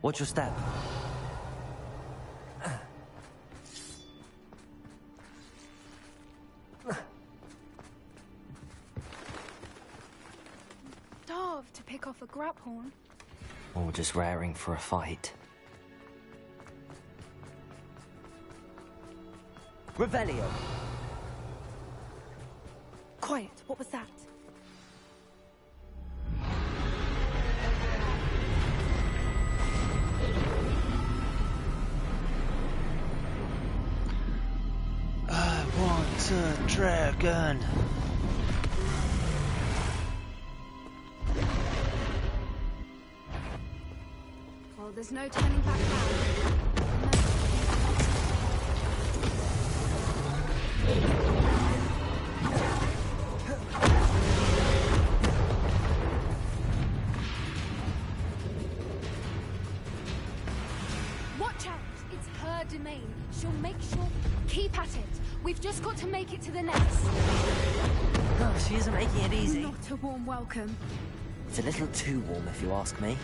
Watch your step. Starved to pick off a grabhorn. Or just raring for a fight. Revelio. Quiet, what was that? I want a dragon. There's no turning back now. Watch out! It's her domain. She'll make sure... Keep at it. We've just got to make it to the nest. Oh, she isn't making it easy. Not a warm welcome. It's a little too warm, if you ask me.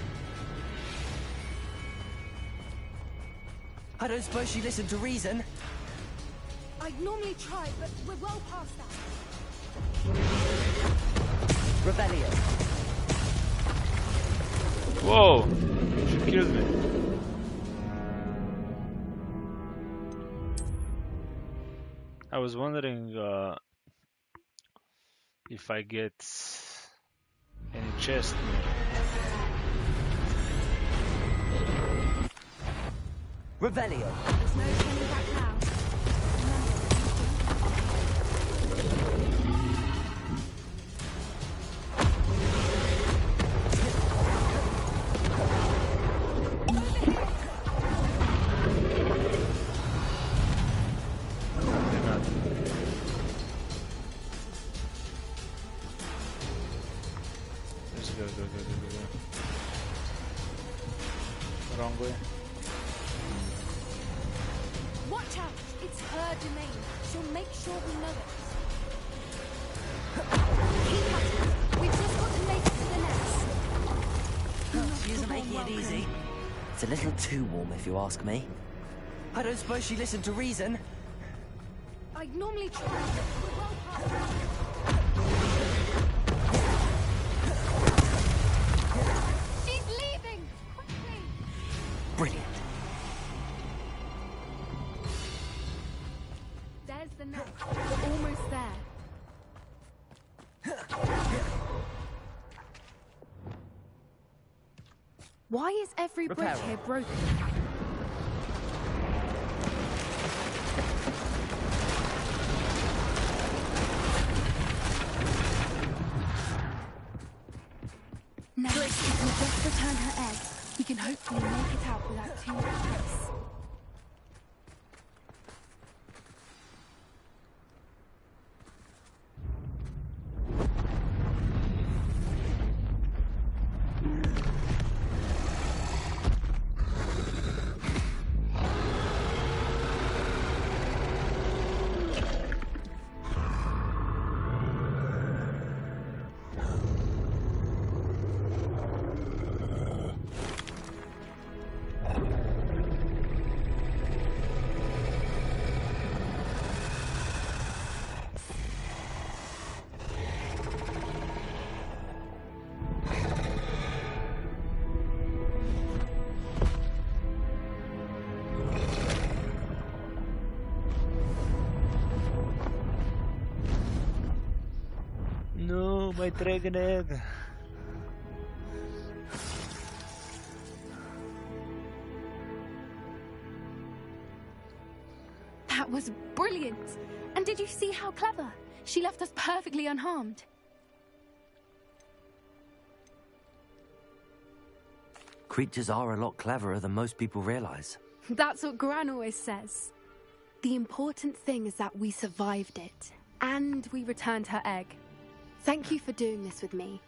I don't suppose she listened to reason. I'd normally try, but we're well past that. Revelio. Whoa! She killed me. I was wondering if I get any chest. Revelio. There's no turning back now. Let's go. Wrong way. Watch out! It's her domain. She'll make sure we know it. Keep at it. We've just got to make it to the nest. Oh, she isn't making it easy. It's a little too warm, if you ask me. I don't suppose she listened to reason. I'd normally try, but we're well past that. She's leaving! Quickly! Brilliant. There's the nest. We're almost there. Why is every brick here broken? Now, if we just return her egg, we can hopefully make it out without too much stress. No, my dragon egg. That was brilliant! And did you see how clever? She left us perfectly unharmed. Creatures are a lot cleverer than most people realize. That's what Gran always says. The important thing is that we survived it. And we returned her egg. Thank you for doing this with me.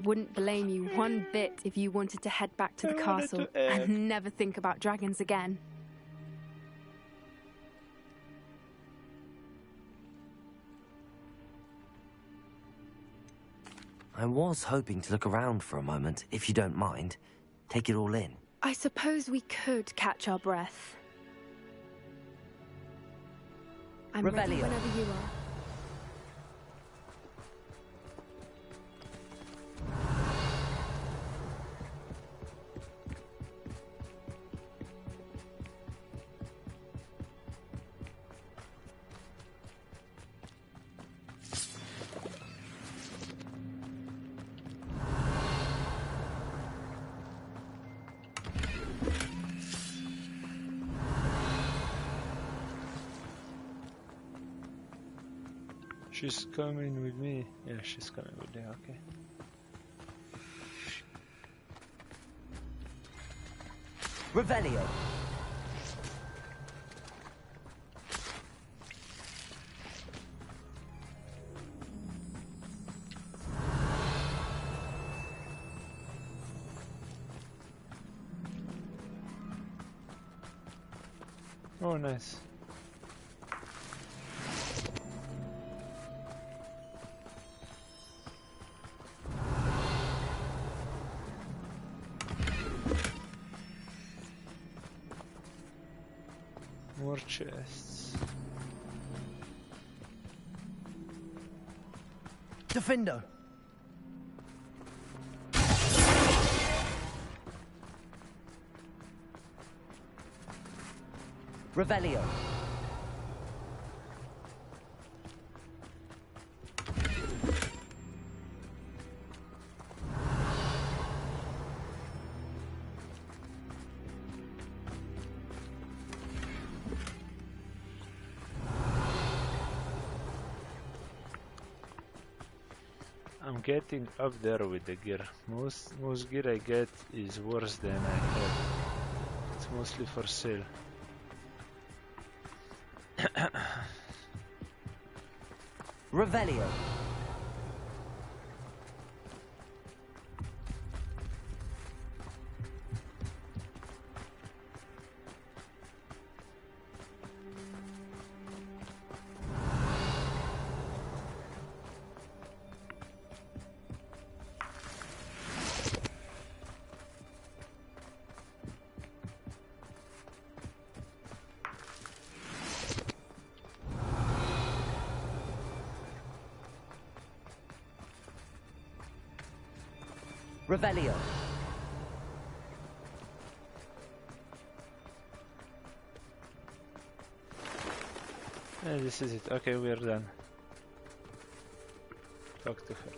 Wouldn't blame you one bit if you wanted to head back to the castle and never think about dragons again. I was hoping to look around for a moment, if you don't mind. Take it all in. I suppose we could catch our breath. I'm ready whenever you are. She's coming with me. Yeah, she's coming with me, okay. Revelio. Oh, nice. More chests. Defender. Revelio. I'm getting up there with the gear. Most gear I get is worse than I have. It's mostly for sale. Revelio. Revelio. This is it. Okay, we're done. Talk to her.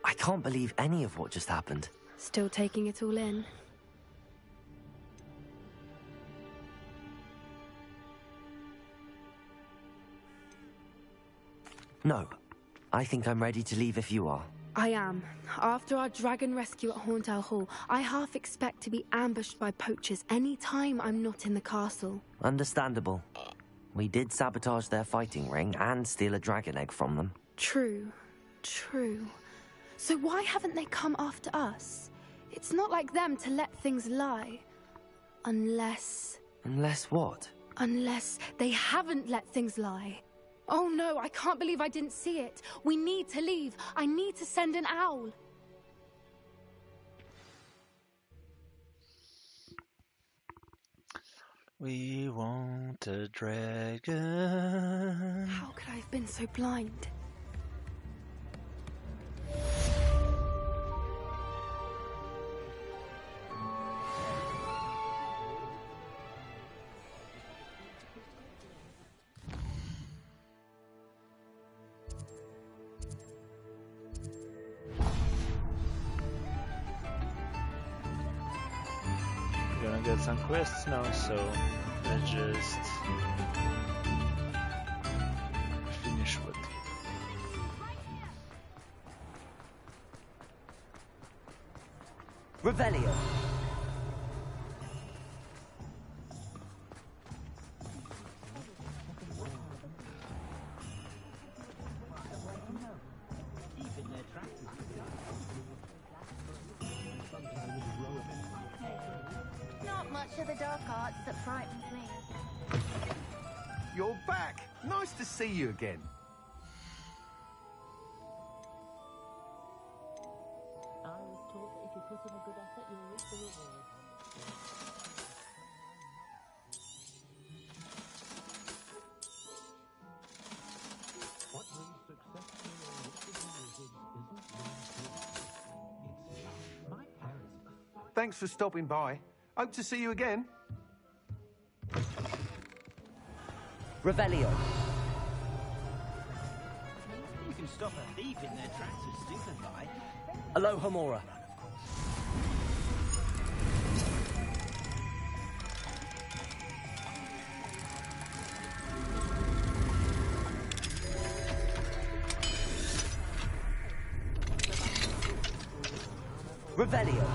I can't believe any of what just happened. Still taking it all in. No, I think I'm ready to leave if you are. I am. After our dragon rescue at Hauntel Hall, I half expect to be ambushed by poachers any time I'm not in the castle. Understandable. We did sabotage their fighting ring and steal a dragon egg from them. True. True. So why haven't they come after us? It's not like them to let things lie. Unless... Unless what? Unless they haven't let things lie. Oh no, I can't believe I didn't see it. We need to leave. I need to send an owl. We want a dragon. How could I have been so blind? Gonna get some quests now, so let's just finish what. Revelio. Not much of the dark arts that frightens me. You're back. Nice to see you again. I was taught that if you put in a good effort, you'll reap the reward. What brings success to your wizards isn't it's love. My parents. Thanks for stopping by. Hope to see you again. Revelio. You can stop a thief in their tracks with stupefy. Alohomora. Revelio.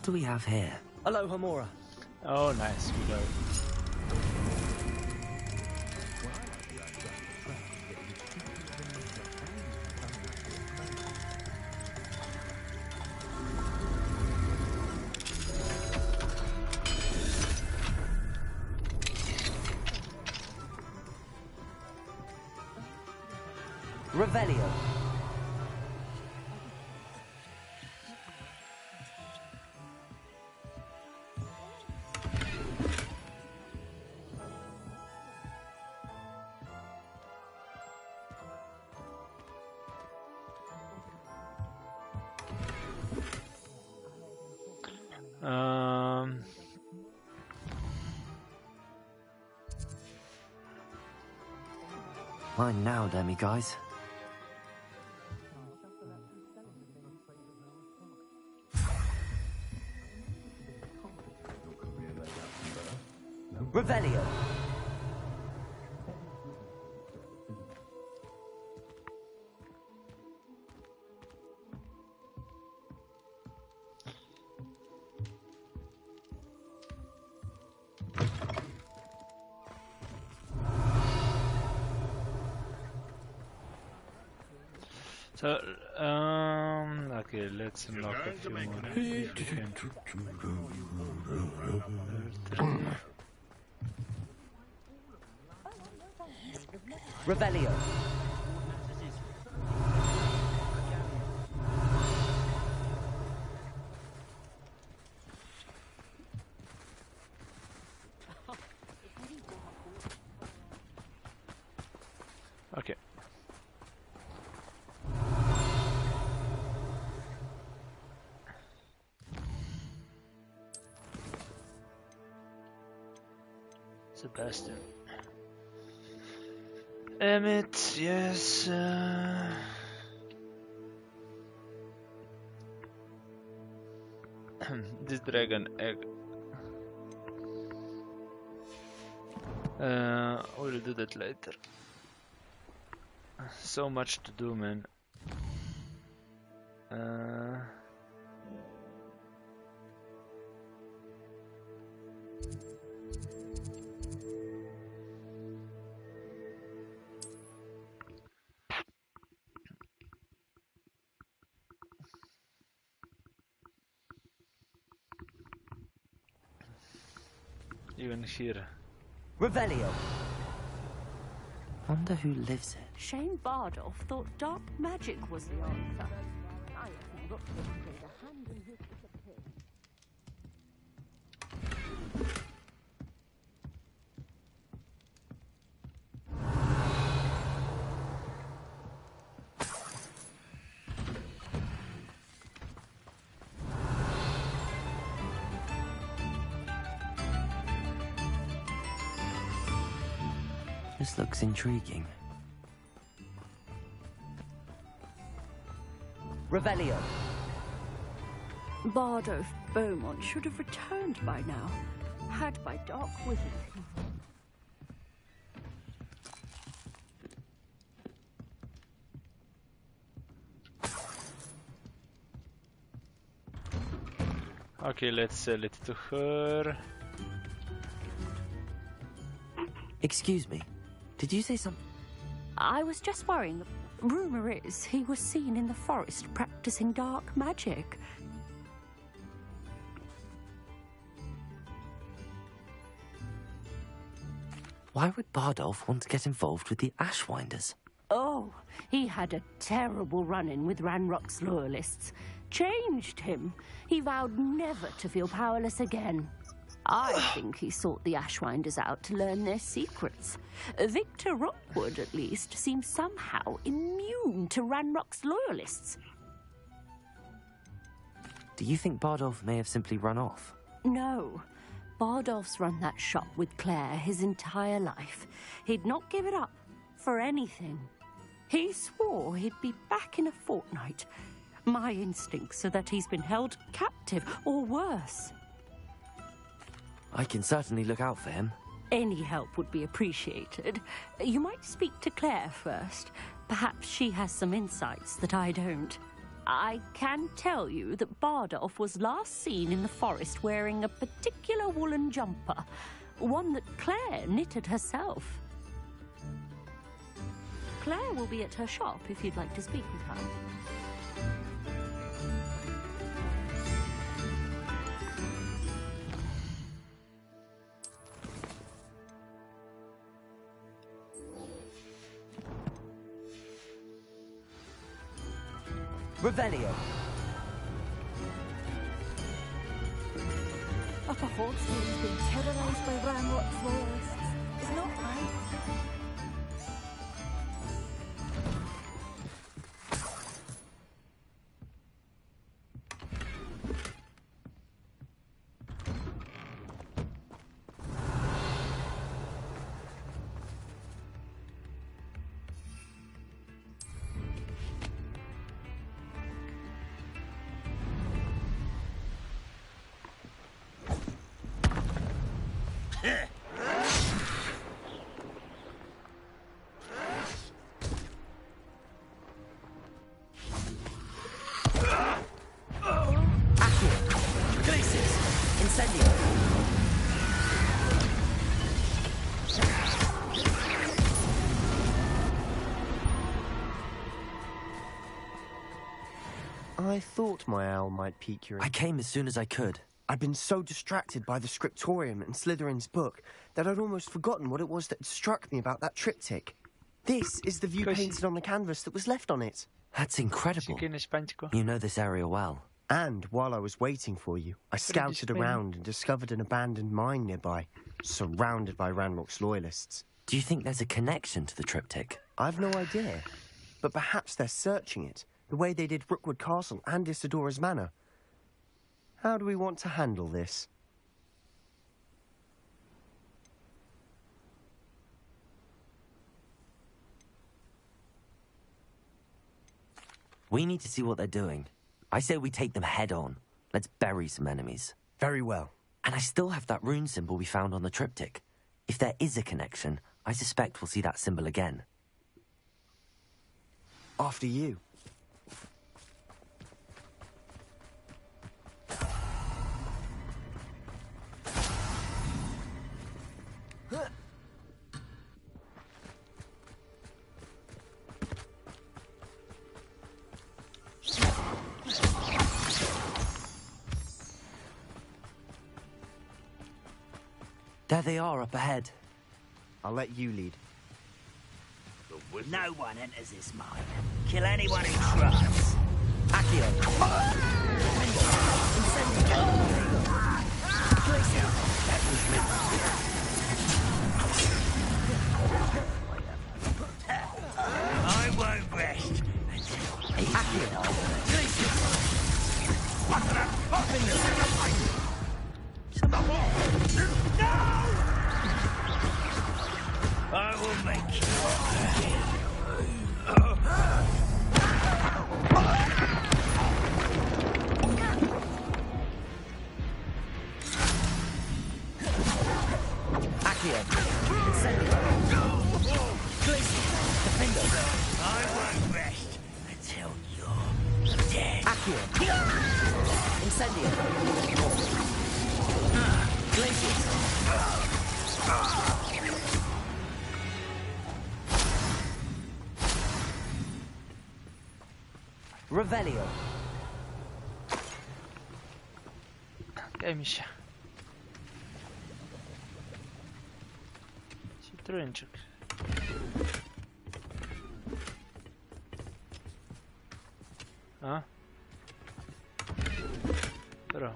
What do we have here? Aloha Mora. Oh, nice. We got it. Revelio. Mine now, Demi guys. Revelio. So, okay, let's unlock a few more. Revelio. Okay. Sebastian. Emmett, yes. This dragon egg. We'll do that later. So much to do, man. Even here. Revelio. Wonder who lives it. Shane Bardolph thought dark magic was the answer. I reckon Rookwood played a hand in his disappearance. This looks intriguing. Revelio. Bardolph Beaumont should have returned by now, had by dark wizards. Okay, let's sell it to her. Excuse me. Did you say something? I was just worrying. Rumor is he was seen in the forest practicing dark magic. Why would Bardolph want to get involved with the Ashwinders? Oh, he had a terrible run-in with Ranrock's loyalists. Changed him. He vowed never to feel powerless again. I think he sought the Ashwinders out to learn their secrets. Victor Rookwood, at least, seems somehow immune to Ranrock's loyalists. Do you think Bardolph may have simply run off? No. Bardolph's run that shop with Claire his entire life. He'd not give it up for anything. He swore he'd be back in a fortnight. My instincts are that he's been held captive, or worse. I can certainly look out for him. Any help would be appreciated. You might speak to Claire first. Perhaps she has some insights that I don't. I can tell you that Bardolph was last seen in the forest wearing a particular woolen jumper, one that Claire knitted herself. Claire will be at her shop if you'd like to speak with her. Revelio. Upper Hogwarts being terrorised by Ranrock's loyalists. It's not right. I thought my owl might pique your... I came as soon as I could. I'd been so distracted by the scriptorium and Slytherin's book that I'd almost forgotten what it was that struck me about that triptych. This is the view painted on the canvas that was left on it. That's incredible. You know this area well. And while I was waiting for you, I scouted around and discovered an abandoned mine nearby, surrounded by Ranrock's loyalists. Do you think there's a connection to the triptych? I've no idea, but perhaps they're searching it, the way they did Rookwood Castle and Isidora's Manor. How do we want to handle this? We need to see what they're doing. I say we take them head on. Let's bury some enemies. Very well. And I still have that rune symbol we found on the triptych. If there is a connection, I suspect we'll see that symbol again. After you. There they are, up ahead. I'll let you lead. No one enters this mine. Kill anyone who tries. Accio. I won't rest. I will make you. I won't rest until you're dead. Incendio. Glacius. Revelio. Daj mi się. Citroenczyk. A? Bro.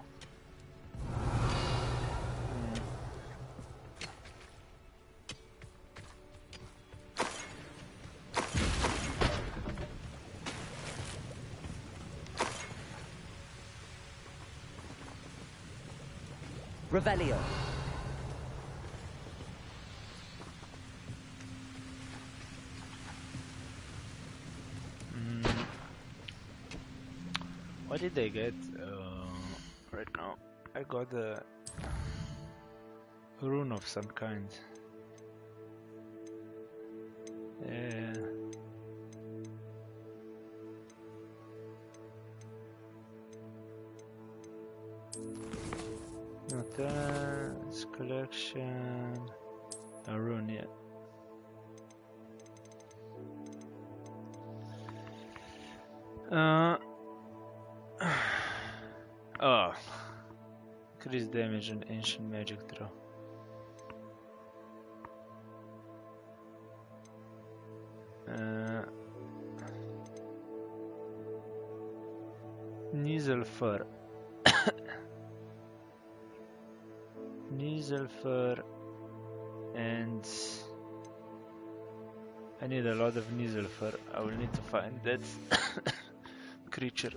Revelio. What did I get right now? I got a rune of some kind. No talents, collection, a rune, yeah. Oh, increase damage on ancient magic throw. Nizelfur. Nizelfur, and I need a lot of Nizelfur. I will need to find that creature.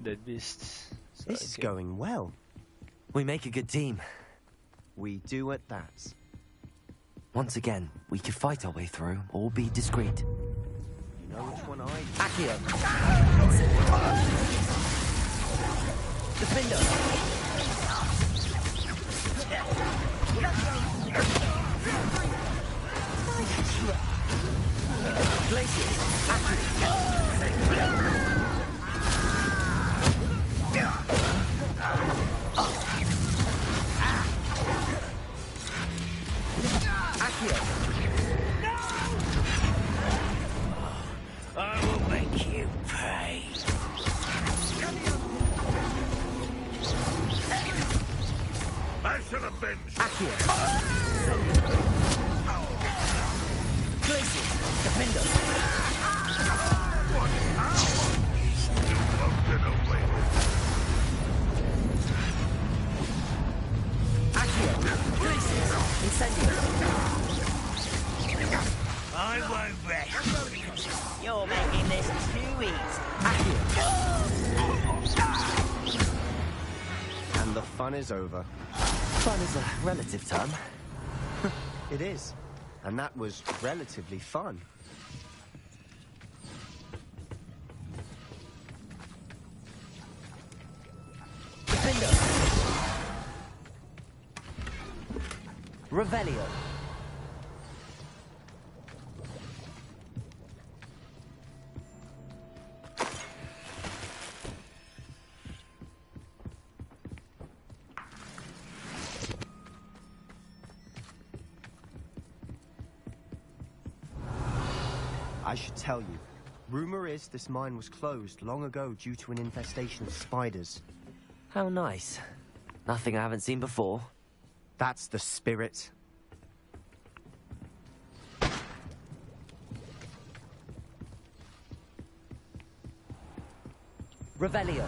That beast. So This is going well. We make a good team. We do at that. Once again, we could fight our way through or be discreet. You know which one I... Accio. Defender. Glacius. Accio. I will make you pay. I should have been. Accio. Glacius. Defender. What? Won't get away with Accio. Glacius. Incendio. I won't rest. You're making this too easy. And the fun is over. Fun is a relative term. It is. And that was relatively fun. Defender. Revelio. I should tell you. Rumor is this mine was closed long ago due to an infestation of spiders. How nice. Nothing I haven't seen before. That's the spirit. Revelio.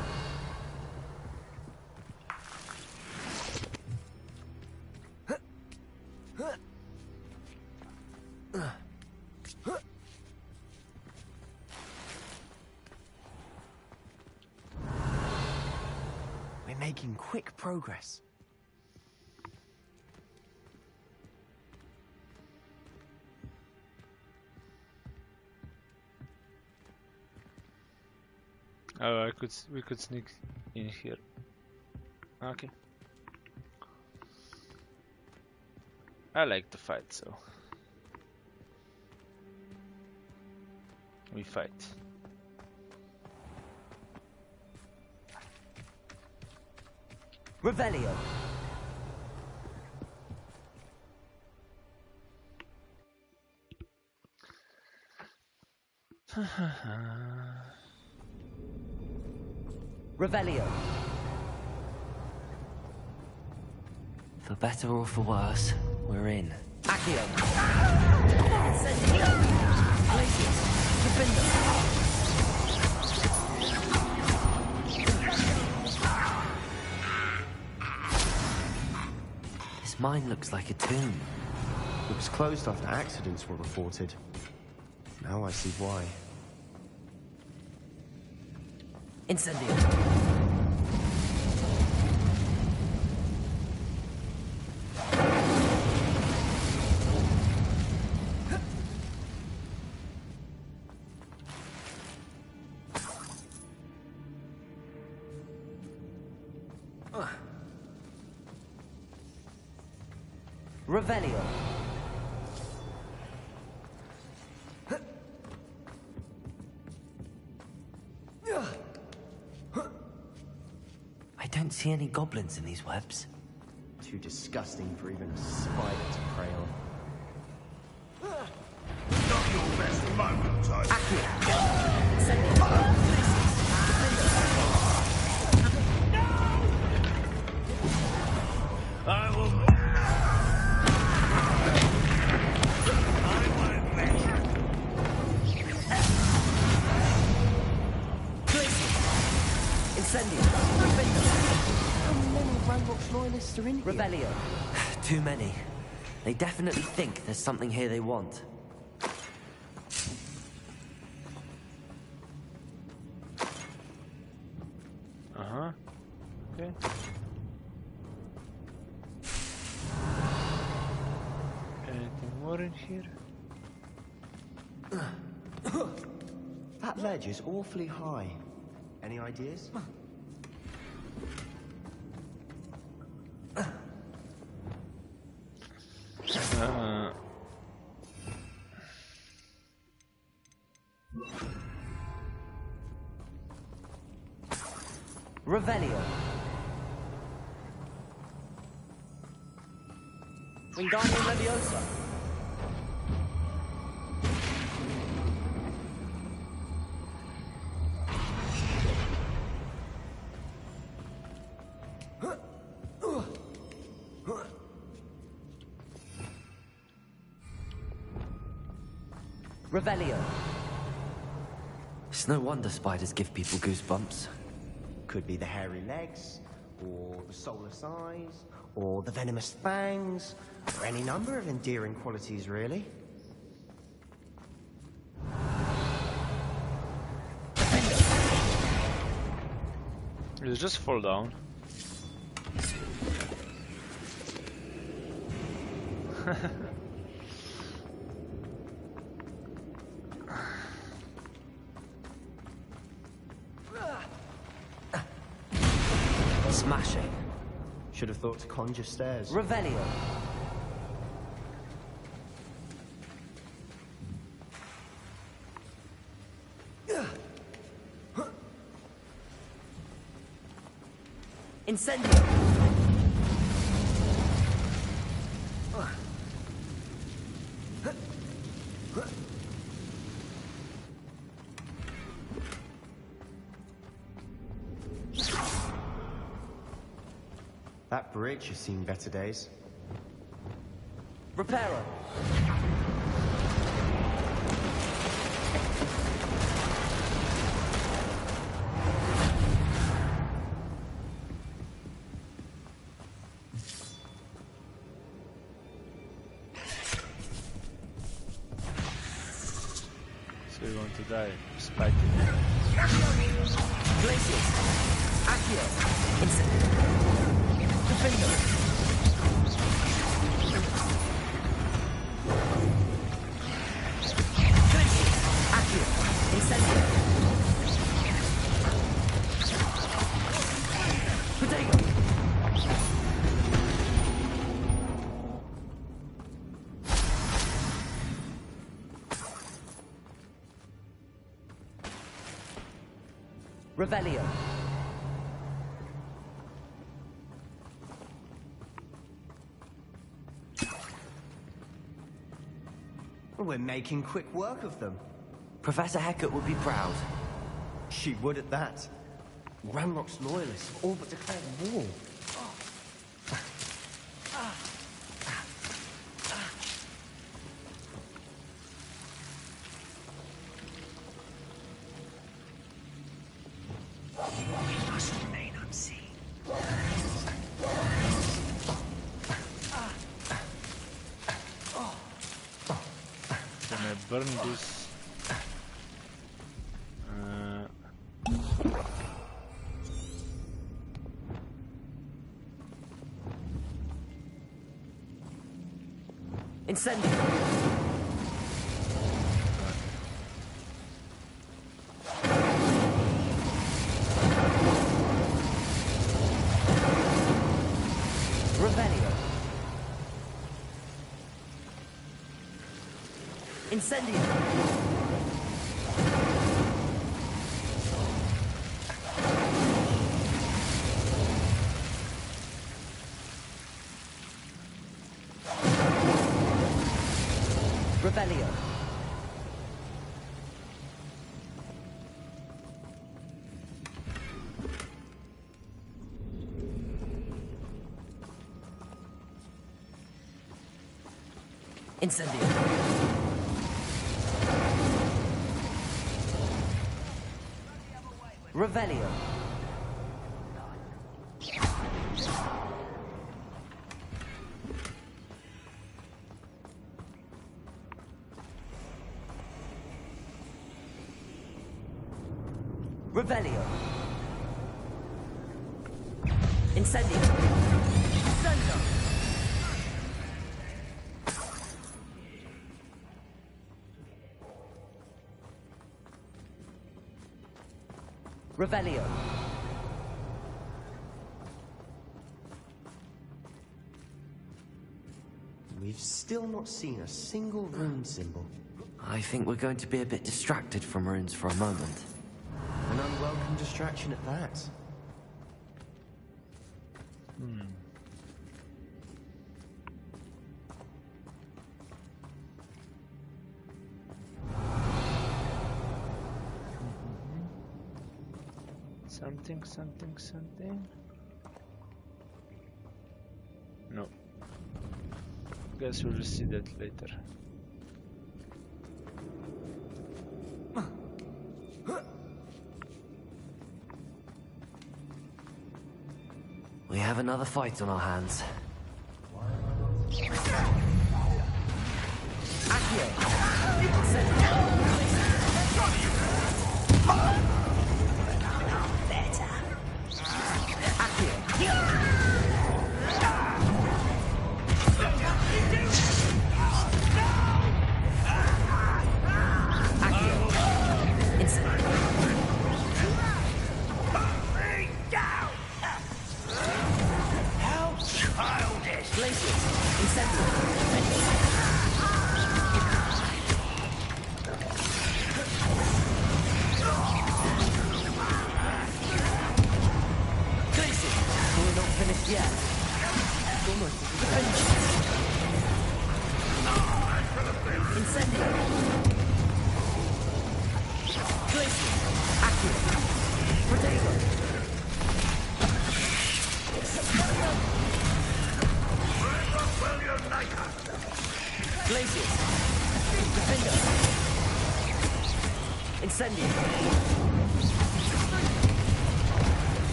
We're making quick progress. Oh, we could sneak in here. Okay. I like to fight, so we fight. Revelio. Revelio. For better or for worse, we're in. Accio. Incendio. Glacius. Defender. This mine looks like a tomb. It was closed after accidents were reported. Now I see why. Incendio. Revelio. don't see any goblins in these webs. Too disgusting for even a spider to prey on. Not your best moment, Tyler. I will. Incendio. How many Ranrock's loyalists are in here? Revelio. Too many. They definitely think there's something here they want. Uh-huh. Okay. Anything more in here? That ledge is awfully high. Any ideas? Revelio. Wingardium Leviosa. Revelio. It's no wonder spiders give people goosebumps. Could be the hairy legs, or the soulless eyes, or the venomous fangs, or any number of endearing qualities, really. It'll just fall down. Smashing. Should have thought to conjure stairs. Revelio. Incendio. That bridge has seen better days. Reparo. So we want to die. Spike. Glacius. Accio. Incendio. Defender. Glacius. Accio. Incendio. Protego. Revelio. We're making quick work of them. Professor Hecat would be proud. She would at that. Ranrock's loyalists have all but declared war. We must remain unseen. Can I burn this? Incendio. Revelio. Incendio. Revelio. Incendio. Revelio. Revelio. Incendio. Incendio. Revelio. We've still not seen a single rune symbol. I think we're going to be a bit distracted from runes for a moment. An unwelcome distraction at that. Something. No. Guess we'll see that later. We have another fight on our hands.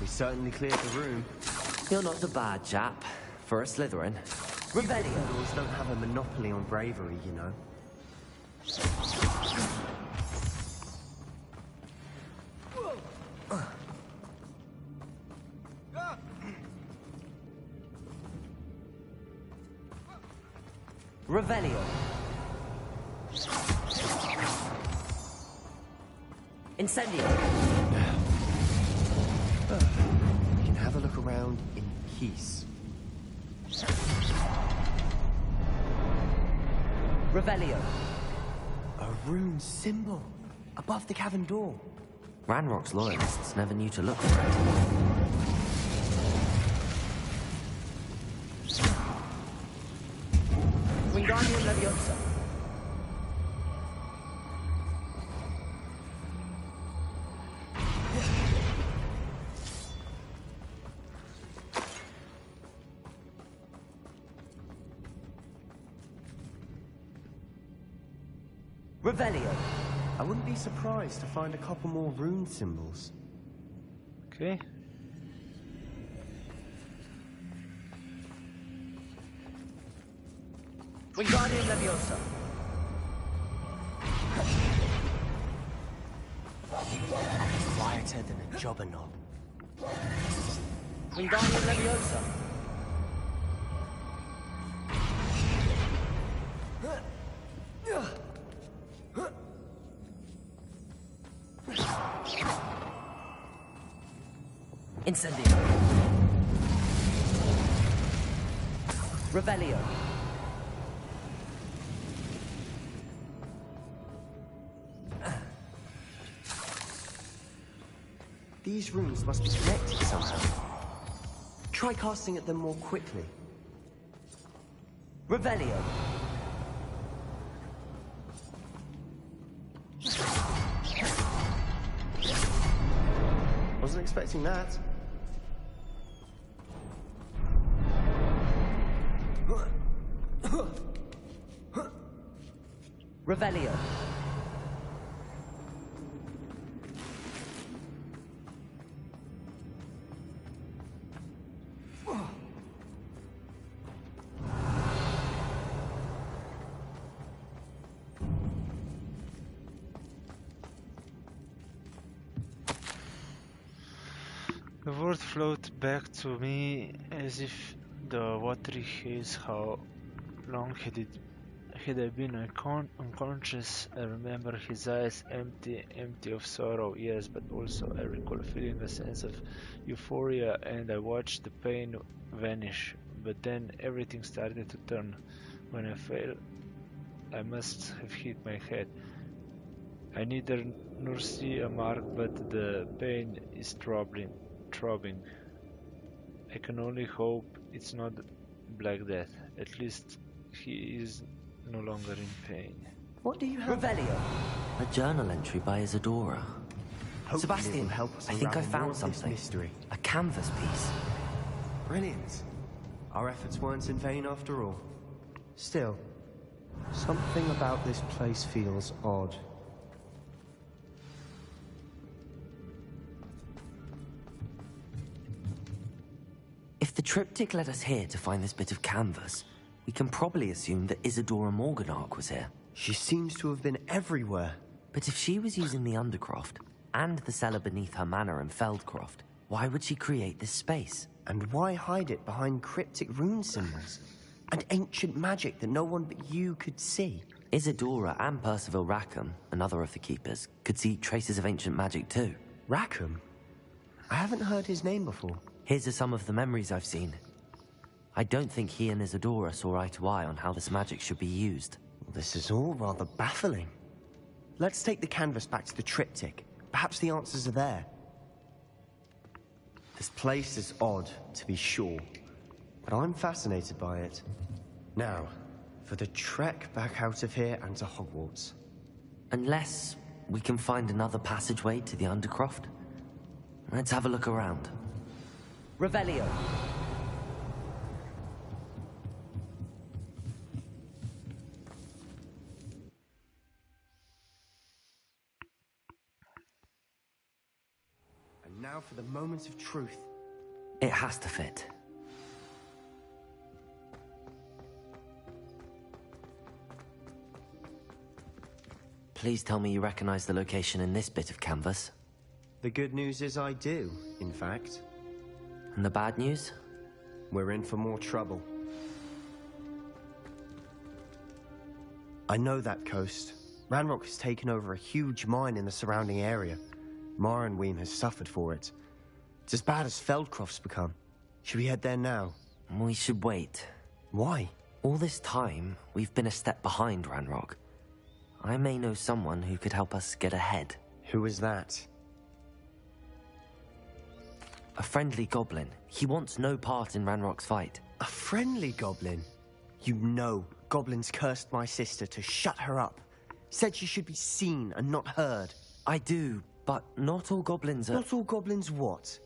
Certainly cleared the room. You're not a bad chap for a Slytherin. Gryffindors don't have a monopoly on bravery, you know. Revelio. Incendio. We can have a look around in peace. Revelio. A rune symbol above the cavern door. Ranrock's loyalists never knew to look for it. Wingardium Leviosa. Revelio. I wouldn't be surprised to find a couple more rune symbols. Okay. Wingardium Leviosa. Quiet better than a jobber knob. Wingardium Leviosa. Incendio. Revelio. These runes must be connected somehow. Try casting at them more quickly. Revelio. Wasn't expecting that. Revelio. The word flowed back to me as if the watery haze. How long had I been unconscious? I remember his eyes empty of sorrow, yes, but also I recall feeling a sense of euphoria, and I watched the pain vanish. But then everything started to turn. When I fell, I must have hit my head. I neither nor see a mark, but the pain is throbbing. I can only hope it's not Black Death. At least he is no longer in pain. What do you have? Revelio. A journal entry by Isadora. Hopefully Sebastian, it will help us I think I unravel more found of this something. mystery. A canvas piece. Brilliant. Our efforts weren't in vain after all. Still, something about this place feels odd. If the triptych led us here to find this bit of canvas, we can probably assume that Isadora Morganark was here. She seems to have been everywhere. But if she was using the Undercroft, and the cellar beneath her manor in Feldcroft, why would she create this space? And why hide it behind cryptic rune symbols? And ancient magic that no one but you could see? Isadora and Percival Rackham, another of the Keepers, could see traces of ancient magic too. Rackham? I haven't heard his name before. His are some of the memories I've seen. I don't think he and Isadora saw eye to eye on how this magic should be used. This is all rather baffling. Let's take the canvas back to the triptych. Perhaps the answers are there. This place is odd, to be sure, but I'm fascinated by it. Now, for the trek back out of here and to Hogwarts. Unless we can find another passageway to the Undercroft. Let's have a look around. Revelio. And now for the moment of truth. It has to fit. Please tell me you recognize the location in this bit of canvas. The good news is I do, in fact. And the bad news? We're in for more trouble. I know that coast. Ranrock has taken over a huge mine in the surrounding area. Mornweem has suffered for it. It's as bad as Feldcroft's become. Should we head there now? We should wait. Why? All this time, we've been a step behind Ranrock. I may know someone who could help us get ahead. Who is that? A friendly goblin. He wants no part in Ranrock's fight. A friendly goblin? You know, goblins cursed my sister to shut her up. Said she should be seen and not heard. I do, but not all goblins are... Not all goblins what?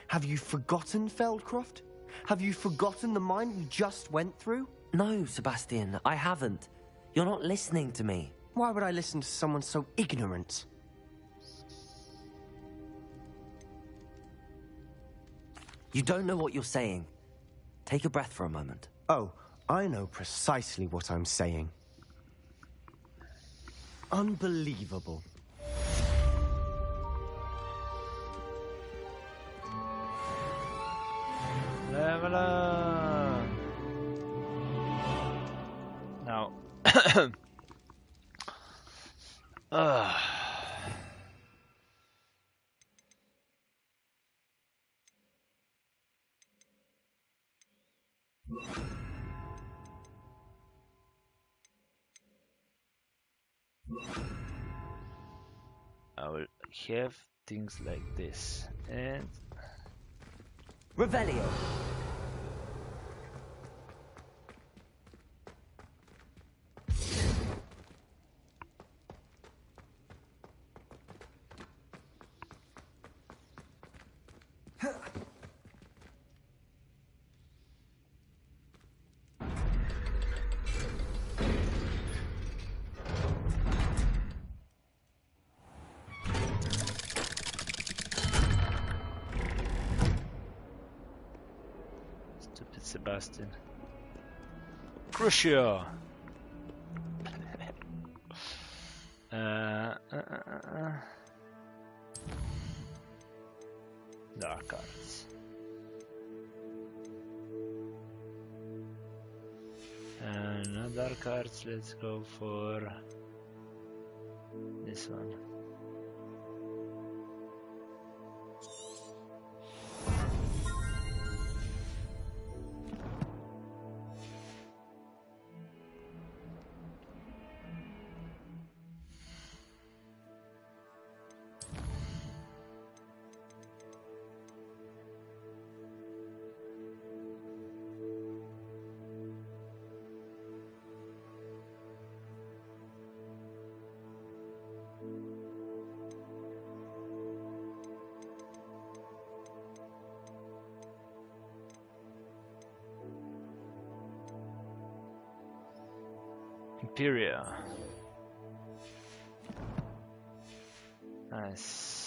Have you forgotten Feldcroft? Have you forgotten the mine we just went through? No, Sebastian, I haven't. You're not listening to me. Why would I listen to someone so ignorant? You don't know what you're saying. Take a breath for a moment. Oh, I know precisely what I'm saying. Unbelievable. I will have things like this and Revelio. stupid Sebastian. Crucia. Dark cards. No dark cards. Let's go for this one. Imperia. Nice.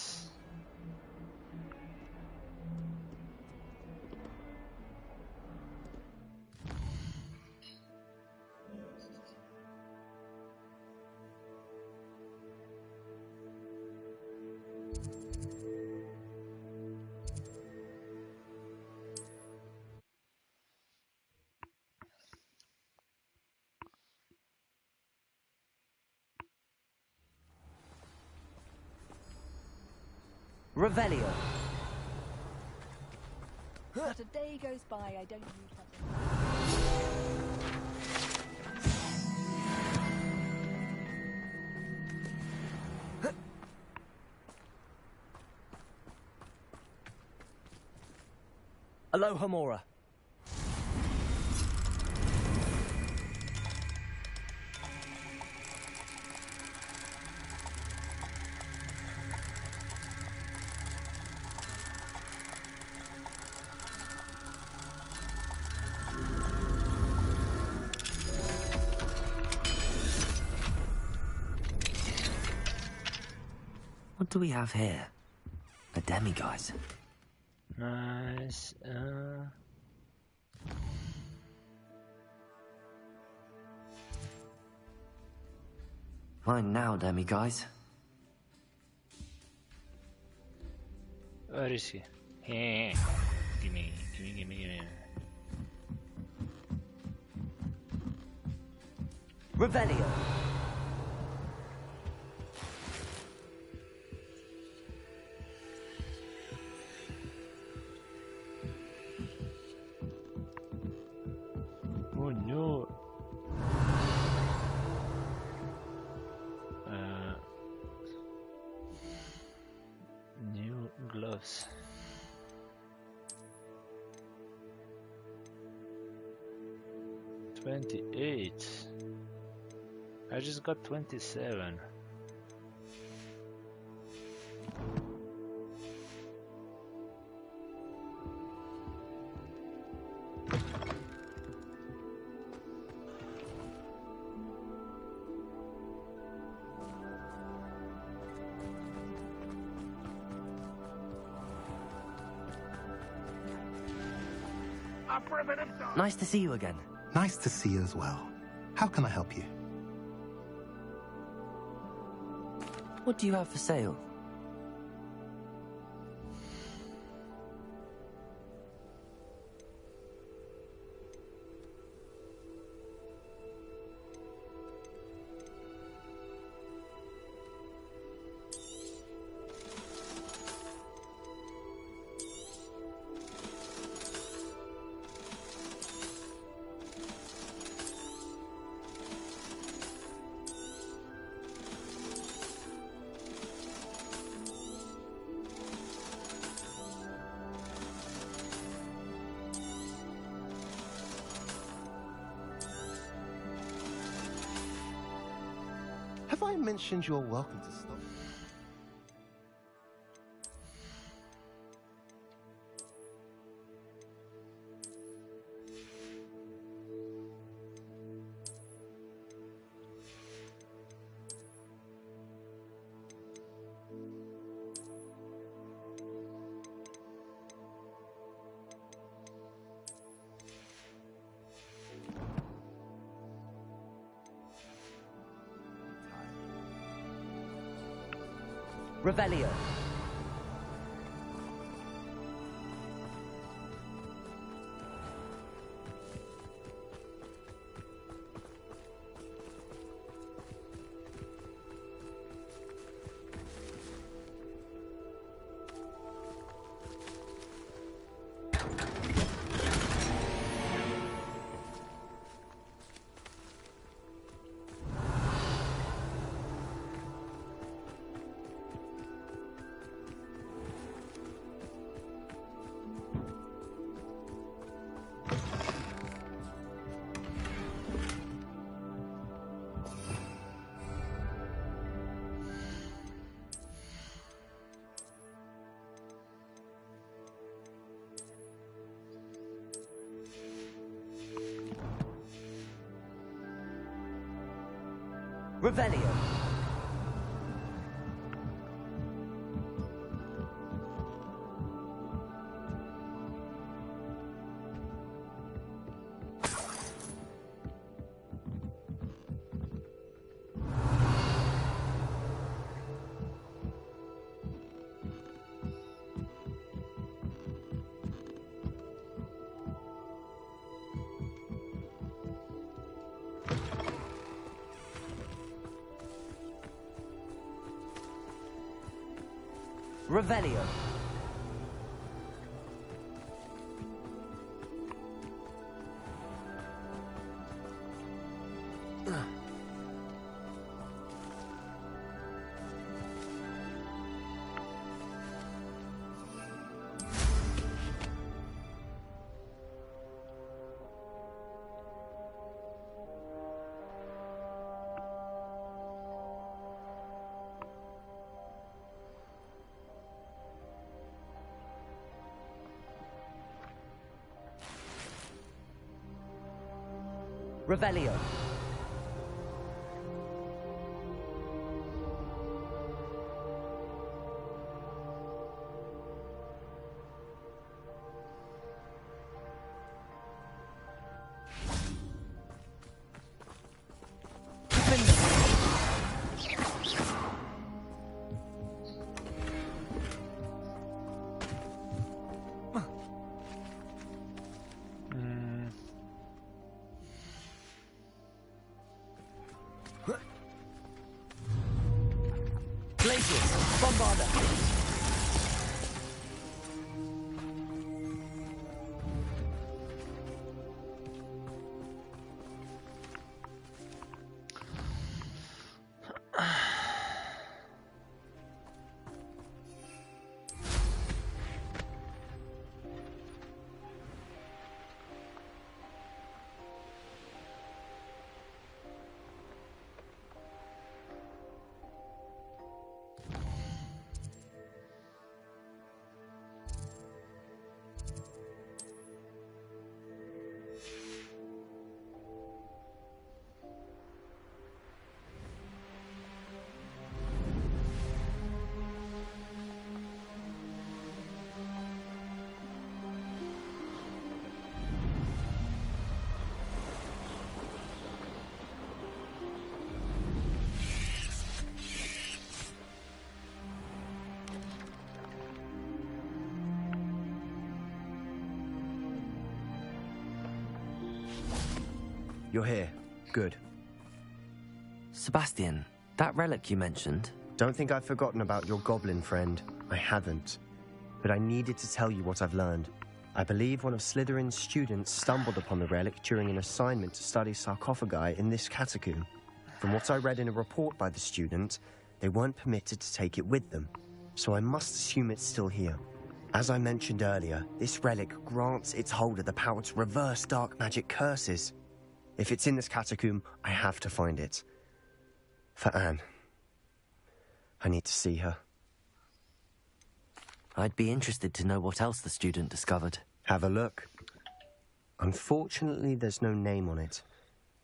Revelio. Not a day goes by I don't use something. Alohomora. What do we have here? A demiguise. Nice. Mine now, demiguise. Where is he? Gimme. Revelio. Oh no. New gloves. $28. I just got 27. Nice to see you again. Nice to see you as well. How can I help you? What do you have for sale? Have I mentioned you're welcome to stop? Revelio. Revelio. Revelio. Revelio. Glacius, Bombarder. You're here. Good. Sebastian, that relic you mentioned... Don't think I've forgotten about your goblin friend. I haven't. But I needed to tell you what I've learned. I believe one of Slytherin's students stumbled upon the relic during an assignment to study sarcophagi in this catacomb. From what I read in a report by the student, they weren't permitted to take it with them, so I must assume it's still here. As I mentioned earlier, this relic grants its holder the power to reverse dark magic curses. If it's in this catacomb, I have to find it. For Anne. I need to see her. I'd be interested to know what else the student discovered. Have a look. Unfortunately, there's no name on it.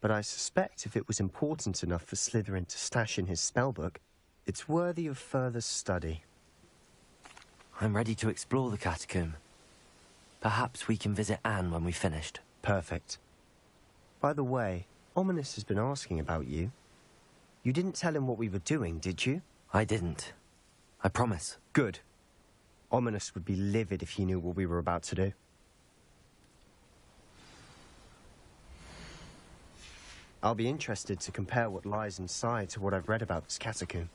But I suspect if it was important enough for Slytherin to stash in his spellbook, it's worthy of further study. I'm ready to explore the catacomb. Perhaps we can visit Anne when we've finished. Perfect. By the way, Ominous has been asking about you. You didn't tell him what we were doing, did you? I didn't. I promise. Good. Ominous would be livid if he knew what we were about to do. I'll be interested to compare what lies inside to what I've read about this catacomb.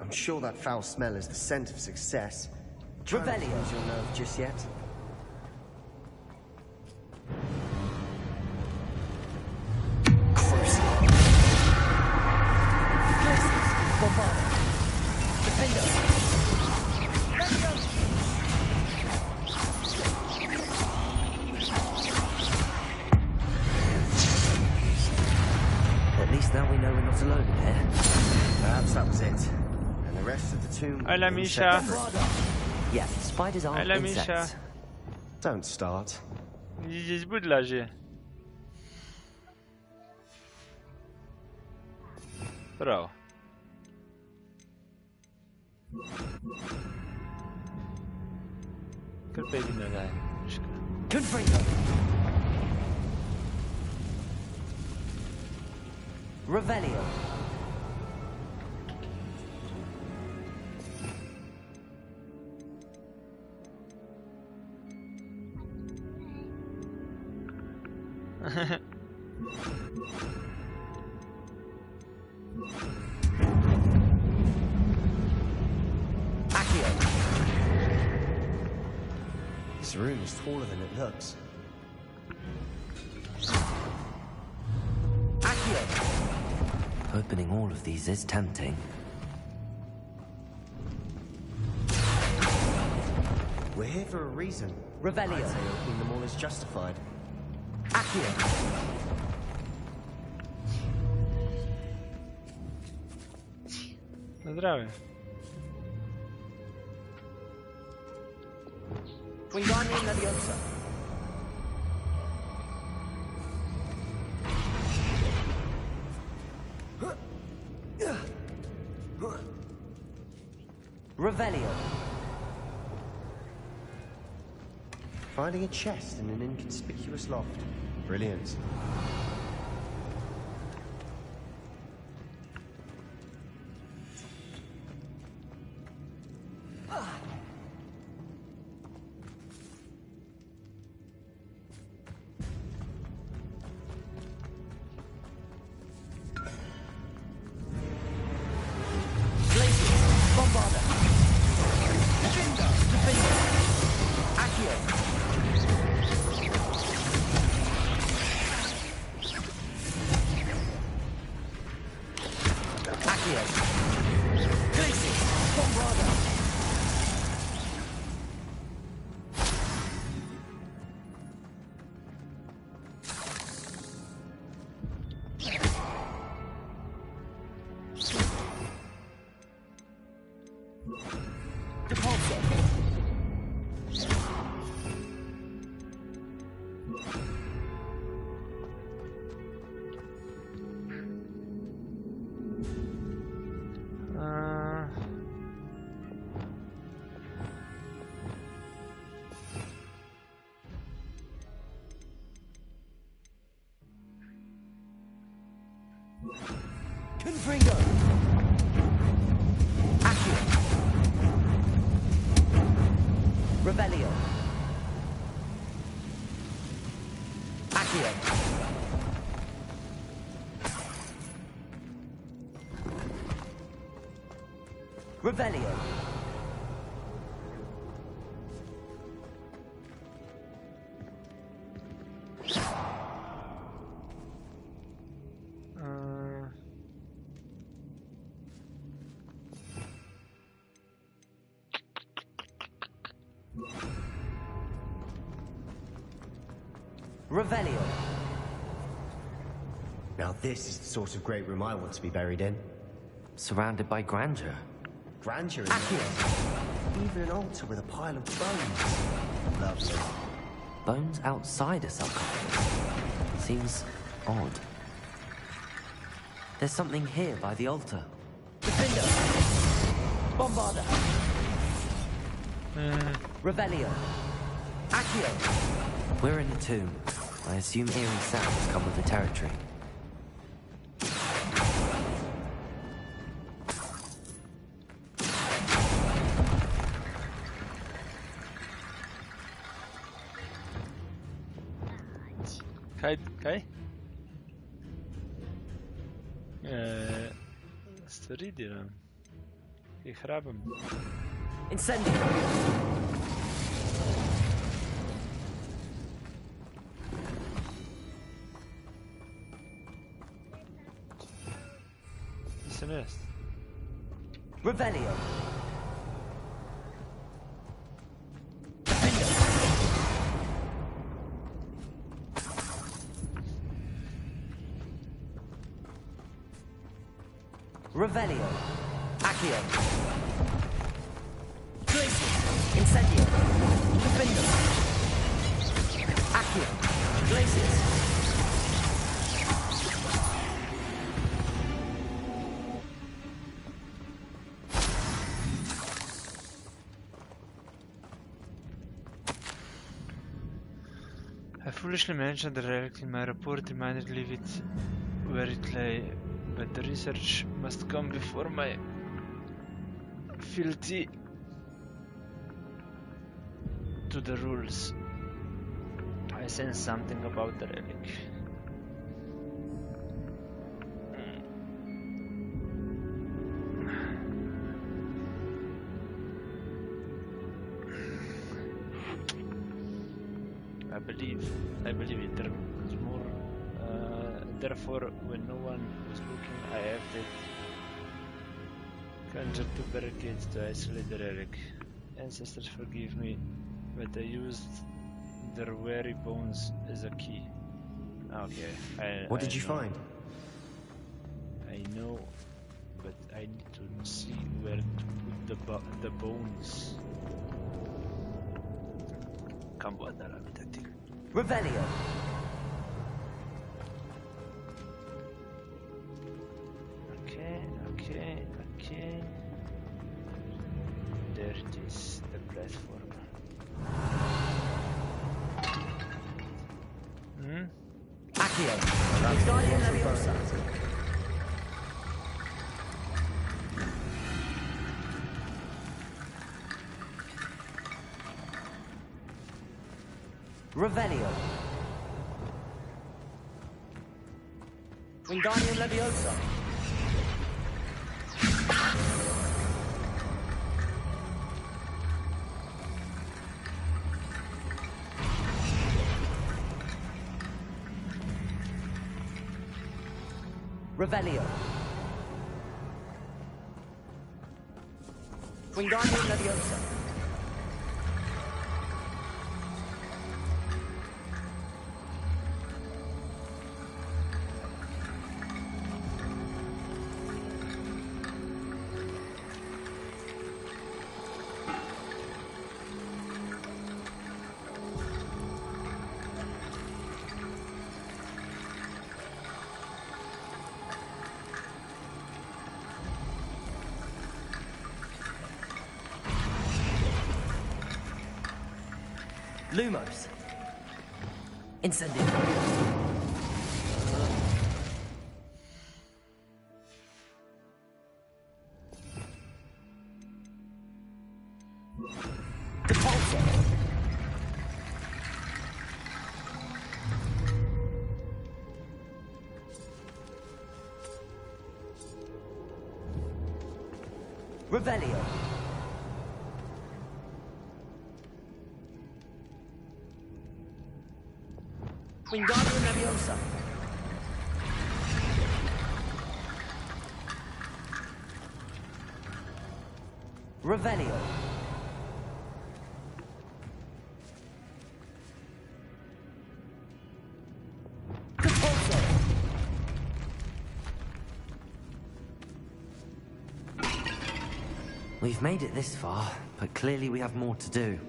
I'm sure that foul smell is the scent of success. Try not to lose your nerve just yet. At least now we know we're not alone in here. Perhaps that was it. And the rest of the tomb... Hai la Misha. Yeah, spiders Hai aren't la Misha. insects. Don't start. Gli sbullage. Bravo. Colpevine dai. Confringo. Revelio. This room is taller than it looks. Opening all of these is tempting. We're here for a reason. Revelio. I'd say opening them all is justified. Zdravím. Wingardium Leviosa. Revelio. Finding a chest in an inconspicuous loft. Brilliant. Confringo. Accio. Revelio. Accio. Revelio. Revelio. Now this is the sort of great room I want to be buried in. Surrounded by grandeur. Grandeur in there. Even an altar with a pile of bones. Lovely. Bones outside a sarcophagus. Seems odd. There's something here by the altar. Defender. Bombarder. Revelio. Accio. We're in the tomb. I assume eerie sounds come with the territory. Kaj? Stvari delam. Kaj hrabim. Incendio. Nisem jaz. Revelio. Revelio. Accio. Glacius. Incendio. Defender. Accio. Glacius. I foolishly mentioned the relic in my report, reminded to leave it where it lay, but the research must come before my fealty to the rules. I sense something about the relic. I believe it. There was more. Therefore, when no one was looking, I acted. Conjured two barricades to isolate the relic. Ancestors forgive me, but I used their weary bones as a key. Okay. What did you find? I know, but I need to see where to put the bones. Come on, Revelio. Okay. There it is, the platform. Accio. Guardian Leviosa. Revelio. Wingardium Leviosa. Revelio. Wingardium Leviosa. Lumos. Incendio. Depulso. Revelio. Wingardium Leviosa. Revelio. We've made it this far, but clearly we have more to do.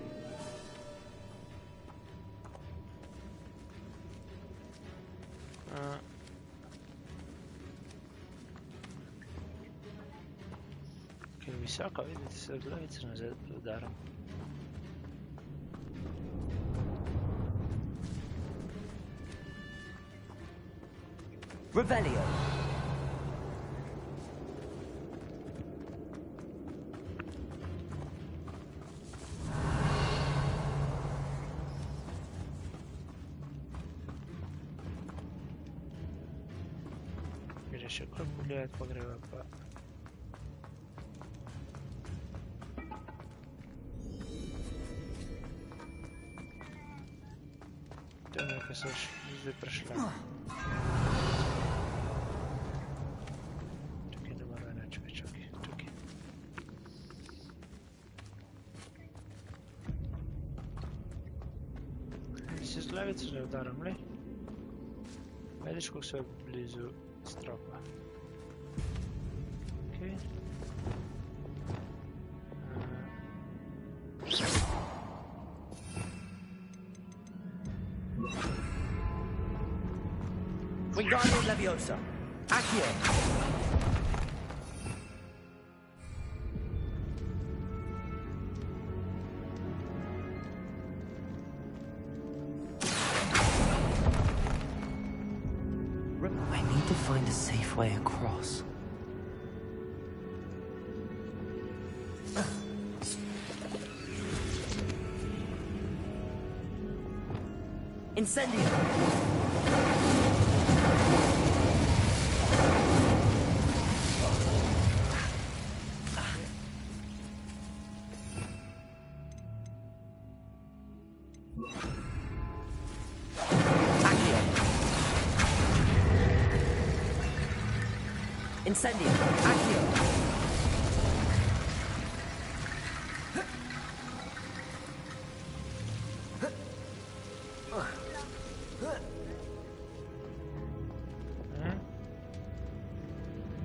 Che mi sa che vedete se glavice se udaram. Revelio. Riesce a colpire potrebbe qua. Думаю, что везде прошла. Чуки, давай, на чуки. Если сглавится, же ударом ли? Видишь, как все близу стропа. Окей. Wingardium Leviosa. Accio. I need to find a safe way across. Incendio. Incendio. Accio.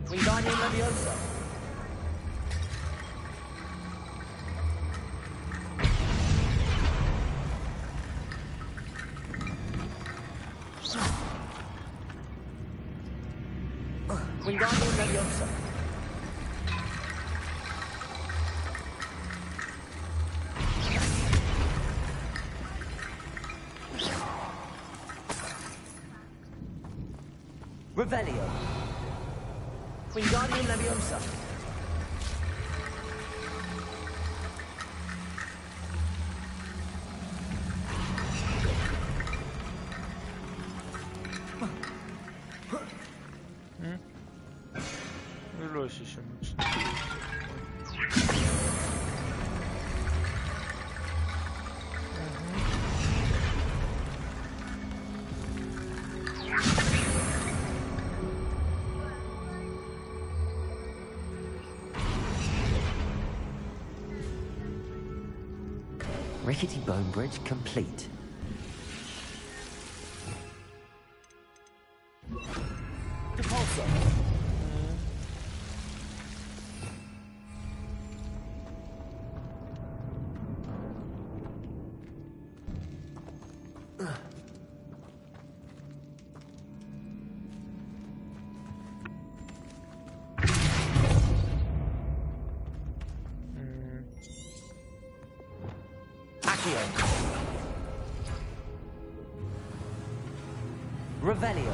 Wingardium Leviosa. Wingardium Leviosa. Revelio. Wingardium Leviosa. Veloce еще лучше. Rickety bone bridge complete. Depulso. Revelio.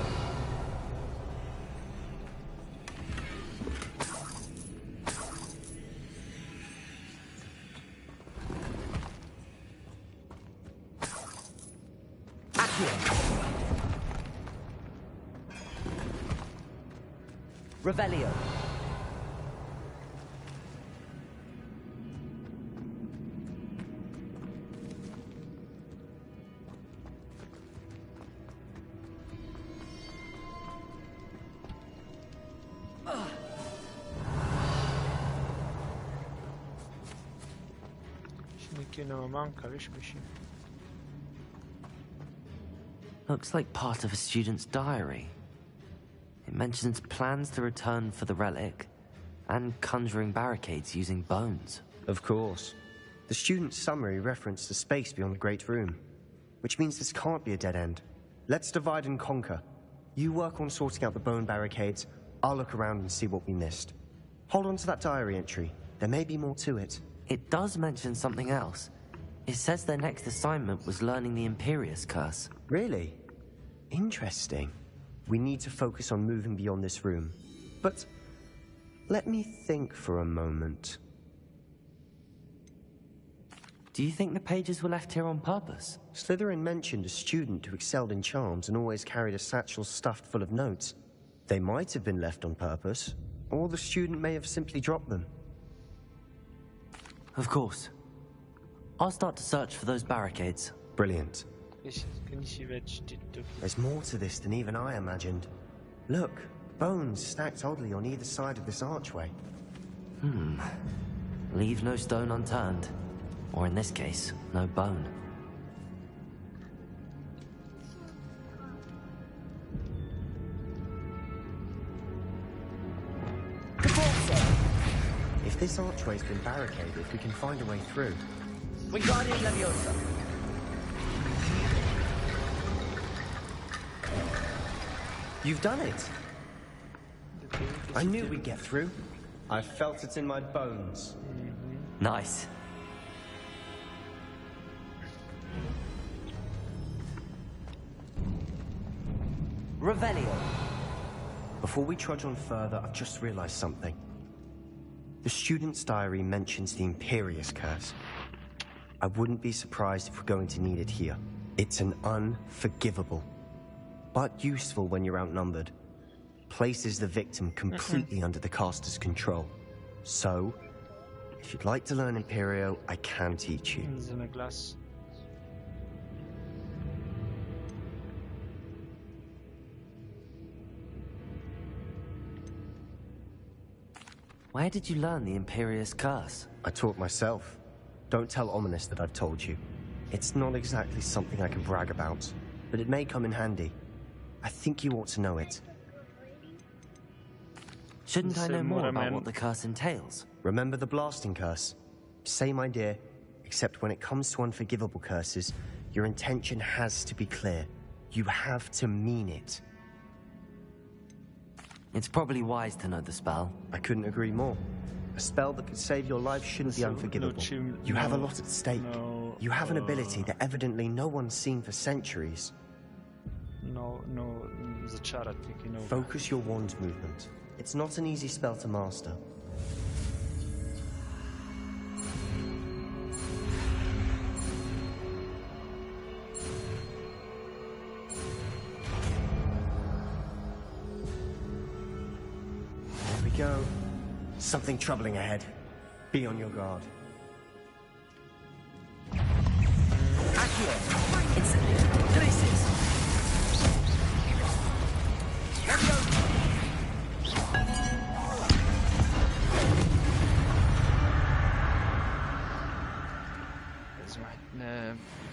Accio. Revelio. Looks like part of a student's diary. It mentions plans to return for the relic And conjuring barricades using bones. Of course. The student's summary referenced the space beyond the Great Room, which means this can't be a dead end. Let's divide and conquer. You work on sorting out the bone barricades, I'll look around and see what we missed. Hold on to that diary entry. There may be more to it. It does mention something else. It says their next assignment was learning the Imperius Curse. Really? Interesting. We need to focus on moving beyond this room. But let me think for a moment. Do you think the pages were left here on purpose? Slytherin mentioned a student who excelled in charms and always carried a satchel stuffed full of notes. They might have been left on purpose, or the student may have simply dropped them. Of course. I'll start to search for those barricades. Brilliant. Can je weet dit ook. There's more to this than even I imagined. Look, bones stacked oddly on either side of this archway. Leave no stone unturned. Or in this case, no bone. If this archway's been barricaded, we can find a way through. Wingardium Leviosa. You've done it! I knew we'd get through. I felt it in my bones. Nice. Revelio. Before we trudge on further, I've just realized something. The student's diary mentions the Imperius Curse. I wouldn't be surprised if we're going to need it here. It's an unforgivable, but useful when you're outnumbered. Places the victim completely under the caster's control. So, if you'd like to learn Imperio, I can teach you. In a glass. Where did you learn the Imperius Curse? I taught myself. Don't tell Ominous that I've told you. It's not exactly something I can brag about, but it may come in handy. I think you ought to know it. Shouldn't I know more about what the curse entails? Remember the blasting curse? Same idea, except when it comes to unforgivable curses, your intention has to be clear. You have to mean it. It's probably wise to know the spell. I couldn't agree more. A spell that could save your life shouldn't be unforgivable. You have a lot at stake. You have an ability that evidently no one's seen for centuries. Focus your wand movement. It's not an easy spell to master. There we go. Something troubling ahead. Be on your guard. Accio. It's Graces.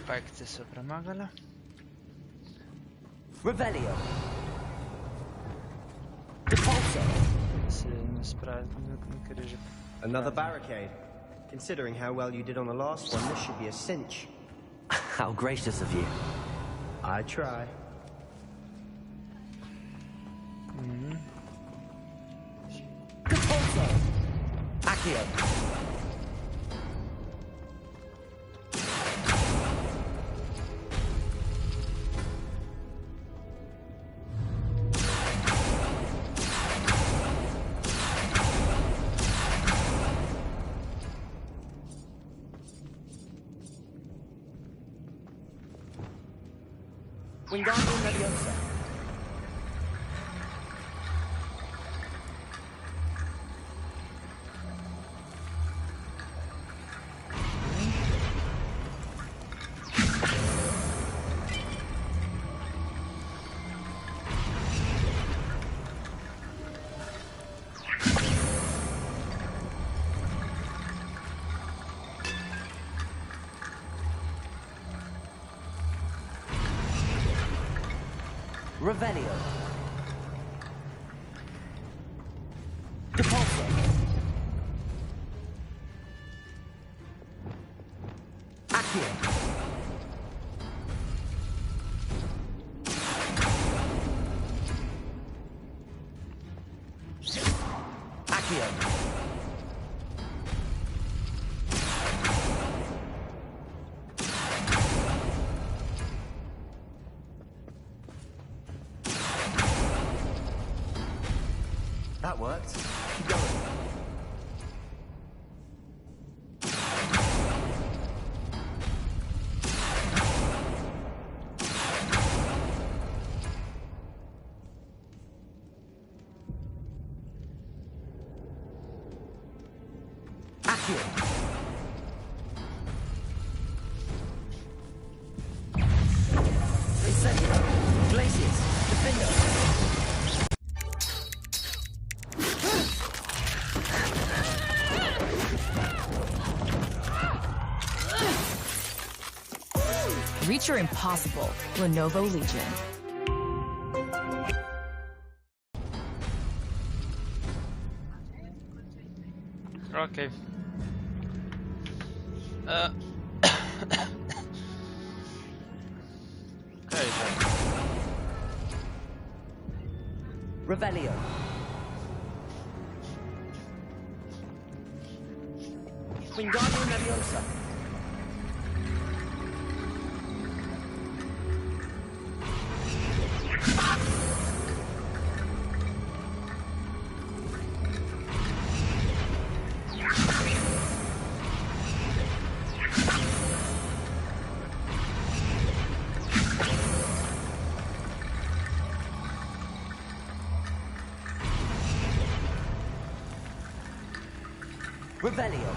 Pajkce so premagala. Revelio. Depulso. Another barricade. Considering how well you did on the last one, this should be a cinch. How gracious of you. I try. Depulso. Accio. Wingardium Leviosa. Revelio. Depulso. Accio. Accio. That worked. Keep going. Reach your impossible. Lenovo Legion. Okay. Revelio. Wingardium Leviosa. Revelio.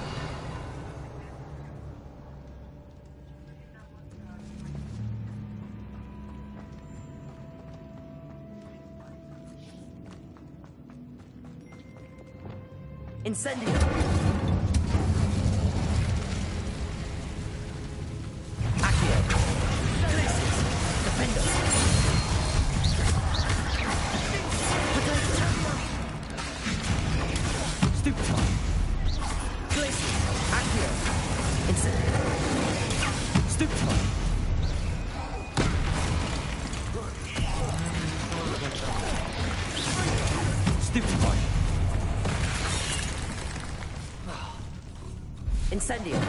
Incendio. Accio. Glacis. Defendo. Stupefy. Glacis. Accio. Incendio. Stupefy. Stupefy. Incendio.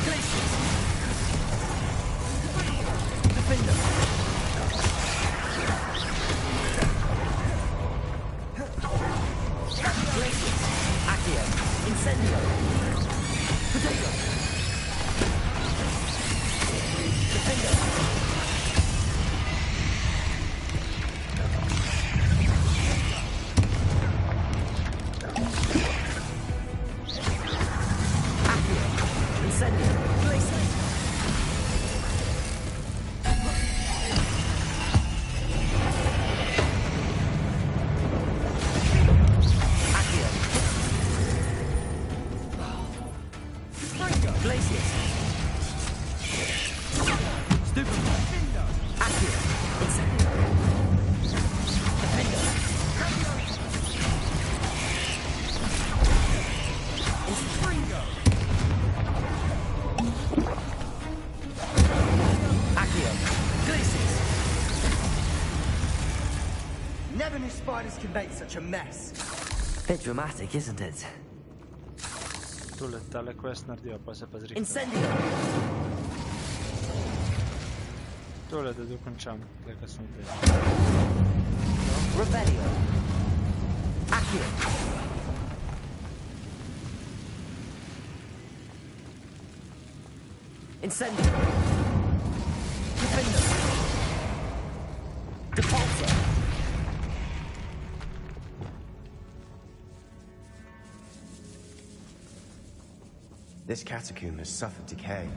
Glacis. Defender. Glacis. Accio. Incendio. Potato. Defender. Incendio. Glacis. Accio. Glacis. Stupefy. Accio. Incendio. Defender. Inspringo. Accio. Glacis. Never knew spiders could make such a mess. Bit dramatic, isn't it? Tule tale quest naredil, pa se pa zrihtal. Incendio. Tole da dokončam, kaj smo zdaj. Revelio. Accio. Incendio. Defender. Depulso. This catacomb has suffered decay,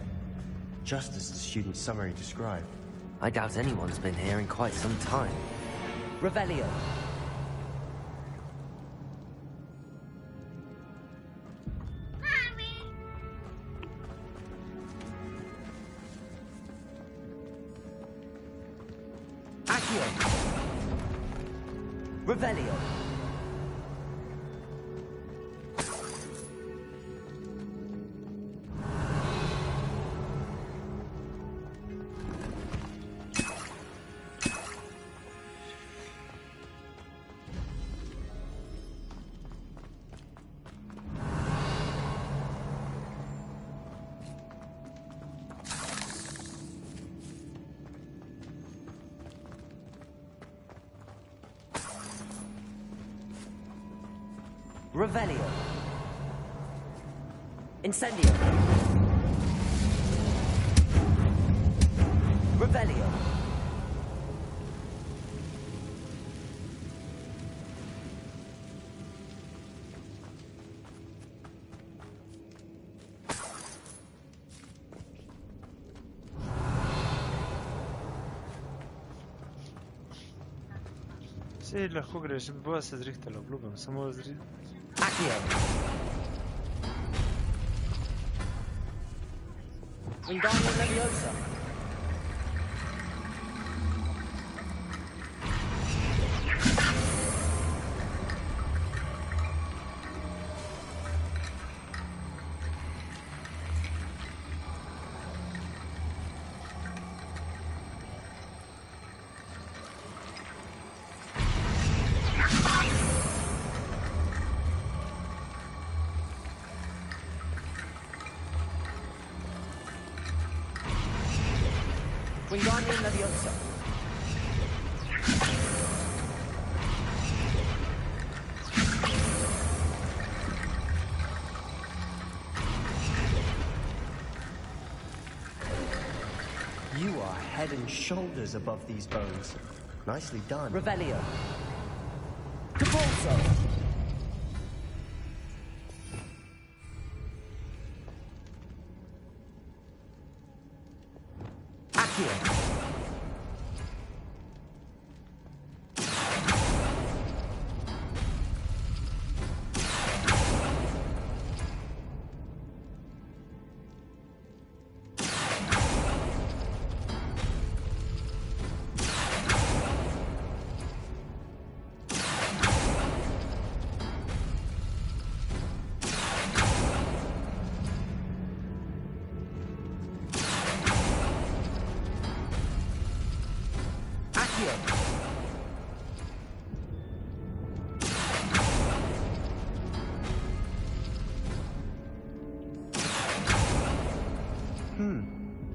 just as the student summary described. I doubt anyone's been here in quite some time. Revelio. Accio. Revelio. Revelio. Incendio. Revelio. Sej lahko greš, bo se zrihtalo, obljubim, samo Accio. Wingardium Leviosa. Wingardium Leviosa. You are head and shoulders above these bones. Nicely done. Revelio. Depulso. Accio.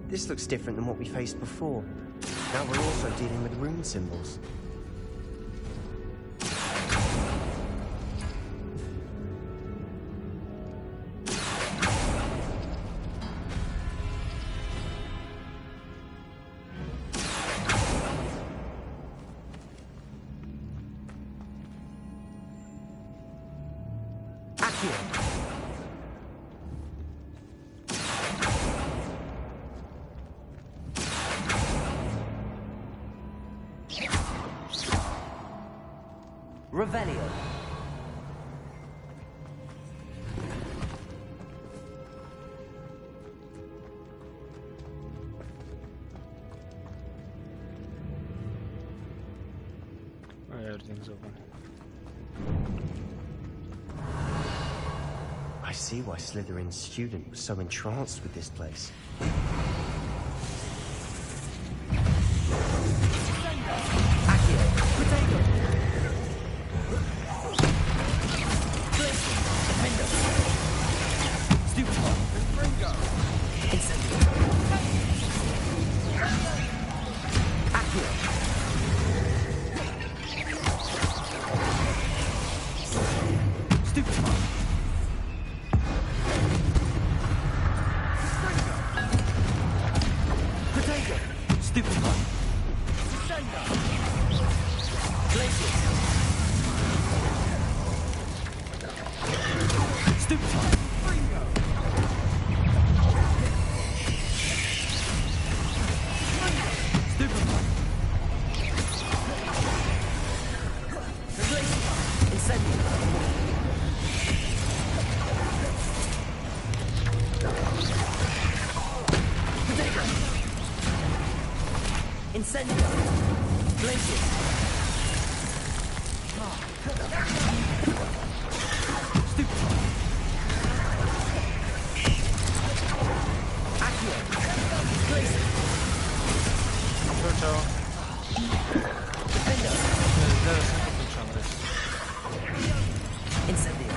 This looks different than what we faced before. Now we're also dealing with rune symbols. Revelio. Everything's open. I see why Slytherin's student was so entranced with this place. Incendio. Glacius. Stupefy. Accio. Glacius. Ciao. Defender. Zaraz się pokończamy. Incendio.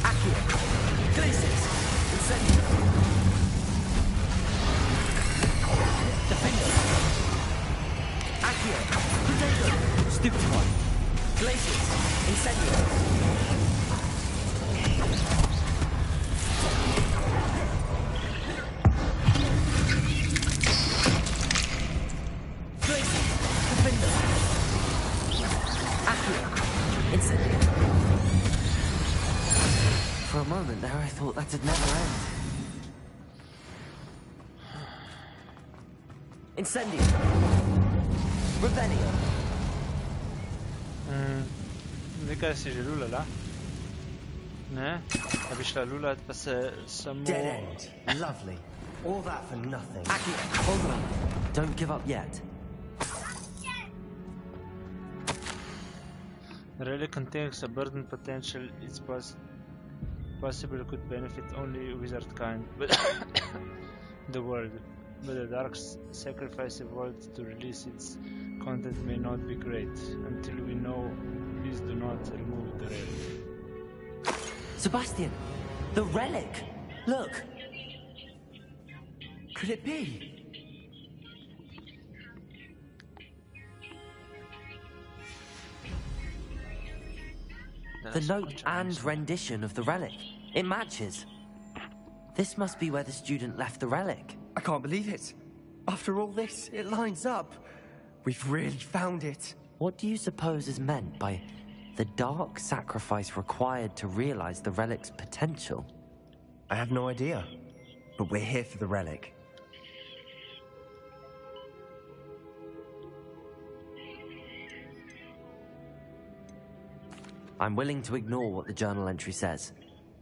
Accio. Glacius. Incendio. Defender. Accio. Glaciers. Incendio. For a moment there, I thought that'd never end. Incendio. Revelio. Nekaj si že lulala? Ne? A bi šla lulat, pa se samo... Dead end. Lovely. All that for nothing. Accio, hold on. Don't give up yet. Relic contains a burden potential. It's possible could benefit only wizard kind, but the world. But the dark sacrifice evolved to release its content may not be great. Until we know, please do not remove the relic. Sebastian, the relic. Look. Could it be? The note and rendition of the relic. It matches. This must be where the student left the relic. I can't believe it. After all this, it lines up. We've really found it. What do you suppose is meant by the dark sacrifice required to realize the relic's potential? I have no idea. But we're here for the relic. I'm willing to ignore what the journal entry says.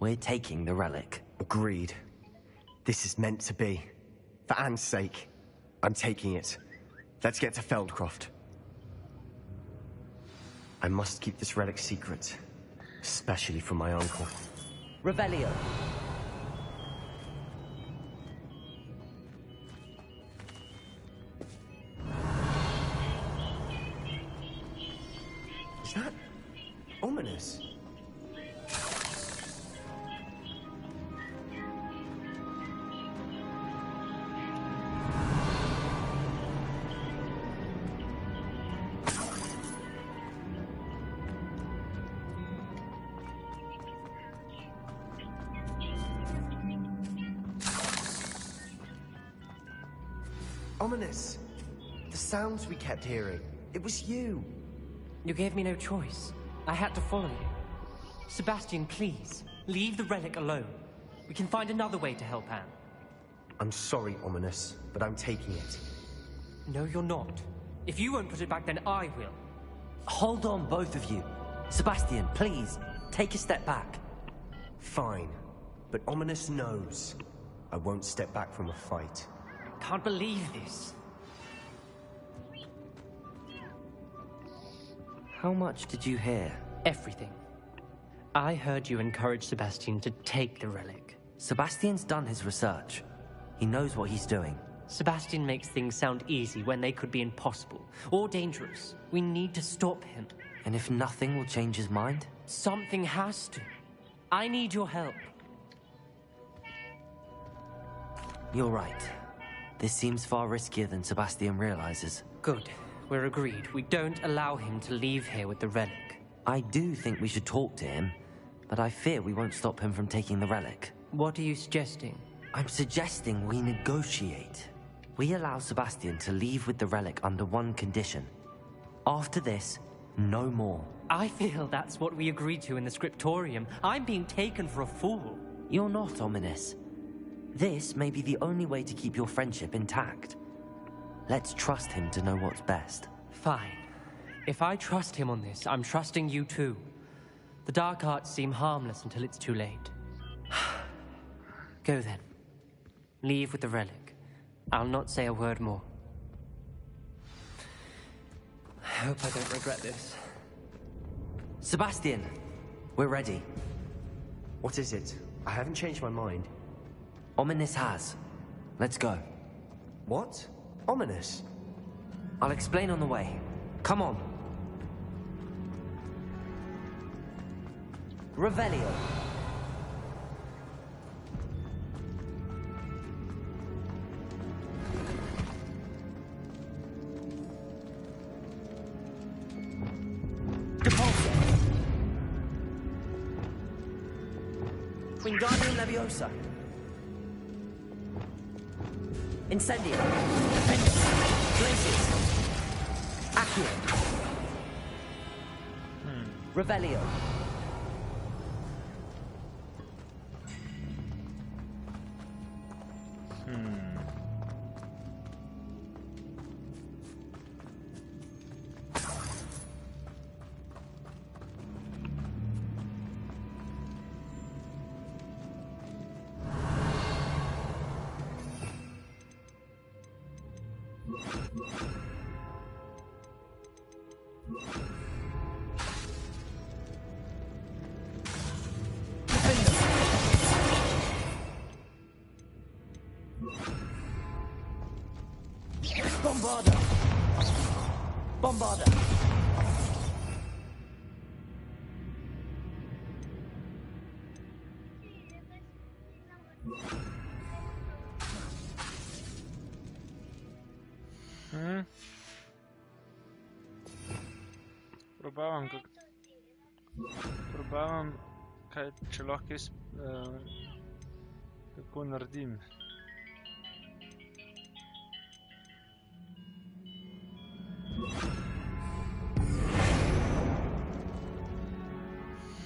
We're taking the relic. Agreed. This is meant to be. For Anne's sake, I'm taking it. Let's get to Feldcroft. I must keep this relic secret, especially from my uncle. Revelio. Is that ominous? Ominous. The sounds we kept hearing. It was you. You gave me no choice. I had to follow you. Sebastian, please, leave the relic alone. We can find another way to help Anne. I'm sorry, Ominous, but I'm taking it. No, you're not. If you won't put it back, then I will. Hold on, both of you. Sebastian, please, take a step back. Fine, but Ominous knows. I won't step back from a fight. Can't believe this. How much did you hear? Everything. I heard you encourage Sebastian to take the relic. Sebastian's done his research. He knows what he's doing. Sebastian makes things sound easy when they could be impossible or dangerous. We need to stop him. And if nothing will change his mind? Something has to. I need your help. You're right. This seems far riskier than Sebastian realizes. Good. We're agreed. We don't allow him to leave here with the relic. I do think we should talk to him, but I fear we won't stop him from taking the relic. What are you suggesting? I'm suggesting we negotiate. We allow Sebastian to leave with the relic under one condition. After this, no more. I feel that's what we agreed to in the scriptorium. I'm being taken for a fool. You're not, Ominous. This may be the only way to keep your friendship intact. Let's trust him to know what's best. Fine. If I trust him on this, I'm trusting you too. The dark arts seem harmless until it's too late. Go then. Leave with the relic. I'll not say a word more. I hope I don't regret this. Sebastian, we're ready. What is it? I haven't changed my mind. Ominous has. Let's go. What? Ominous? I'll explain on the way. Come on. Revelio. Depulso. Wingardium Leviosa. Incendio. Glacius. Accio. Revelio. Bombarda. Bombarda. Probavam, kaj če lahko jaz kako naredim.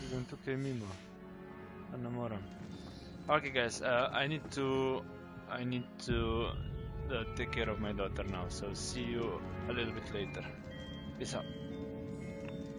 Idem tukaj mimo, a ne moram. Okay guys, I need to take care of my daughter now, so see you a little bit later. Peace out.